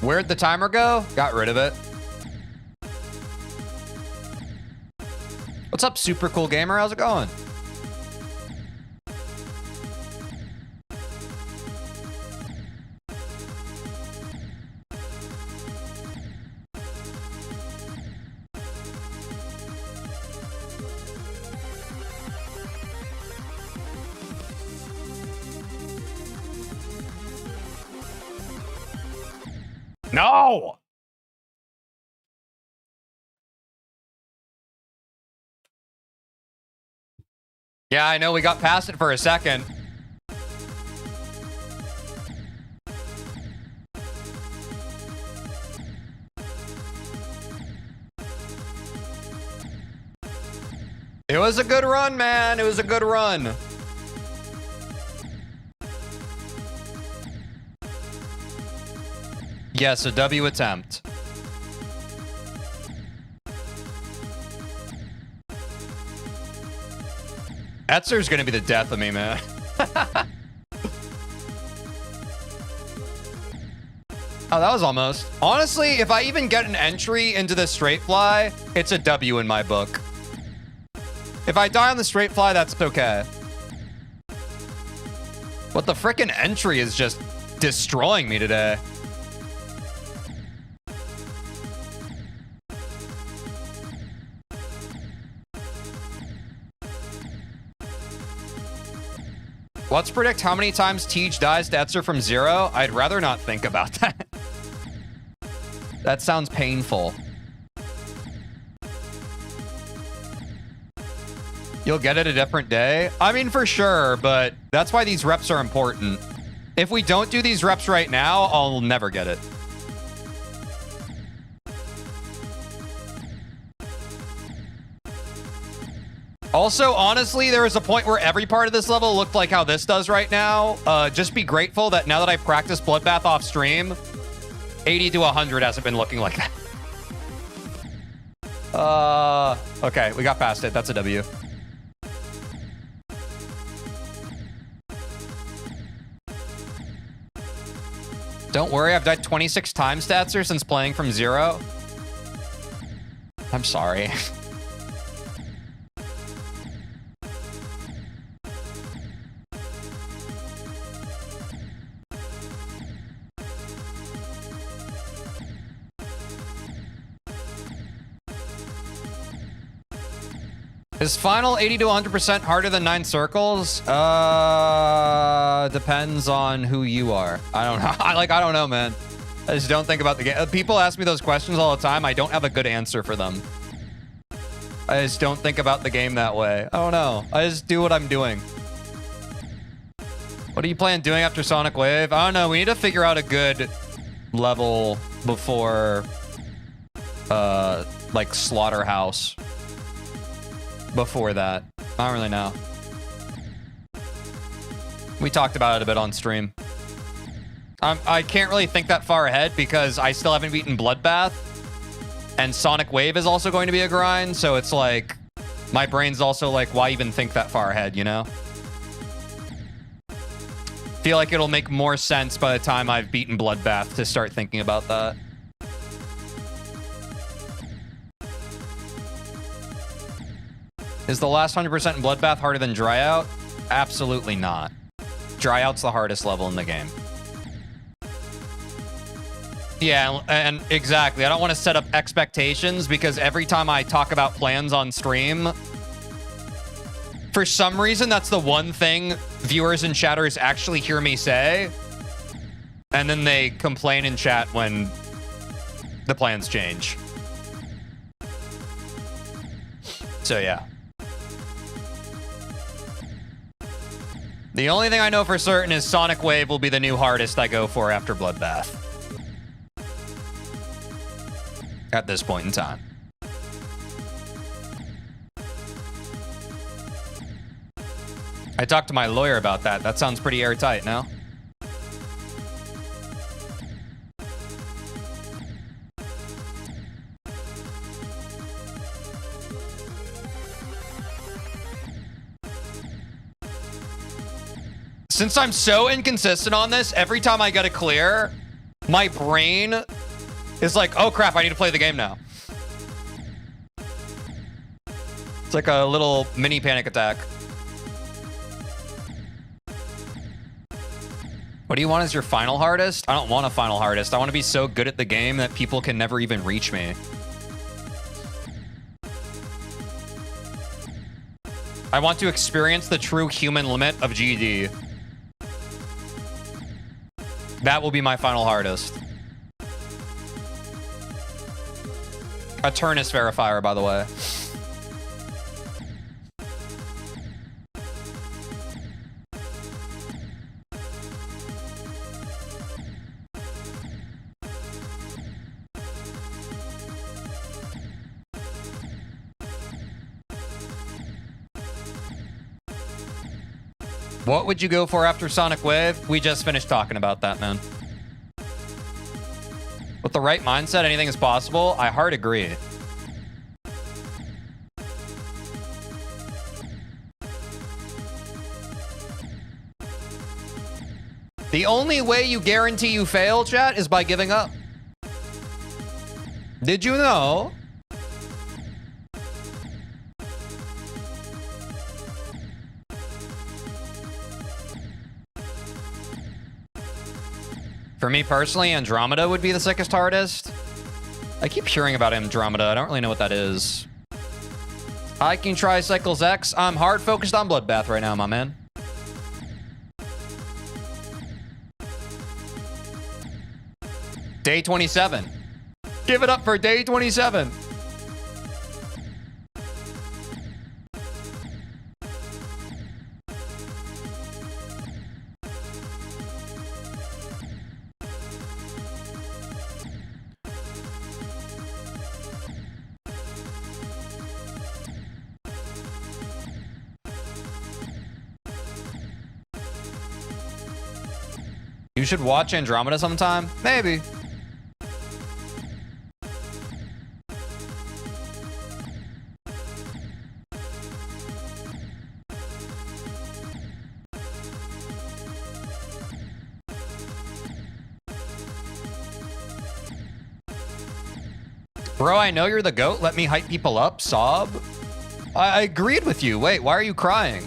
Where'd the timer go? Got rid of it. What's up, super cool gamer? How's it going? No! Yeah, I know we got past it for a second. It was a good run, man. It was a good run. Yes, a W attempt. Etzer's gonna be the death of me, man. Oh, that was almost. Honestly, if I even get an entry into the straight fly, it's a W in my book. If I die on the straight fly, that's okay. But the frickin' entry is just destroying me today. Let's predict how many times Tej dies to Etzer from 0. I'd rather not think about that. That sounds painful. You'll get it a different day? I mean, for sure, but that's why these reps are important. If we don't do these reps right now, I'll never get it. Also, honestly, there was a point where every part of this level looked like how this does right now. Just be grateful that now that I practiced Bloodbath off stream, 80 to 100 hasn't been looking like that. Okay, we got past it. That's a W. Don't worry, I've died 26 times to Etzer since playing from 0. I'm sorry. Is final 80 to 100% harder than 9 circles? Depends on who you are. I don't know. I don't know, man. I just don't think about the game. People ask me those questions all the time. I don't have a good answer for them. I just don't think about the game that way. I don't know. I just do what I'm doing. What do you plan doing after Sonic Wave? I don't know. We need to figure out a good level before, like Slaughterhouse. Before that. I don't really know. We talked about it a bit on stream. I can't really think that far ahead because I still haven't beaten Bloodbath. And Sonic Wave is also going to be a grind, so it's like... My brain's also like, why even think that far ahead, you know? Feel like it'll make more sense by the time I've beaten Bloodbath to start thinking about that. Is the last 100% in Bloodbath harder than Dryout? Absolutely not. Dryout's the hardest level in the game. Yeah, and exactly. I don't want to set up expectations because every time I talk about plans on stream, for some reason, that's the one thing viewers and chatters actually hear me say. And then they complain in chat when the plans change. So, yeah. The only thing I know for certain is Sonic Wave will be the new hardest I go for after Bloodbath. At this point in time. I talked to my lawyer about that. That sounds pretty airtight, no? Since I'm so inconsistent on this, every time I get a clear, my brain is like, oh crap, I need to play the game now. It's like a little mini panic attack. What do you want as your final hardest? I don't want a final hardest. I want to be so good at the game that people can never even reach me. I want to experience the true human limit of GD. That will be my final hardest. A Turnus verifier, by the way. What would you go for after Sonic Wave? We just finished talking about that, man. With the right mindset, anything is possible. I hard agree. The only way you guarantee you fail, chat, is by giving up. Did you know? For me personally, Andromeda would be the sickest hardest. I keep hearing about Andromeda. I don't really know what that is. I can try Cycles X. I'm hard focused on Bloodbath right now, my man. Day 27. Give it up for day 27. You should watch Andromeda sometime. Maybe. Bro, I know you're the GOAT. Let me hype people up. Sob. I agreed with you. Wait, why are you crying?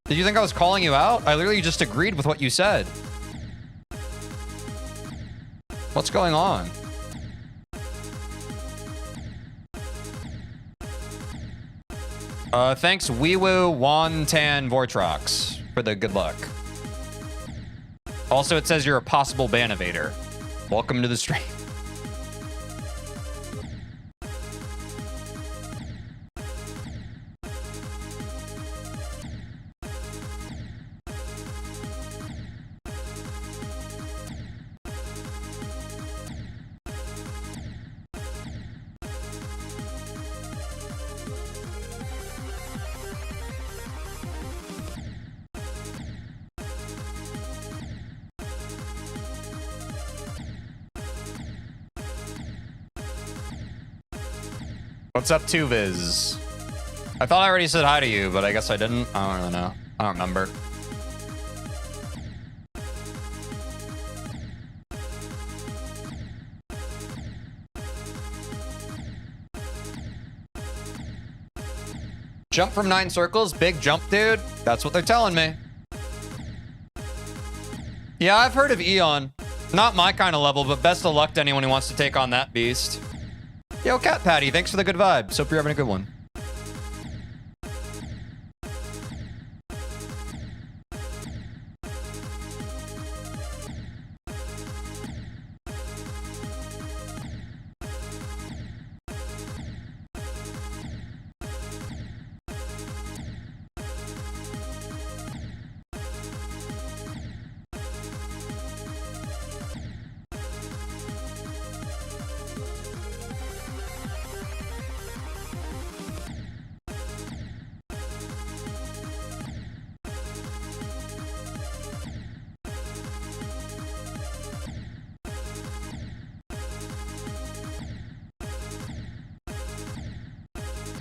Did you think I was calling you out? I literally just agreed with what you said. What's going on? Thanks Weewoo Wantan Vortrox for the good luck. Also, it says you're a possible ban evader. Welcome to the stream. What's up, TeejVeen? I thought I already said hi to you, but I guess I didn't. I don't really know. I don't remember. Jump from 9 circles, big jump, dude. That's what they're telling me. Yeah, I've heard of Eon. Not my kind of level, but best of luck to anyone who wants to take on that beast. Yo, Cat Patty, thanks for the good vibes. Hope you're having a good one.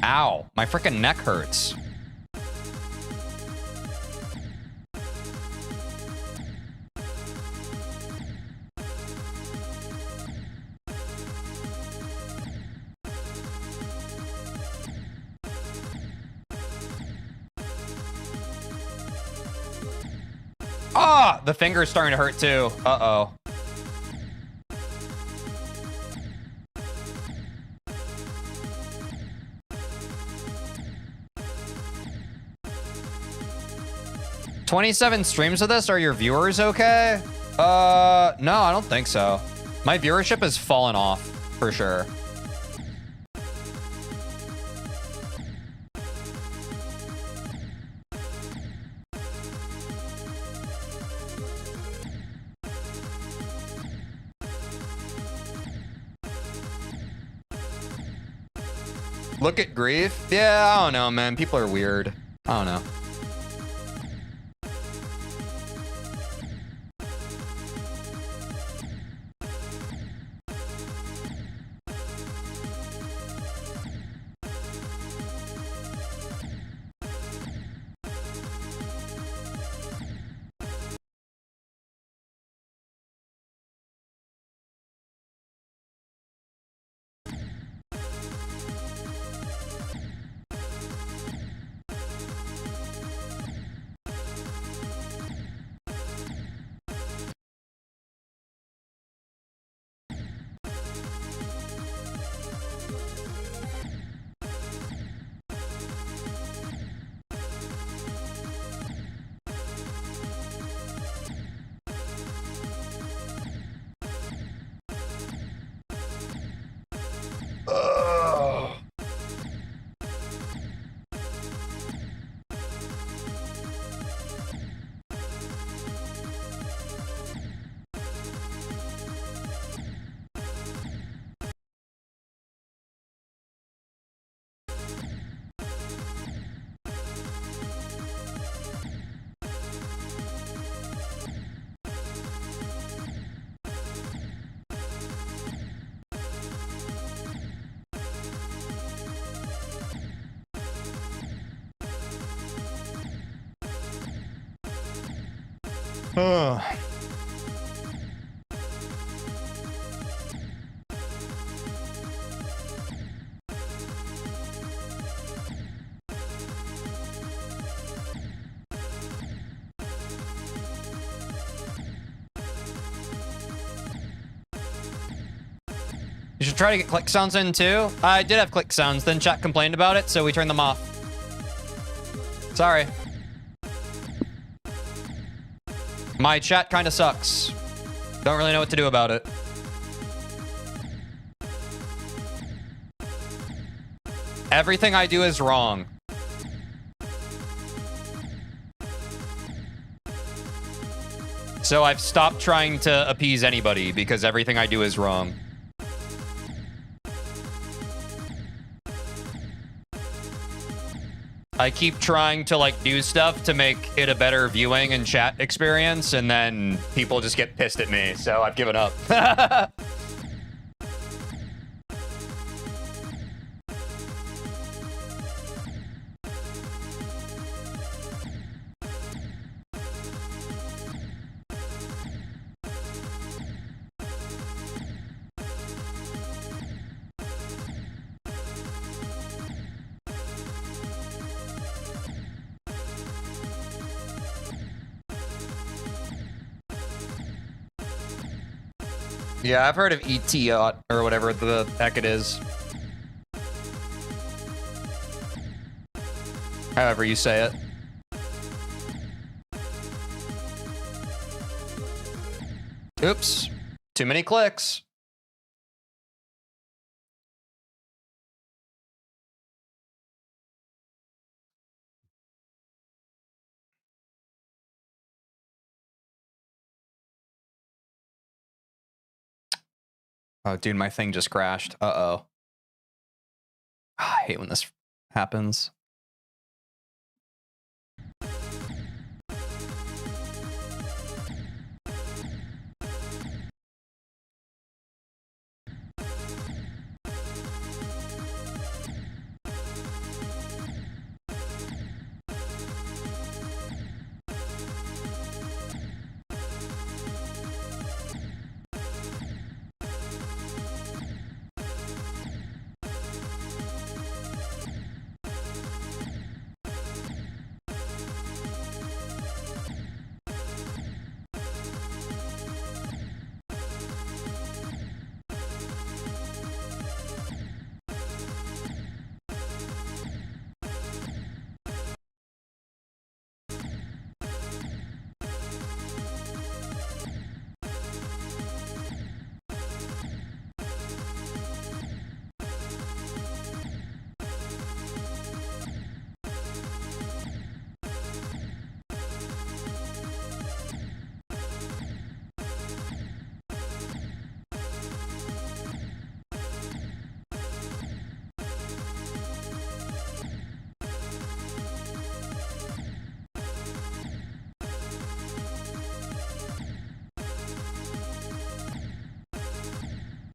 Ow, my freaking neck hurts. Ah, the finger's starting to hurt too. Uh-oh. $27 streams of this? Are your viewers okay? No, I don't think so. My viewership has fallen off, for sure. Look at grief? Yeah, I don't know, man. People are weird. I don't know. You should try to get click sounds in too. I did have click sounds, then chat complained about it, so we turned them off. Sorry. My chat kind of sucks. Don't really know what to do about it. Everything I do is wrong. So I've stopped trying to appease anybody because everything I do is wrong. I keep trying to like do stuff to make it a better viewing and chat experience, and then people just get pissed at me, so I've given up. Yeah, I've heard of ET or whatever the heck it is. However you say it. Oops. Too many clicks. Oh, dude, my thing just crashed. Uh-oh. I hate when this happens.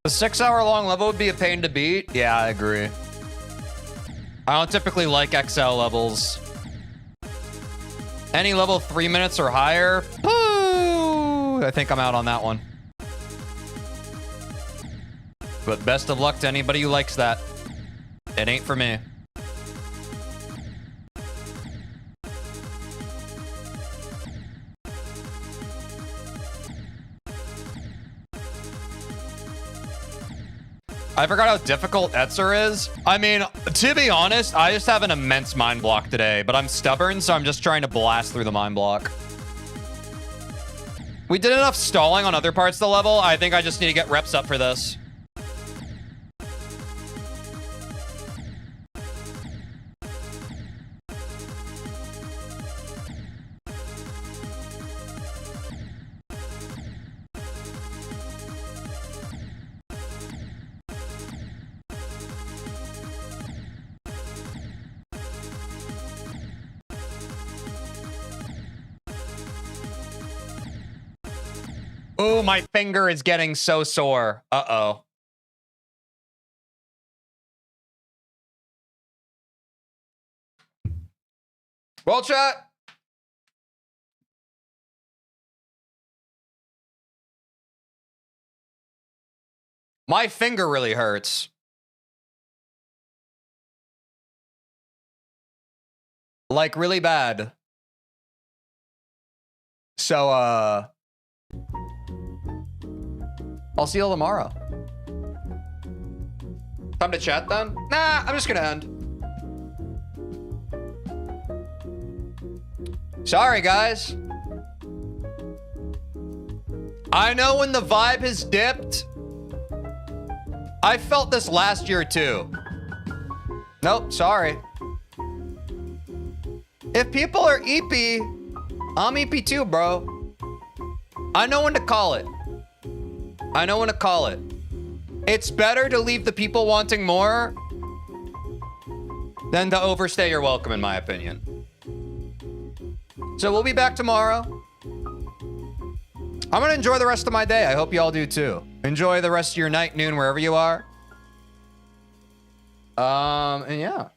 A 6-hour-long level would be a pain to beat. Yeah, I agree. I don't typically like XL levels. Any level 3 minutes or higher? Boo! I think I'm out on that one. But best of luck to anybody who likes that. It ain't for me. I forgot how difficult Etzer is. I mean, to be honest, I just have an immense mind block today, but I'm stubborn, so I'm just trying to blast through the mind block. We did enough stalling on other parts of the level. I think I just need to get reps up for this. Oh, my finger is getting so sore. Uh-oh. Well, chat. My finger really hurts. Like, really bad. So, I'll see you all tomorrow. Time to chat then? Nah, I'm just gonna end. Sorry, guys. I know when the vibe has dipped. I felt this last year too. Nope, sorry. If people are EP, I'm EP too, bro. I know when to call it. I know when to call it. It's better to leave the people wanting more than to overstay your welcome, in my opinion. So we'll be back tomorrow. I'm gonna enjoy the rest of my day. I hope you all do too. Enjoy the rest of your night, noon, wherever you are. And yeah.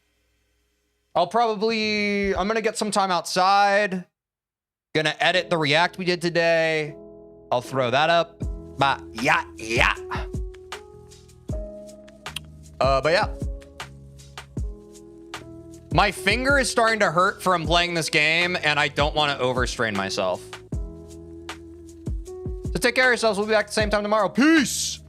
I'm gonna get some time outside. Gonna edit the react we did today. I'll throw that up. But yeah. But yeah. My finger is starting to hurt from playing this game, and I don't want to overstrain myself. So take care of yourselves. We'll be back at the same time tomorrow. Peace!